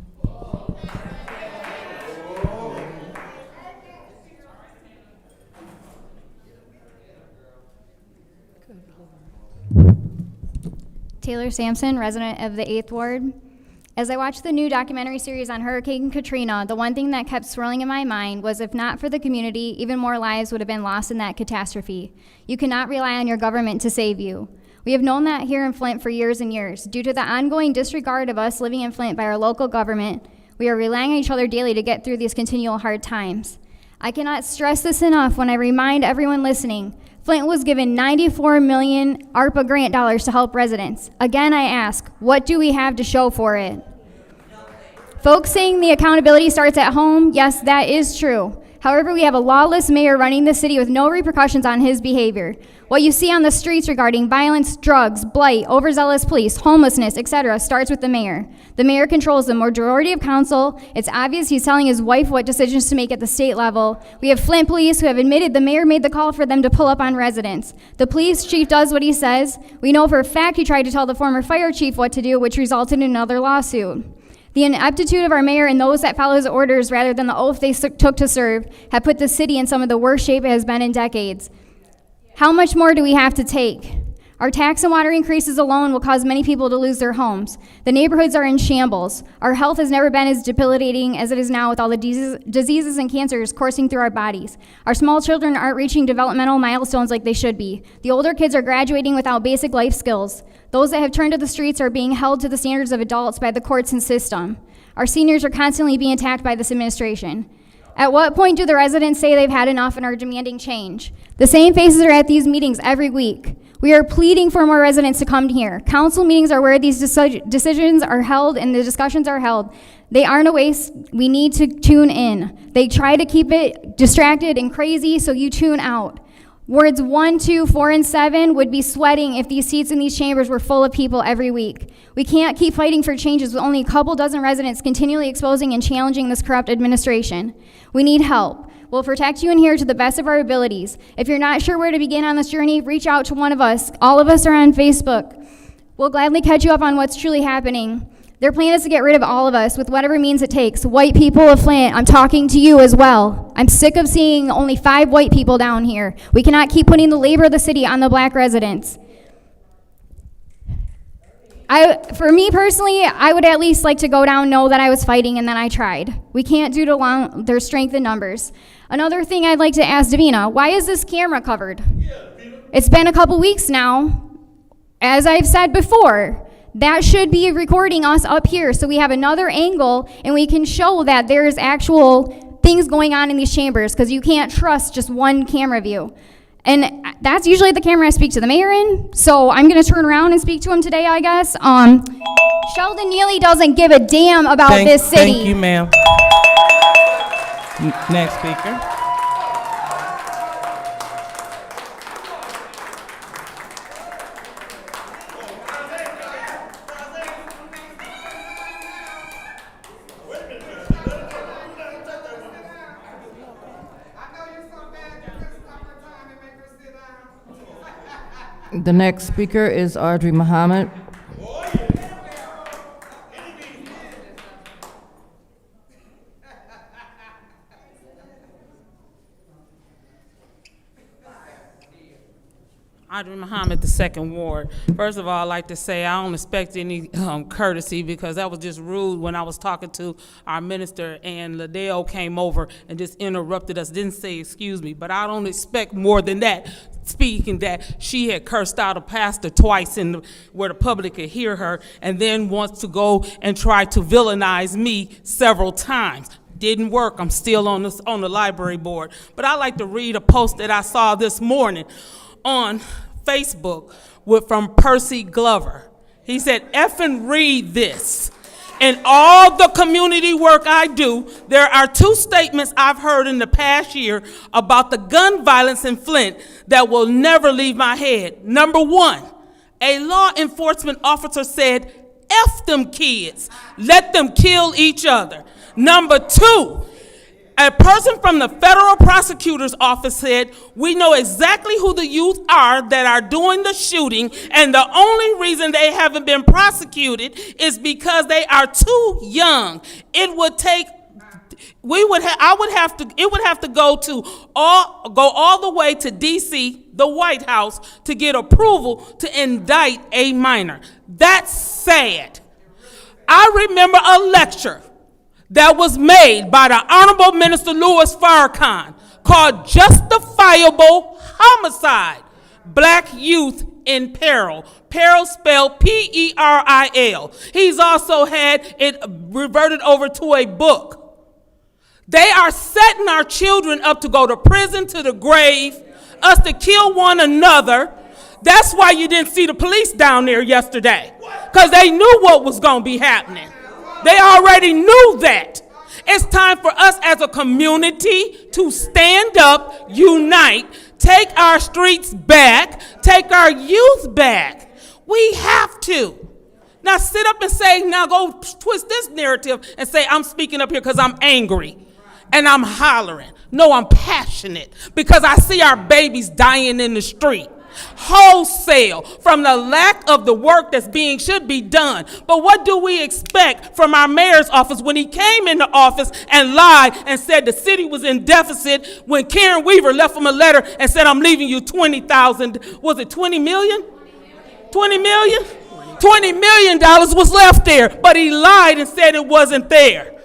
Taylor Sampson, resident of the 8th Ward. As I watched the new documentary series on Hurricane Katrina, the one thing that kept swirling in my mind was, if not for the community, even more lives would have been lost in that catastrophe. You cannot rely on your government to save you. We have known that here in Flint for years and years. Due to the ongoing disregard of us living in Flint by our local government, we are relying on each other daily to get through these continual hard times. I cannot stress this enough when I remind everyone listening. Flint was given $94 million ARPA grant dollars to help residents. Again, I ask, what do we have to show for it? Folks saying the accountability starts at home, yes, that is true. However, we have a lawless mayor running the city with no repercussions on his behavior. What you see on the streets regarding violence, drugs, blight, overzealous police, homelessness, etc. starts with the mayor. The mayor controls the majority of council. It's obvious he's telling his wife what decisions to make at the state level. We have Flint police who have admitted the mayor made the call for them to pull up on residents. The police chief does what he says. We know for a fact he tried to tell the former fire chief what to do, which resulted in another lawsuit. The ineptitude of our mayor and those that follow his orders rather than the oath they took to serve have put the city in some of the worst shape it has been in decades. How much more do we have to take? Our tax and water increases alone will cause many people to lose their homes. The neighborhoods are in shambles. Our health has never been as debilitating as it is now, with all the diseases and cancers coursing through our bodies. Our small children aren't reaching developmental milestones like they should be. The older kids are graduating without basic life skills. Those that have turned to the streets are being held to the standards of adults by the courts and system. Our seniors are constantly being attacked by this administration. At what point do the residents say they've had enough and are demanding change? The same faces are at these meetings every week. We are pleading for more residents to come here. Council meetings are where these decisions are held and the discussions are held. They aren't a waste. We need to tune in. They try to keep it distracted and crazy, so you tune out. Wards 1, 2, 4, and 7 would be sweating if these seats in these chambers were full of people every week. We can't keep fighting for changes with only a couple dozen residents continually exposing and challenging this corrupt administration. We need help. We'll protect you in here to the best of our abilities. If you're not sure where to begin on this journey, reach out to one of us. All of us are on Facebook. We'll gladly catch you up on what's truly happening. Their plan is to get rid of all of us with whatever means it takes. White people of Flint, I'm talking to you as well. I'm sick of seeing only 5 white people down here. We cannot keep putting the labor of the city on the black residents. For me personally, I would at least like to go down, know that I was fighting, and then I tried. We can't do their strength in numbers. Another thing I'd like to ask Davina, why is this camera covered? It's been a couple weeks now. As I've said before, that should be recording us up here so we have another angle and we can show that there's actual things going on in these chambers, because you can't trust just one camera view. And that's usually the camera I speak to the mayor in, so I'm going to turn around and speak to him today, I guess. Sheldon Neely doesn't give a damn about this city. Thank you, ma'am. Next speaker. The next speaker is Audrey Muhammad. Audrey Muhammad, the 2nd Ward. First of all, I'd like to say I don't expect any courtesy, because that was just rude when I was talking to our minister and Liddell came over and just interrupted us, didn't say excuse me, but I don't expect more than that. Speaking that she had cursed out a pastor twice where the public could hear her, and then wants to go and try to villainize me several times. Didn't work. I'm still on the library board. But I'd like to read a post that I saw this morning on Facebook from Percy Glover. He said, "Effing read this. In all the community work I do, there are 2 statements I've heard in the past year about the gun violence in Flint that will never leave my head. Number 1, a law enforcement officer said, F them kids, let them kill each other. Number 2, a person from the federal prosecutor's office said, we know exactly who the youth are that are doing the shooting, and the only reason they haven't been prosecuted is because they are too young. It would take, it would have to go all the way to DC, the White House, to get approval to indict a minor. That's sad. I remember a lecture that was made by the Honorable Minister Louis Farrakhan called Justifiable Homicide, Black Youth in Peril. Peril spelled P-E-R-I-L. He's also had it reverted over to a book. They are setting our children up to go to prison, to the grave, us to kill one another. That's why you didn't see the police down there yesterday, because they knew what was going to be happening. They already knew that. It's time for us as a community to stand up, unite, take our streets back, take our youth back. We have to. Now sit up and say, now go twist this narrative and say, I'm speaking up here because I'm angry and I'm hollering. No, I'm passionate because I see our babies dying in the street. Wholesale from the lack of the work that's should be done. But what do we expect from our mayor's office when he came into office and lied and said the city was in deficit when Karen Weaver left him a letter and said, I'm leaving you 20,000, was it 20 million? 20 million? $20 million was left there, but he lied and said it wasn't there.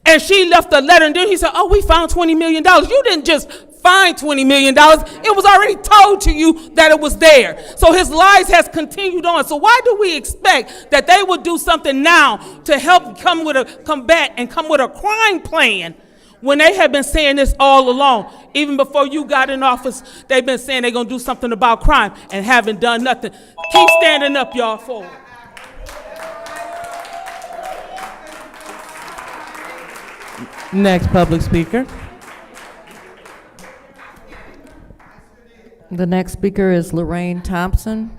And she left a letter, and then he said, oh, we found $20 million. You didn't just find $20 million. It was already told to you that it was there. So his lies has continued on. So why do we expect that they would do something now to help come with a crime plan when they have been saying this all along? Even before you got in office, they've been saying they're going to do something about crime and haven't done nothing. Keep standing up, y'all, forward. Next public speaker. The next speaker is Lorraine Thompson.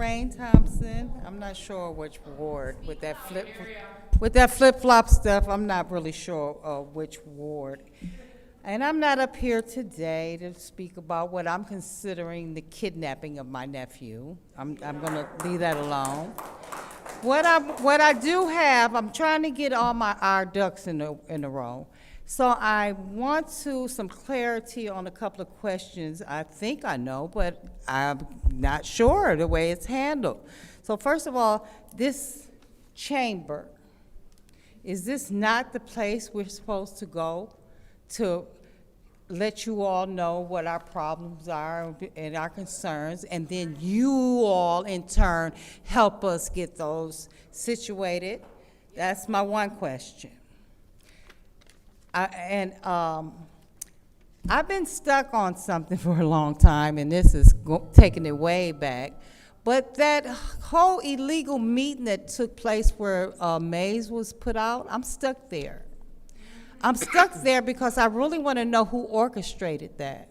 Lorraine Thompson. I'm not sure which ward with that flip-flop stuff. I'm not really sure which ward. And I'm not up here today to speak about what I'm considering the kidnapping of my nephew. I'm going to leave that alone. What I do have, I'm trying to get all our ducks in a row. So I want some clarity on a couple of questions. I think I know, but I'm not sure the way it's handled. So first of all, this chamber, is this not the place we're supposed to go to let you all know what our problems are and our concerns, and then you all in turn help us get those situated? That's my one question. I've been stuck on something for a long time, and this is taking it way back. But that whole illegal meeting that took place where Mays was put out, I'm stuck there. I'm stuck there because I really want to know who orchestrated that.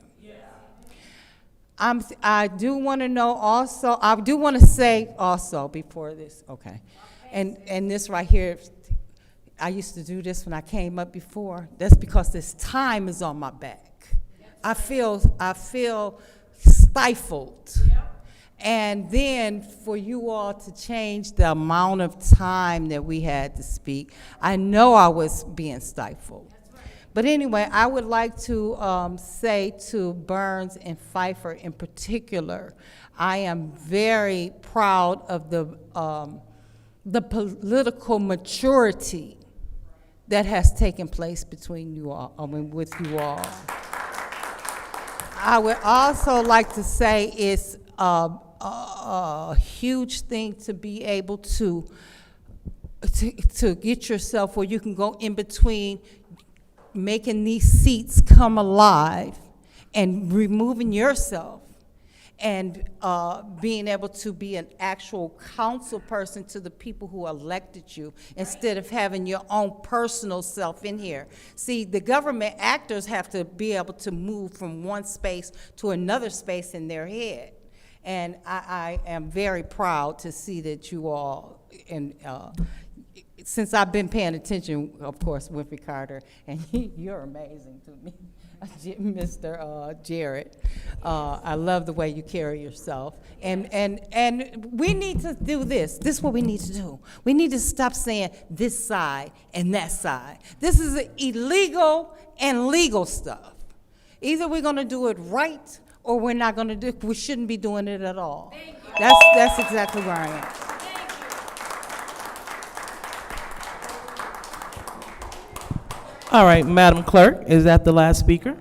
I do want to know also, I do want to say also before this, okay, and this right here, I used to do this when I came up before. That's because this time is on my back. I feel stifled. And then for you all to change the amount of time that we had to speak, I know I was being stifled. But anyway, I would like to say to Burns and Pfeiffer in particular, I am very proud of the political maturity that has taken place between you all, with you all. I would also like to say it's a huge thing to be able to get yourself where you can go in between making these seats come alive and removing yourself and being able to be an actual council person to the people who elected you instead of having your own personal self in here. See, the government actors have to be able to move from one space to another space in their head. And I am very proud to see that you all, and since I've been paying attention, of course, Winfrey Carter, and you're amazing to me, Mr. Jarrett. I love the way you carry yourself. And we need to do this. This is what we need to do. We need to stop saying this side and that side. This is illegal and legal stuff. Either we're going to do it right or we're not going to do it. We shouldn't be doing it at all. That's exactly where I am. All right, Madam Clerk, is that the last speaker?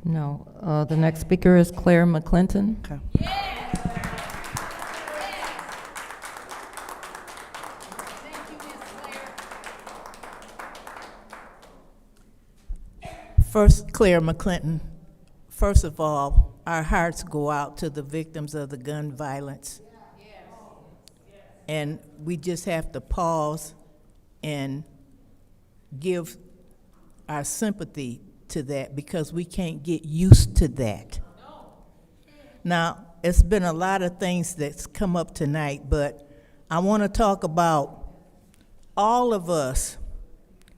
No, the next speaker is Claire McClinton. Okay. First, Claire McClinton. First of all, our hearts go out to the victims of the gun violence. And we just have to pause and give our sympathy to that because we can't get used to that. Now, it's been a lot of things that's come up tonight, but I want to talk about all of us,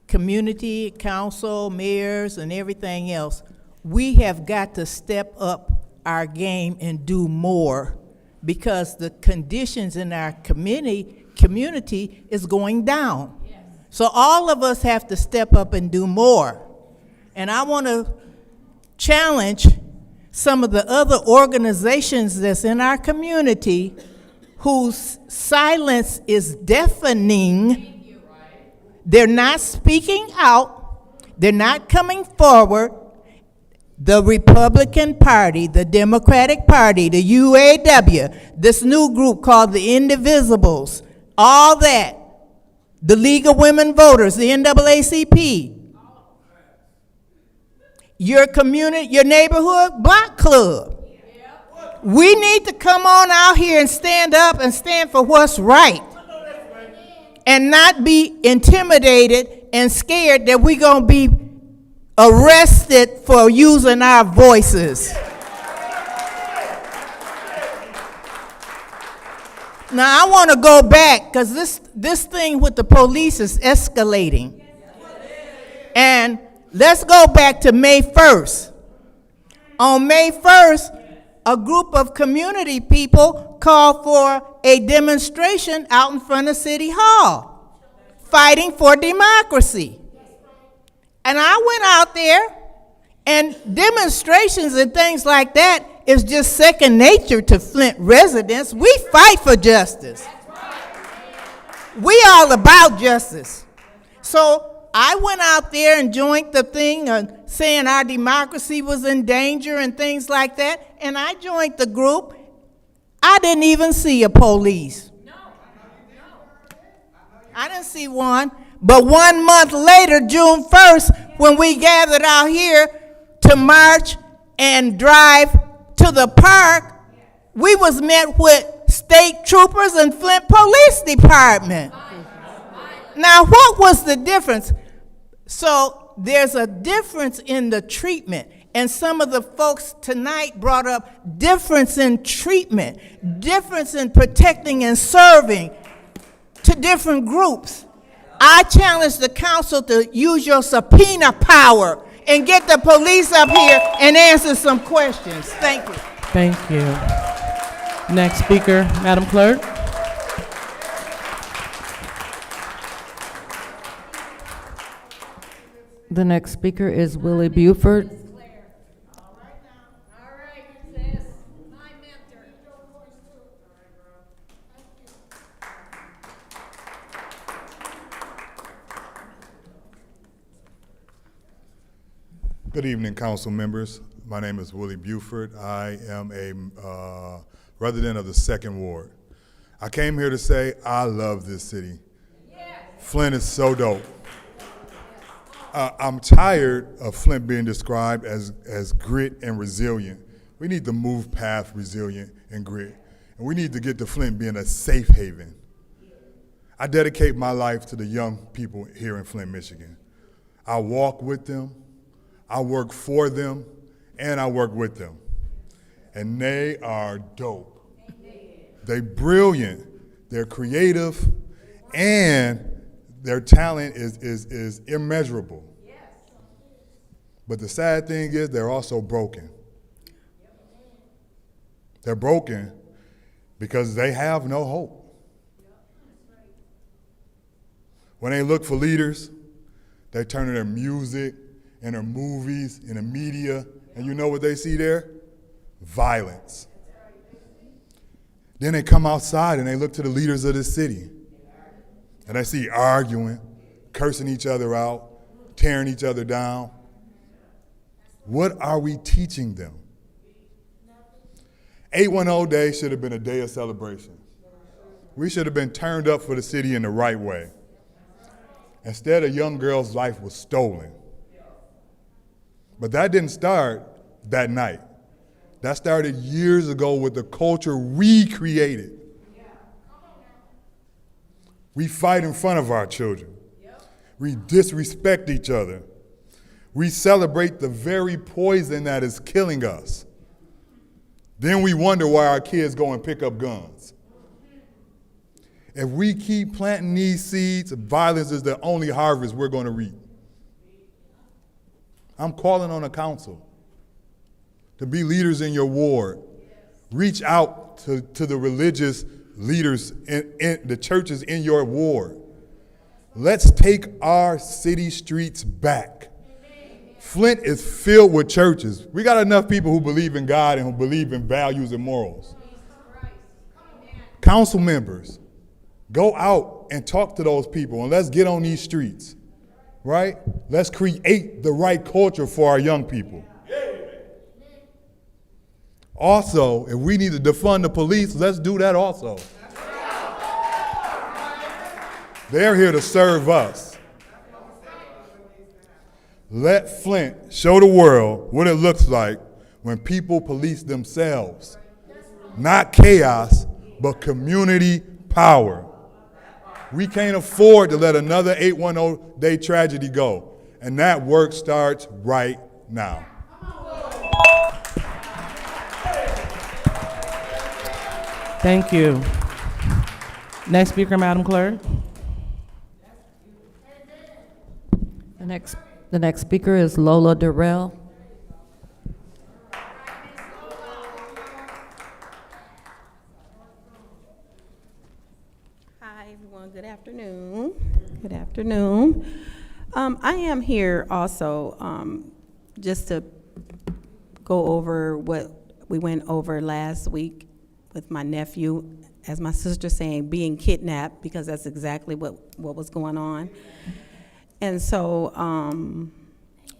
community, council, mayors, and everything else. We have got to step up our game and do more because the conditions in our community is going down. So all of us have to step up and do more. And I want to challenge some of the other organizations that's in our community whose silence is deafening. They're not speaking out. They're not coming forward. The Republican Party, the Democratic Party, the UAW, this new group called the Indivisibles, all that, the League of Women Voters, the NAACP, your community, your neighborhood block club. We need to come on out here and stand up and stand for what's right and not be intimidated and scared that we're going to be arrested for using our voices. Now, I want to go back, because this thing with the police is escalating. And let's go back to May 1st. On May 1st, a group of community people called for a demonstration out in front of City Hall, fighting for democracy. And I went out there, and demonstrations and things like that is just second nature to Flint residents. We fight for justice. We all about justice. So I went out there and joined the thing saying our democracy was in danger and things like that, and I joined the group. I didn't even see a police. I didn't see one. But 1 month later, June 1st, when we gathered out here to march and drive to the park, we was met with state troopers and Flint Police Department. Now, what was the difference? So there's a difference in the treatment. And some of the folks tonight brought up difference in treatment, difference in protecting and serving to different groups. I challenge the council to use your subpoena power and get the police up here and answer some questions. Thank you. Thank you. Next speaker, Madam Clerk. The next speaker is Willie Buford. Good evening, council members. My name is Willie Buford. I am a resident of the 2nd Ward. I came here to say I love this city. Flint is so dope. I'm tired of Flint being described as grit and resilient. We need to move past resilient and grit. And we need to get to Flint being a safe haven. I dedicate my life to the young people here in Flint, Michigan. I walk with them, I work for them, and I work with them. And they are dope. They're brilliant, they're creative, and their talent is immeasurable. But the sad thing is they're also broken. They're broken because they have no hope. When they look for leaders, they turn to their music and their movies and the media, and you know what they see there? Violence. Then they come outside and they look to the leaders of the city, and they see arguing, cursing each other out, tearing each other down. What are we teaching them? 810 Day should have been a day of celebration. We should have been turned up for the city in the right way. Instead, a young girl's life was stolen. But that didn't start that night. That started years ago with the culture we created. We fight in front of our children. We disrespect each other. We celebrate the very poison that is killing us. Then we wonder why our kids go and pick up guns. If we keep planting these seeds, violence is the only harvest we're going to reap. I'm calling on the council to be leaders in your ward. Reach out to the religious leaders in the churches in your ward. Let's take our city streets back. Flint is filled with churches. We got enough people who believe in God and who believe in values and morals. Council members, go out and talk to those people and let's get on these streets, right? Let's create the right culture for our young people. Also, if we need to defund the police, let's do that also. They're here to serve us. Let Flint show the world what it looks like when people police themselves. Not chaos, but community power. We can't afford to let another 810 Day tragedy go. And that work starts right now. Thank you. Next speaker, Madam Clerk. The next speaker is Lola Durrell. Hi, everyone. Good afternoon. Good afternoon. I am here also just to go over what we went over last week with my nephew, as my sister saying, being kidnapped, because that's exactly what was going on. And so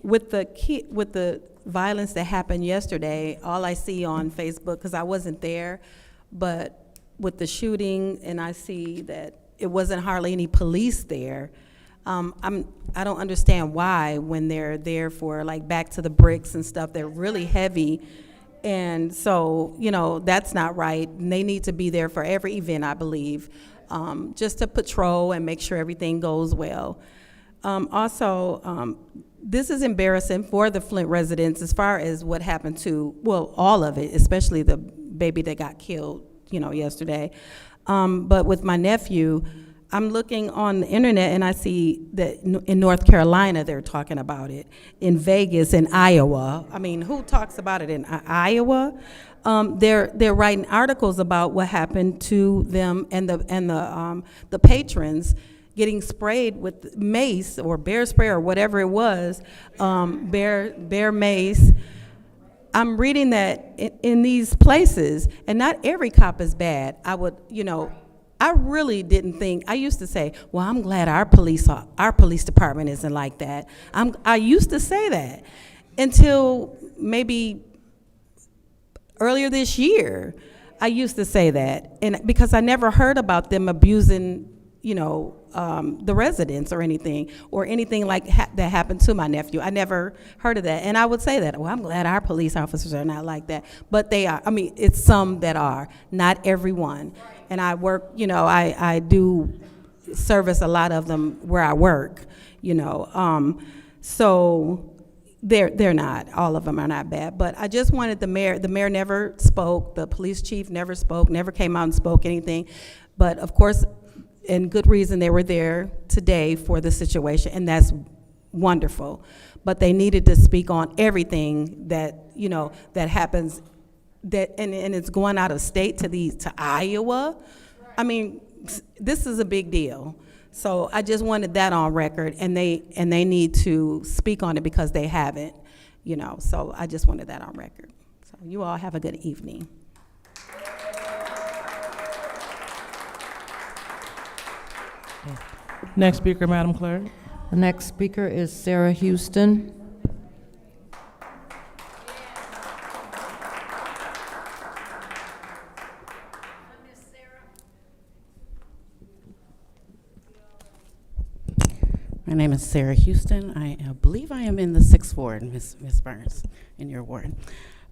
with the violence that happened yesterday, all I see on Facebook, because I wasn't there, but with the shooting, and I see that it wasn't hardly any police there. I don't understand why, when they're there for like back to the bricks and stuff, they're really heavy. And so, you know, that's not right. And they need to be there for every event, I believe, just to patrol and make sure everything goes well. Also, this is embarrassing for the Flint residents as far as what happened to, well, all of it, especially the baby that got killed, you know, yesterday. But with my nephew, I'm looking on the internet and I see that in North Carolina, they're talking about it. In Vegas, in Iowa. I mean, who talks about it in Iowa? They're writing articles about what happened to them and the patrons getting sprayed with mace or bear spray or whatever it was, bear mace. I'm reading that in these places, and not every cop is bad. I really didn't think, I used to say, well, I'm glad our police department isn't like that. I used to say that until maybe earlier this year. I used to say that, and because I never heard about them abusing, the residents or anything like that happened to my nephew. I never heard of that, and I would say that, well, I'm glad our police officers are not like that, but they are. I mean, it's some that are, not everyone. And I work, I do service a lot of them where I work, so they're not, all of them are not bad. But I just wanted the mayor never spoke, the police chief never spoke, never came out and spoke anything. But of course, and good reason, they were there today for the situation, and that's wonderful. But they needed to speak on everything that, that happens, and it's going out of state to Iowa. I mean, this is a big deal. So I just wanted that on record, and they need to speak on it because they haven't, so I just wanted that on record. So you all have a good evening. Next speaker, Madam Clerk. The next speaker is Sarah Houston. My name is Sarah Houston. I believe I am in the 6th Ward, Ms. Burns, in your ward.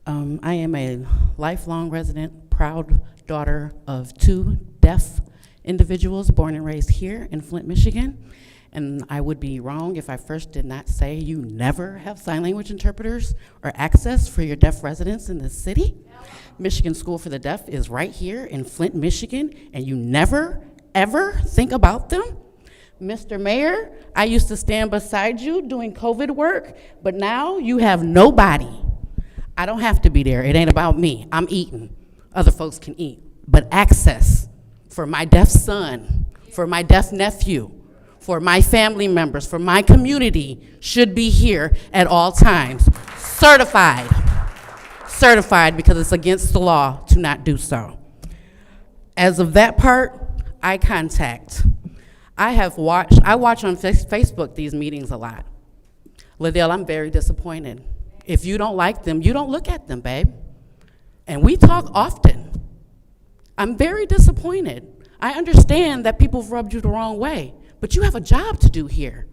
I am a lifelong resident, proud daughter of 2 deaf individuals born and raised here in Flint, Michigan. And I would be wrong if I first did not say you never have sign language interpreters or access for your deaf residents in the city. Michigan School for the Deaf is right here in Flint, Michigan, and you never, ever think about them? Mr. Mayor, I used to stand beside you doing COVID work, but now you have nobody. I don't have to be there. It ain't about me. I'm eating. Other folks can eat. But access for my deaf son, for my deaf nephew, for my family members, for my community should be here at all times. Certified. Certified, because it's against the law to not do so. As of that part, eye contact. I watch on Facebook these meetings a lot. Liddell, I'm very disappointed. If you don't like them, you don't look at them, babe. And we talk often. I'm very disappointed. I understand that people have rubbed you the wrong way, but you have a job to do here.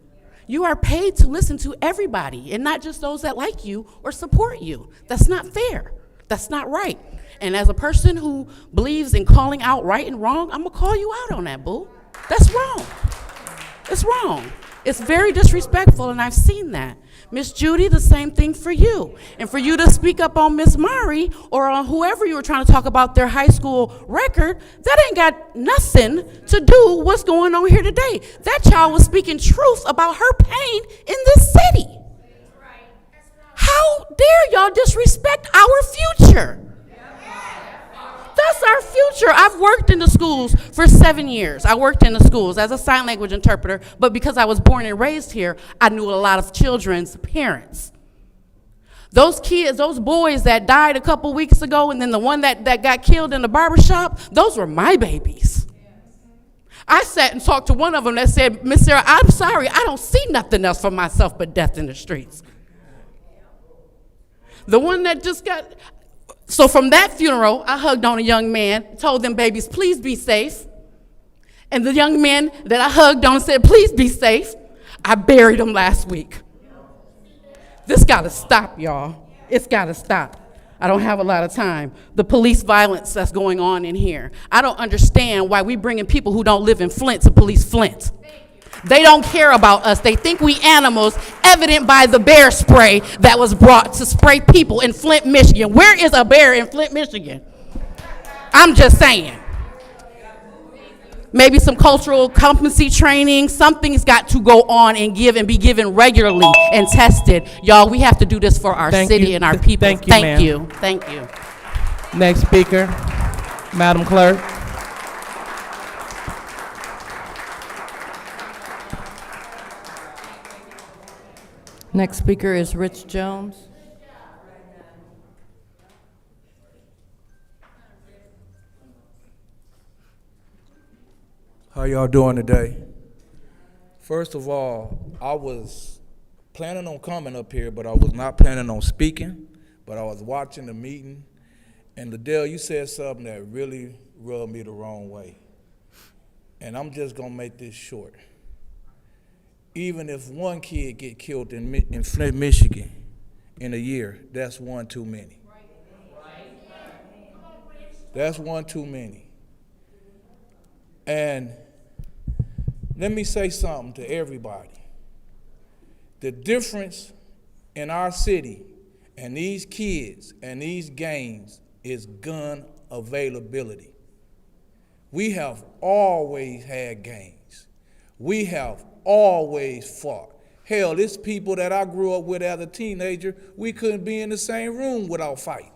You are paid to listen to everybody, and not just those that like you or support you. That's not fair. That's not right. And as a person who believes in calling out right and wrong, I'm gonna call you out on that, boo. That's wrong. It's wrong. It's very disrespectful, and I've seen that. Miss Judy, the same thing for you. And for you to speak up on Miss Mari or on whoever you were trying to talk about their high school record, that ain't got nothing to do with what's going on here today. That child was speaking truth about her pain in this city. How dare y'all disrespect our future? That's our future. I've worked in the schools for 7 years. I worked in the schools as a sign language interpreter, but because I was born and raised here, I knew a lot of children's parents. Those kids, those boys that died a couple weeks ago, and then the one that got killed in the barbershop, those were my babies. I sat and talked to one of them that said, Miss Sarah, I'm sorry, I don't see nothing else for myself but death in the streets. The one that just got... So from that funeral, I hugged on a young man, told them babies, please be safe. And the young man that I hugged on said, please be safe. I buried him last week. This gotta stop, y'all. It's gotta stop. I don't have a lot of time. The police violence that's going on in here. I don't understand why we bringing people who don't live in Flint to police Flint. They don't care about us. They think we animals, evident by the bear spray that was brought to spray people in Flint, Michigan. Where is a bear in Flint, Michigan? I'm just saying. Maybe some cultural competency training. Something's got to go on and be given regularly and tested. Y'all, we have to do this for our city and our people. Thank you, ma'am. you. Thank you. Next speaker, Madam Clerk. Next speaker is Rich Jones. How y'all doing today? First of all, I was planning on coming up here, but I was not planning on speaking, but I was watching the meeting, and Liddell, you said something that really rubbed me the wrong way. And I'm just gonna make this short. Even if one kid get killed in Flint, Michigan in a year, that's one too many. That's one too many. And let me say something to everybody. The difference in our city and these kids and these gangs is gun availability. We have always had gangs. We have always fought. Hell, it's people that I grew up with as a teenager, we couldn't be in the same room without fighting.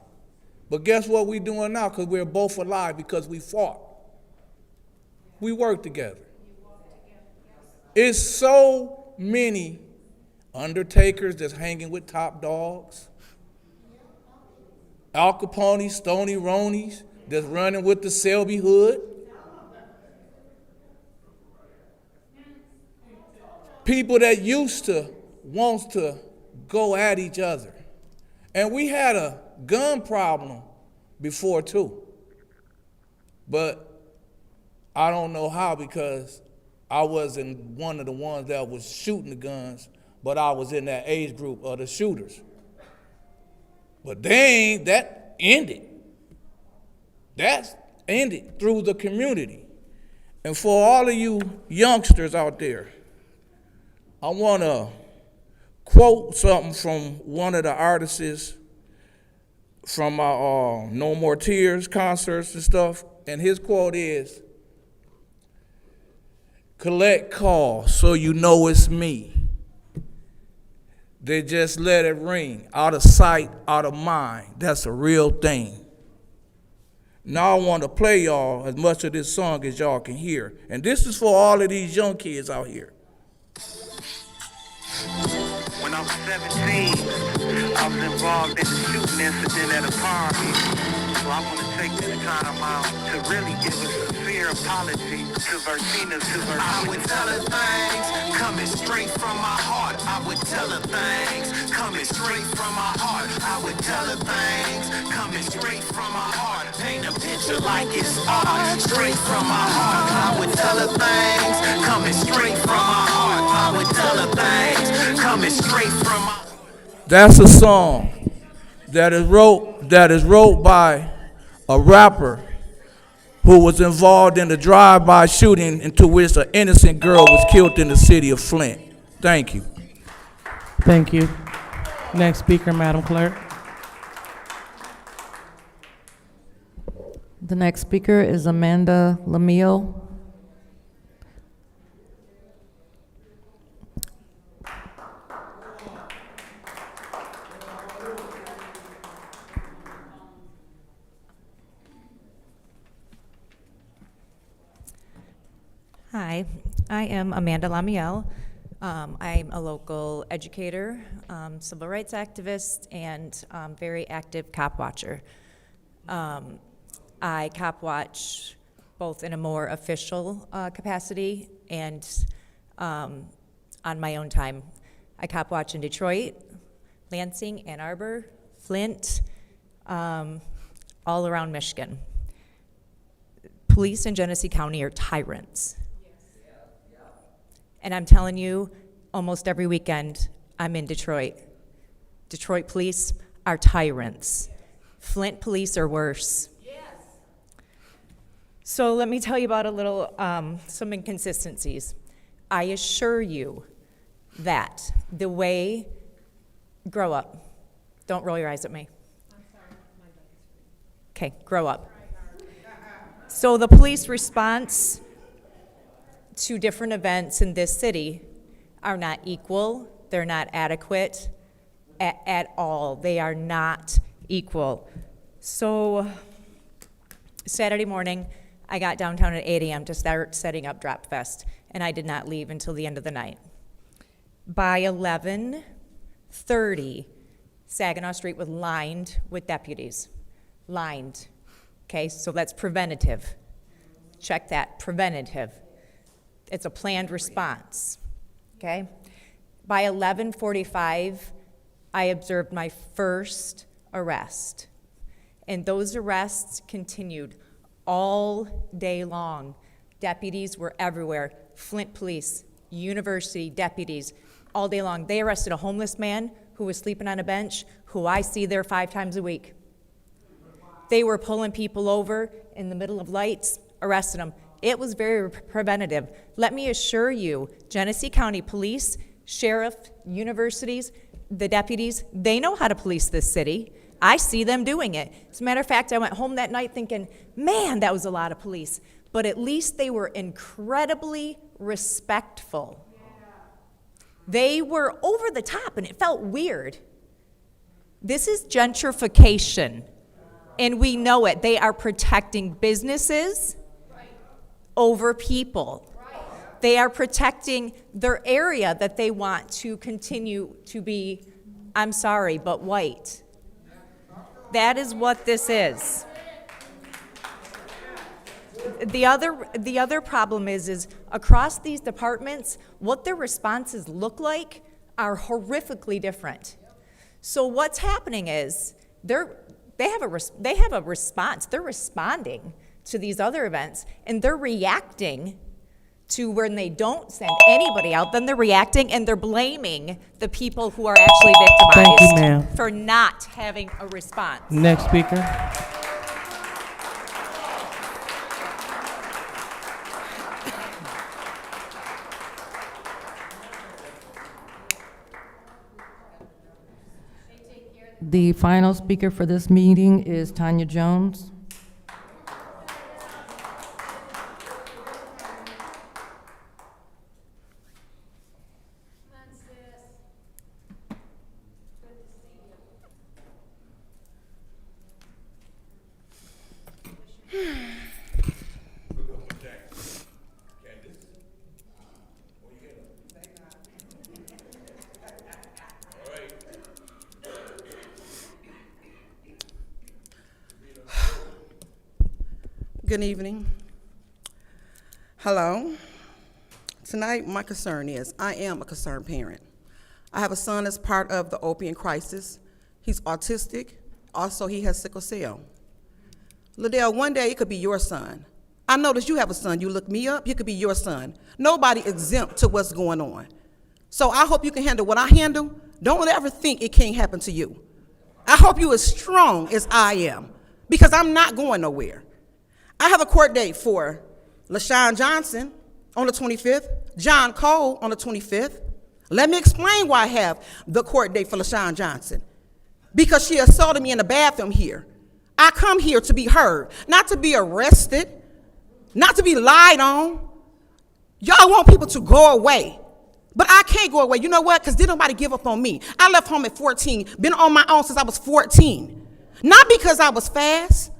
But guess what we're doing now? Because we're both alive because we fought. We work together. It's so many undertakers that's hanging with top dogs, Al Capone, Stony Ronies that's running with the Selby Hood. People that used to want to go at each other. And we had a gun problem before too. But I don't know how, because I wasn't one of the ones that was shooting the guns, but I was in that age group of the shooters. But that ended. That's ended through the community. And for all of you youngsters out there, I want to quote something from one of the artists from my No More Tears concerts and stuff, and his quote is, "Collect calls so you know it's me. They just let it ring, out of sight, out of mind. That's a real thing." Now I want to play y'all as much of this song as y'all can hear. And this is for all of these young kids out here. When I was 17, I was involved in a shooting incident at a party. So I want to take this time out to really give a sincere apology to Vertina's. I would tell her things coming straight from my heart. I would tell her things coming straight from my heart. I would tell her things coming straight from my heart. Paint a picture like it's art, straight from my heart. I would tell her things coming straight from my heart. I would tell her things coming straight from my heart. That's a song that is wrote by a rapper who was involved in a drive-by shooting into which an innocent girl was killed in the city of Flint. Thank you. Thank you. Next speaker, Madam Clerk. The next speaker is Amanda Lemieux. Hi, I am Amanda Lamiel. I'm a local educator, civil rights activist, and very active cop watcher. I cop watch both in a more official capacity and on my own time. I cop watch in Detroit, Lansing, Ann Arbor, Flint, all around Michigan. Police in Genesee County are tyrants. And I'm telling you, almost every weekend, I'm in Detroit. Detroit police are tyrants. Flint police are worse. So let me tell you about a little, some inconsistencies. I assure you that the way, grow up. Don't roll your eyes at me. Okay, grow up. So the police response to different events in this city are not equal. They're not adequate at all. They are not equal. So Saturday morning, I got downtown at 8 a.m. to start setting up Drop Fest, and I did not leave until the end of the night. By 11:30, Saginaw Street was lined with deputies. Lined. Okay, so that's preventative. Check that, preventative. It's a planned response, okay? By 11:45, I observed my first arrest. And those arrests continued all day long. Deputies were everywhere. Flint police, university deputies, all day long. They arrested a homeless man who was sleeping on a bench, who I see there 5 times a week. They were pulling people over in the middle of lights, arrested them. It was very preventative. Let me assure you, Genesee County Police, Sheriff, universities, the deputies, they know how to police this city. I see them doing it. As a matter of fact, I went home that night thinking, man, that was a lot of police. But at least they were incredibly respectful. They were over the top, and it felt weird. This is gentrification, and we know it. They are protecting businesses over people. They are protecting their area that they want to continue to be, I'm sorry, but white. That is what this is. The other problem is across these departments, what their responses look like are horrifically different. So what's happening is they have a response. They're responding to these other events, and they're reacting to when they don't send anybody out, then they're reacting and they're blaming the people who are actually victimized. Thank you, ma'am. For not having a response. Next speaker. The final speaker for this meeting is Tanya Jones. Good evening. Hello. Tonight, my concern is, I am a concerned parent. I have a son that's part of the opiate crisis. He's autistic. Also, he has sickle cell. Liddell, one day it could be your son. I noticed you have a son. You look me up, he could be your son. Nobody exempt to what's going on. So I hope you can handle what I handle. Don't ever think it can't happen to you. I hope you as strong as I am, because I'm not going nowhere. I have a court date for LaShawn Johnson on the 25th, John Cole on the 25th, Let me explain why I have the court date for LaShawn Johnson. Because she assaulted me in the bathroom here. I come here to be heard, not to be arrested, not to be lied on. Y'all want people to go away. But I can't go away. You know what? Because didn't nobody give up on me. I left home at 14, been on my own since I was 14. Not because I was fast,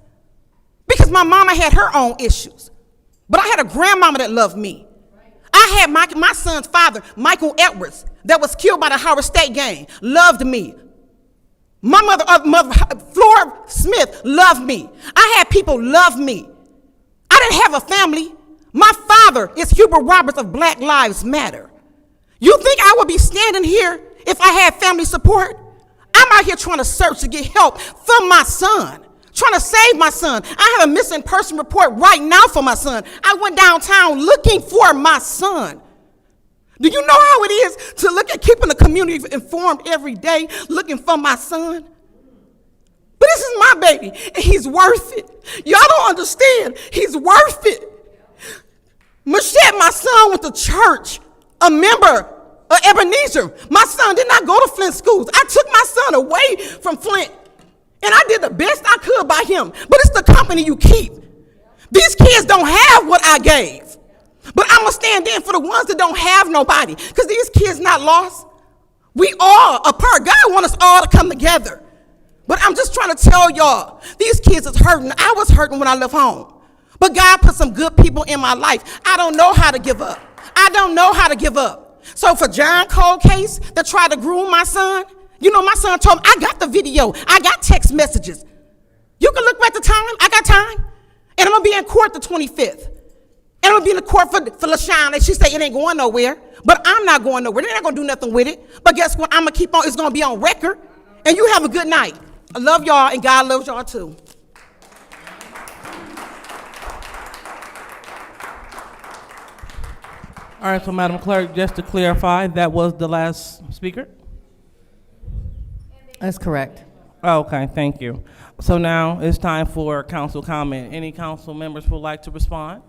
because my mama had her own issues. But I had a grandmama that loved me. I had my son's father, Michael Edwards, that was killed by the Howard State gang, loved me. My mother, Flora Smith, loved me. I had people love me. I didn't have a family. My father is Hubert Roberts of Black Lives Matter. You think I would be standing here if I had family support? I'm out here trying to search to get help for my son, trying to save my son. I have a missing person report right now for my son. I went downtown looking for my son. Do you know how it is to look at keeping the community informed every day, looking for my son? But this is my baby, and he's worth it. Y'all don't understand. He's worth it. Machette, my son, went to church, a member of Ebenezer. My son did not go to Flint schools. I took my son away from Flint, and I did the best I could by him. But it's the company you keep. These kids don't have what I gave. But I'm going to stand in for the ones that don't have nobody, because these kids not lost. We all a part. God wants us all to come together. But I'm just trying to tell y'all, these kids is hurting. I was hurting when I left home. But God put some good people in my life. I don't know how to give up. I don't know how to give up. So for John Cole case that tried to groom my son, you know, my son told me, I got the video. I got text messages. You can look back the time. I got time. And I'm going to be in court the 25th. And I'm going to be in the court for LaShawn. And she said it ain't going nowhere. But I'm not going nowhere. They're not going to do nothing with it. But guess what? I'm going to keep on. It's going to be on record. And you have a good night. I love y'all, and God loves y'all too. All right, so Madam Clerk, just to clarify, that was the last speaker? That's correct. Okay, thank you. So now it's time for council comment. Any council members would like to respond?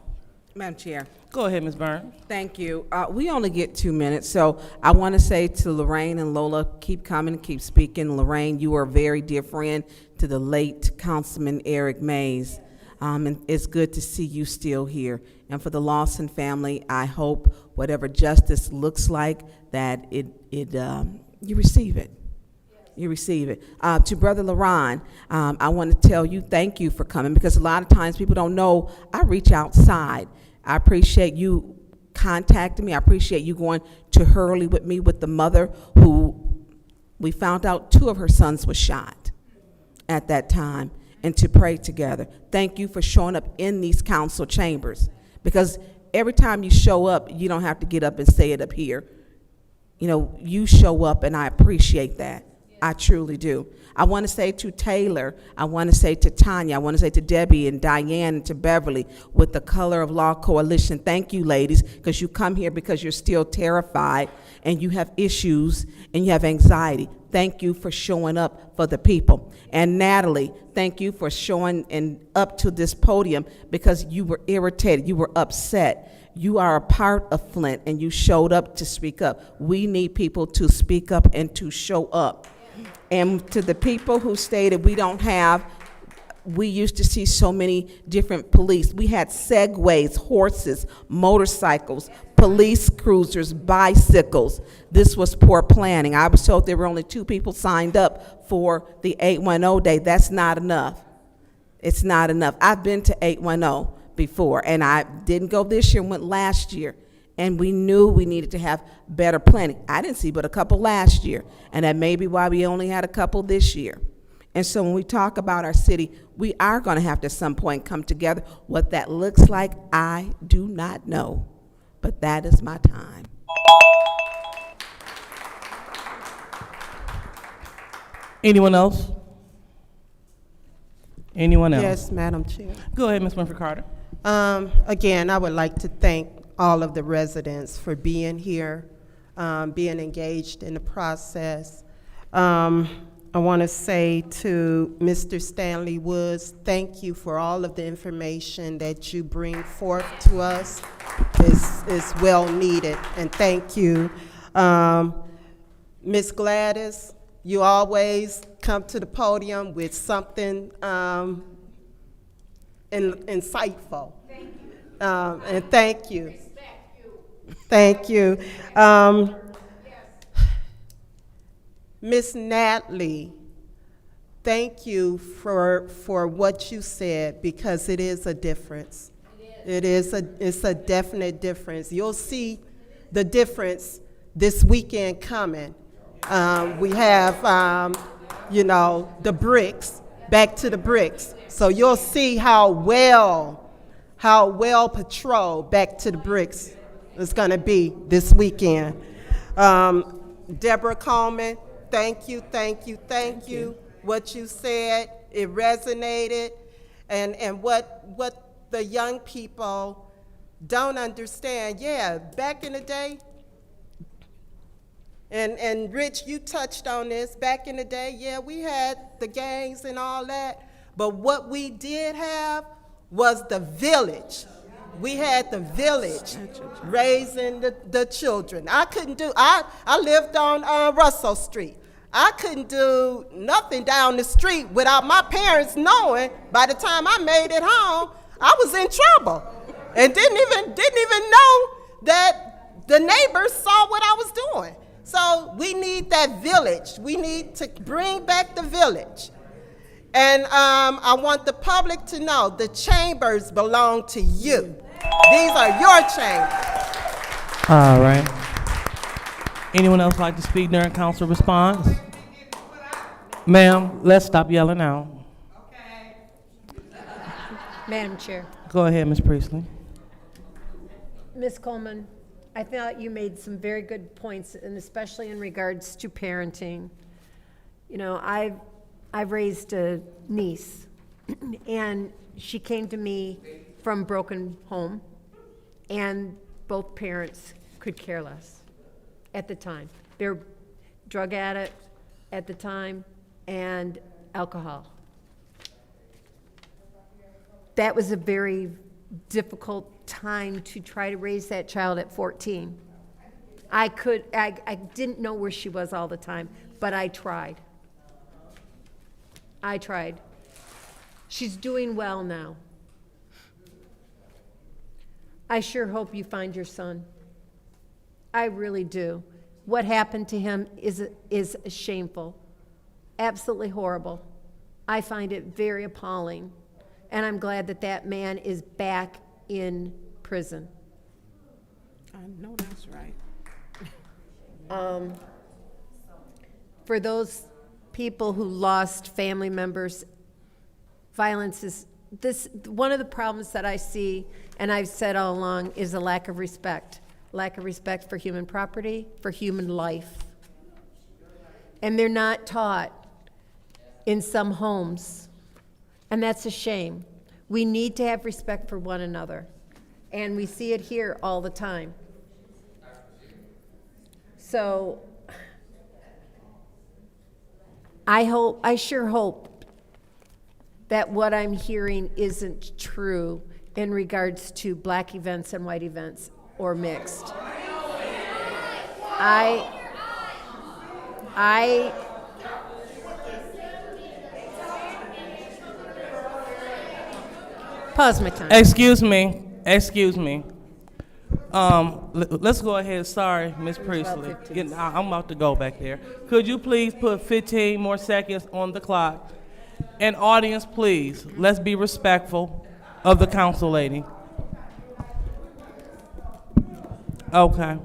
Madam Chair. Go ahead, Ms. Burns. Thank you. We only get 2 minutes, so I want to say to Lorraine and Lola, keep coming, keep speaking. Lorraine, you are a very dear friend to the late Councilman Eric Mays, and it's good to see you still here. And for the Lawson family, I hope whatever justice looks like, that you receive it. You receive it. To Brother LaRon, I want to tell you thank you for coming, because a lot of times people don't know I reach outside. I appreciate you contacting me. I appreciate you going to Hurley with me, with the mother who we found out 2 of her sons were shot at that time, and to pray together. Thank you for showing up in these council chambers, because every time you show up, you don't have to get up and say it up here. You know, you show up, and I appreciate that. I truly do. I want to say to Taylor, I want to say to Tanya, I want to say to Debbie and Diane and to Beverly with the Color of Law Coalition, thank you, ladies, because you come here because you're still terrified and you have issues and you have anxiety. Thank you for showing up for the people. And Natalie, thank you for showing and up to this podium, because you were irritated, you were upset. You are a part of Flint, and you showed up to speak up. We need people to speak up and to show up. And to the people who stated we used to see so many different police. We had Segways, horses, motorcycles, police cruisers, bicycles. This was poor planning. I was told there were only 2 people signed up for the 810 day. That's not enough. It's not enough. I've been to 810 before, and I didn't go this year, went last year. And we knew we needed to have better planning. I didn't see but a couple last year, and that may be why we only had a couple this year. And so when we talk about our city, we are going to have to at some point come together. What that looks like, I do not know, but that is my time. Anyone else? Anyone else? Yes, Madam Chair. Go ahead, Ms. Winfrey Carter. Again, I would like to thank all of the residents for being here, being engaged in the process. I want to say to Mr. Stanley Woods, thank you for all of the information that you bring forth to us. It's well needed, and thank you. Miss Gladys, you always come to the podium with something insightful. Thank you. And thank you. Thank you. Miss Natalie, thank you for what you said, because it is a difference. It's a definite difference. You'll see the difference this weekend coming. We have, the bricks, back to the bricks. So you'll see how well patrolled Back to the Bricks is gonna be this weekend. Deborah Coleman, thank you. What you said, it resonated, and what the young people don't understand. Yeah, back in the day, and Rich, you touched on this, back in the day, yeah, we had the gangs and all that, but what we did have was the village. We had the village raising the children. I lived on Russell Street. I couldn't do nothing down the street without my parents knowing. By the time I made it home, I was in trouble, and didn't even know that the neighbors saw what I was doing. So we need that village. We need to bring back the village. And I want the public to know the chambers belong to you. These are your chambers. All right. Anyone else like to speak during council response? Ma'am, let's stop yelling now. Madam Chair. Go ahead, Ms. Priestley. Ms. Coleman, I thought you made some very good points, and especially in regards to parenting. You know, I've raised a niece, and she came to me from a broken home, and both parents could care less at the time. They're drug addicts at the time and alcohol. That was a very difficult time to try to raise that child at 14. I didn't know where she was all the time, but I tried. She's doing well now. I sure hope you find your son. I really do. What happened to him is shameful, absolutely horrible. I find it very appalling, and I'm glad that that man is back in prison. I know that's right. For those people who lost family members, violence is one of the problems that I see, and I've said all along, is a lack of respect for human property, for human life. And they're not taught in some homes, and that's a shame. We need to have respect for one another, and we see it here all the time. So I sure hope that what I'm hearing isn't true in regards to black events and white events, or mixed. Pause my time. Excuse me. Let's go ahead. Sorry, Ms. Priestley. I'm about to go back there. Could you please put 15 more seconds on the clock? And audience, please, let's be respectful of the council lady. Okay.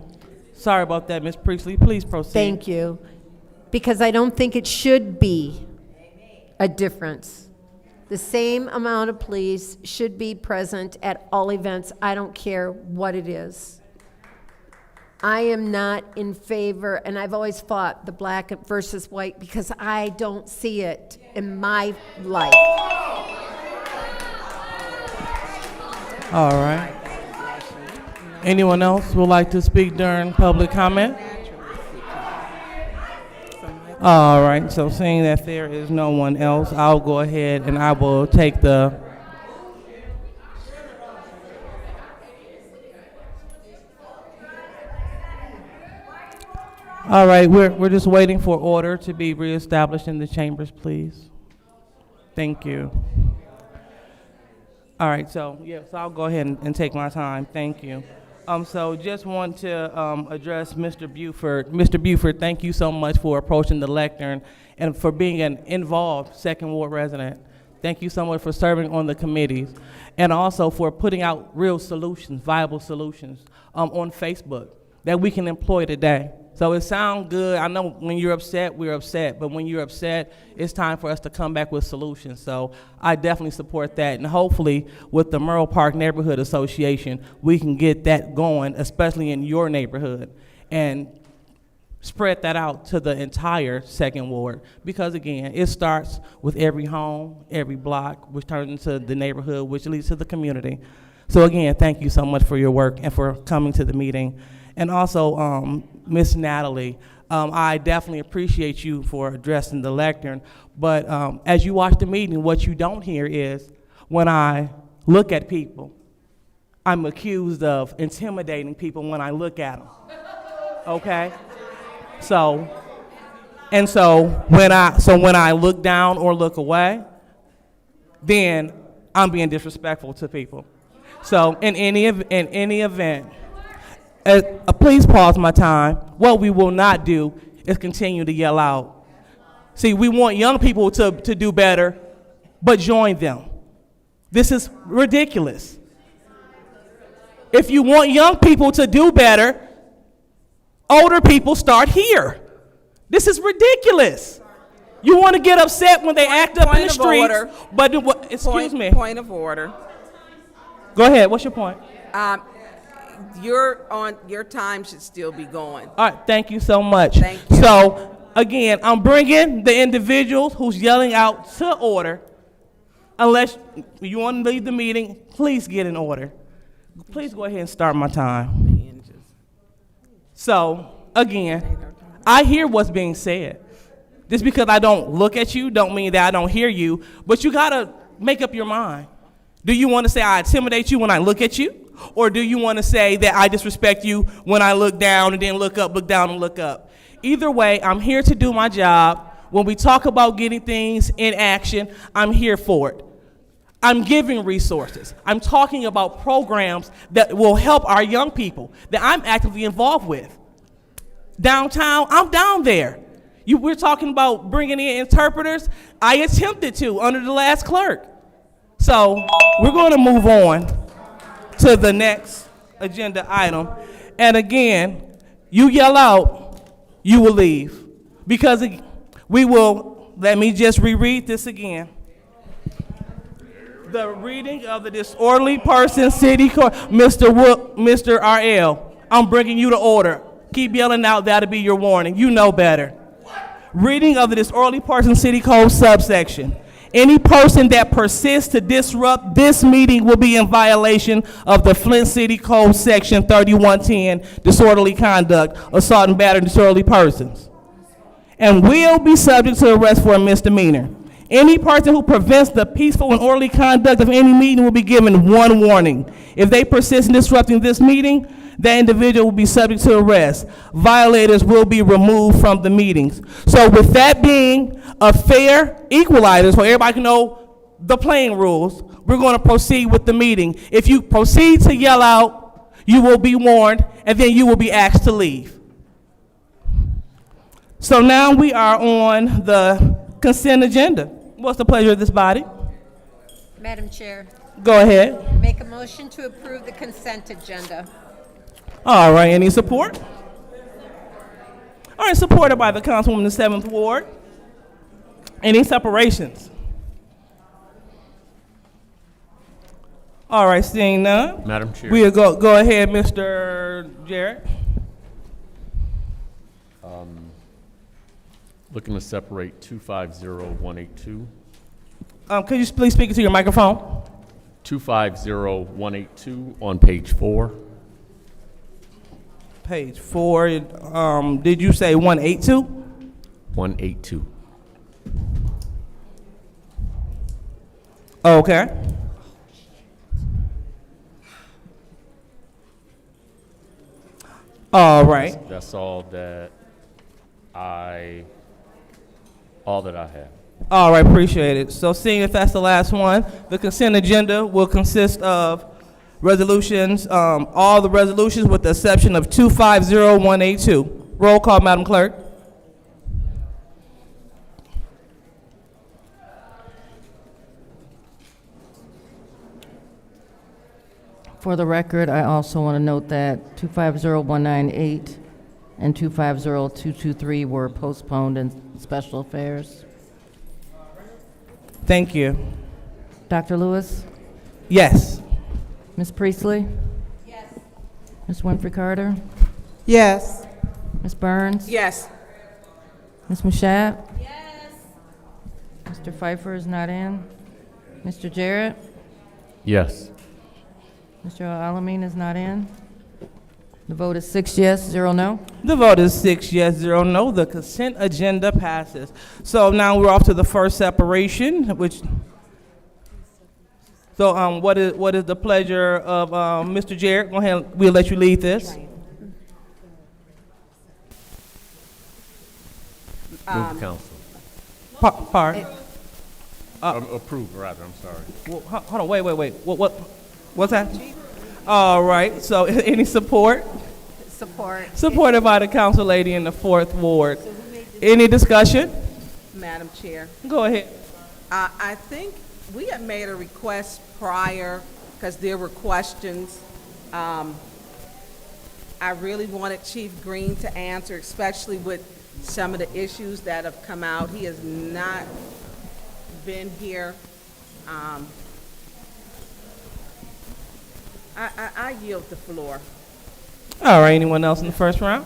Sorry about that, Ms. Priestley. Please proceed. Thank you. Because I don't think it should be a difference. The same amount of police should be present at all events. I don't care what it is. I am not in favor, and I've always fought the black versus white because I don't see it in my life. All right. Anyone else would like to speak during public comment? All right, so seeing that there is no one else, I'll go ahead and I will take the All right, we're just waiting for order to be reestablished in the chambers, please. Thank you. All right, so I'll go ahead and take my time. Thank you. So just want to address Mr. Buford. Mr. Buford, thank you so much for approaching the lectern and for being an involved Second Ward resident. Thank you so much for serving on the committees and also for putting out real solutions, viable solutions on Facebook that we can employ today. So it sounds good. I know when you're upset, we're upset. But when you're upset, it's time for us to come back with solutions. So I definitely support that. And hopefully with the Merle Park Neighborhood Association, we can get that going, especially in your neighborhood, and spread that out to the entire Second Ward. Because again, it starts with every home, every block, which turns into the neighborhood, which leads to the community. So again, thank you so much for your work and for coming to the meeting. And also, Miss Natalie, I definitely appreciate you for addressing the lectern, but as you watch the meeting, what you don't hear is when I look at people, I'm accused of intimidating people when I look at them, okay? So when I look down or look away, then I'm being disrespectful to people. So in any event, please pause my time. What we will not do is continue to yell out. See, we want young people to do better, but join them. This is ridiculous. If you want young people to do better, older people start here. This is ridiculous. You want to get upset when they act up in the streets, but excuse me. Point of order. Go ahead. What's your point? Your time should still be going. All right, thank you so much. Thank you. So, again, I'm bringing the individuals who's yelling out to order. Unless you want to leave the meeting, please get in order. Please go ahead and start my time. So, again, I hear what's being said. Just because I don't look at you don't mean that I don't hear you, but you gotta make up your mind. Do you want to say I intimidate you when I look at you? Or do you want to say that I disrespect you when I look down and then look up, look down and look up? Either way, I'm here to do my job. When we talk about getting things in action, I'm here for it. I'm giving resources. I'm talking about programs that will help our young people that I'm actively involved with. Downtown, I'm down there. We're talking about bringing in interpreters. I attempted to under the last clerk. So we're going to move on to the next agenda item. And again, you yell out, you will leave. Because we will, let me just reread this again. The reading of the disorderly person, city court, Mr. R.L., I'm bringing you to order. Keep yelling out, that'll be your warning. You know better. Reading of the disorderly person, city code subsection. Any person that persists to disrupt this meeting will be in violation of the Flint City Code Section 3110, disorderly conduct, assault and battery disorderly persons, and will be subject to arrest for a misdemeanor. Any person who prevents the peaceful and orderly conduct of any meeting will be given one warning. If they persist in disrupting this meeting, that individual will be subject to arrest. Violators will be removed from the meetings. So with that being a fair equalizer, so everybody can know the playing rules, we're going to proceed with the meeting. If you proceed to yell out, you will be warned, and then you will be asked to leave. So now we are on the consent agenda. What's the pleasure of this body? Madam Chair, Go ahead. make a motion to approve the consent agenda. All right, any support? All right, supported by the Councilwoman in the 7th Ward. Any separations? All right, seeing none. Madam Chair. We'll go ahead, Mr. Jarrett. Looking to separate 250182. Could you please speak into your microphone? 250182 on page 4. Page 4, did you say 182? 182. Okay. All right. That's all that all that I have. All right, appreciate it. So seeing if that's the last one, the consent agenda will consist of resolutions, all the resolutions with the exception of 250182. Roll call, Madam Clerk. For the record, I also want to note that 250198 and 250223 were postponed in special affairs. Thank you. Dr. Lewis? Yes. Ms. Priestley? Yes. Ms. Winfrey Carter? Yes. Ms. Burns? Yes. Ms. Mushat? Yes. Mr. Pfeiffer is not in. Mr. Jarrett? Yes. Mr. Alamin is not in. The vote is 6 yes, 0 no. The vote is 6 yes, 0 no. The consent agenda passes. So now we're off to the first separation, which. So what is the pleasure of Mr. Jarrett? Go ahead. We'll let you lead this. Move council. Pardon. Approve, rather. I'm sorry. Well, hold on. Wait. What's that? All right. So any support? Support. Supported by the council lady in the 4th Ward. Any discussion? Madam Chair. Go ahead. I think we had made a request prior because there were questions. I really wanted Chief Green to answer, especially with some of the issues that have come out. He has not been here. I yield the floor. All right. Anyone else in the first round?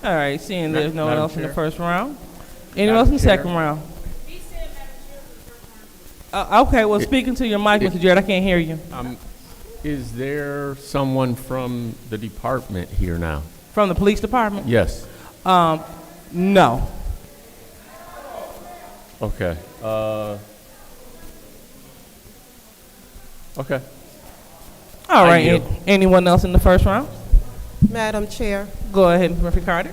All right. Seeing there's no one Madam else in the Chair. first round. Anyone else in the second round? Okay. Well, speaking to your mic, Mr. Jarrett, I can't hear you. Is there someone from the department here now? From the police department? Yes. No. Okay. Okay. All I right. yield. Anyone else in the first round? Madam Chair. Go ahead, Murphy Carter.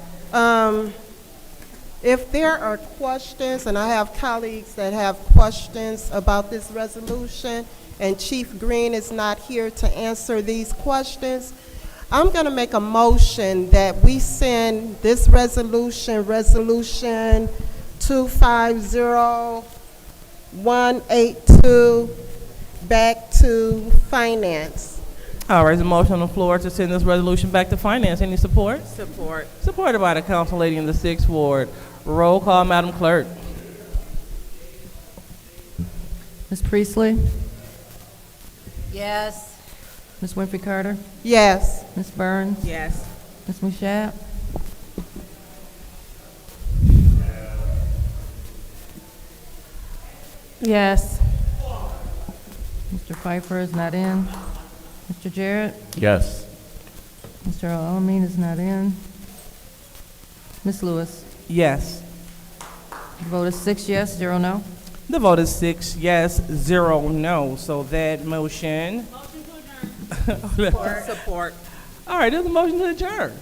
If there are questions, and I have colleagues that have questions about this resolution, and Chief Green is not here to answer these questions, I'm going to make a motion that we send this resolution 250182, back to Finance. All right. There's a motion on the floor to send this resolution back to finance. Any support? Support. Supported by the council lady in the 6th Ward. Roll call, Madam Clerk. Ms. Priestley? Yes. Ms. Winfrey Carter? Yes. Ms. Burns? Yes. Ms. Mushat? Yes. Mr. Pfeiffer is not in. Mr. Jarrett? Yes. Mr. Alamin is not in. Ms. Lewis? Yes. The vote is 6 yes, 0 no. The vote is 6 yes, 0 no. So that motion. Support. All right. There's a motion to adjourn.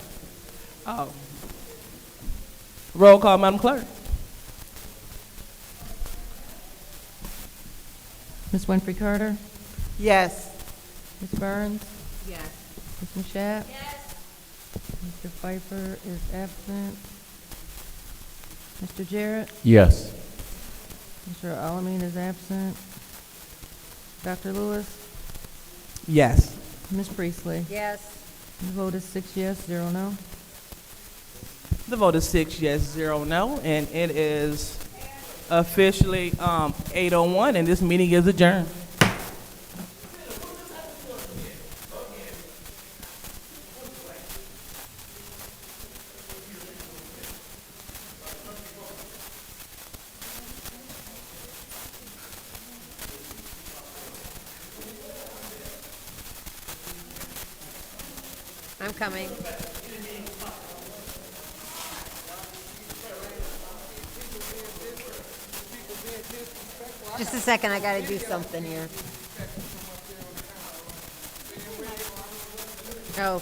Roll call, Madam Clerk. Ms. Winfrey Carter? Yes. Ms. Burns? Yes. Ms. Mushat? Yes. Mr. Pfeiffer is absent. Mr. Jarrett? Yes. Mr. Alamin is absent. Dr. Lewis? Yes. Ms. Priestley? Yes. The vote is 6 yes, 0 no. The vote is 6 yes, 0 no, and it is officially 8:01, and this meeting is adjourned. I'm coming. Just a second, I gotta do something here. Oh,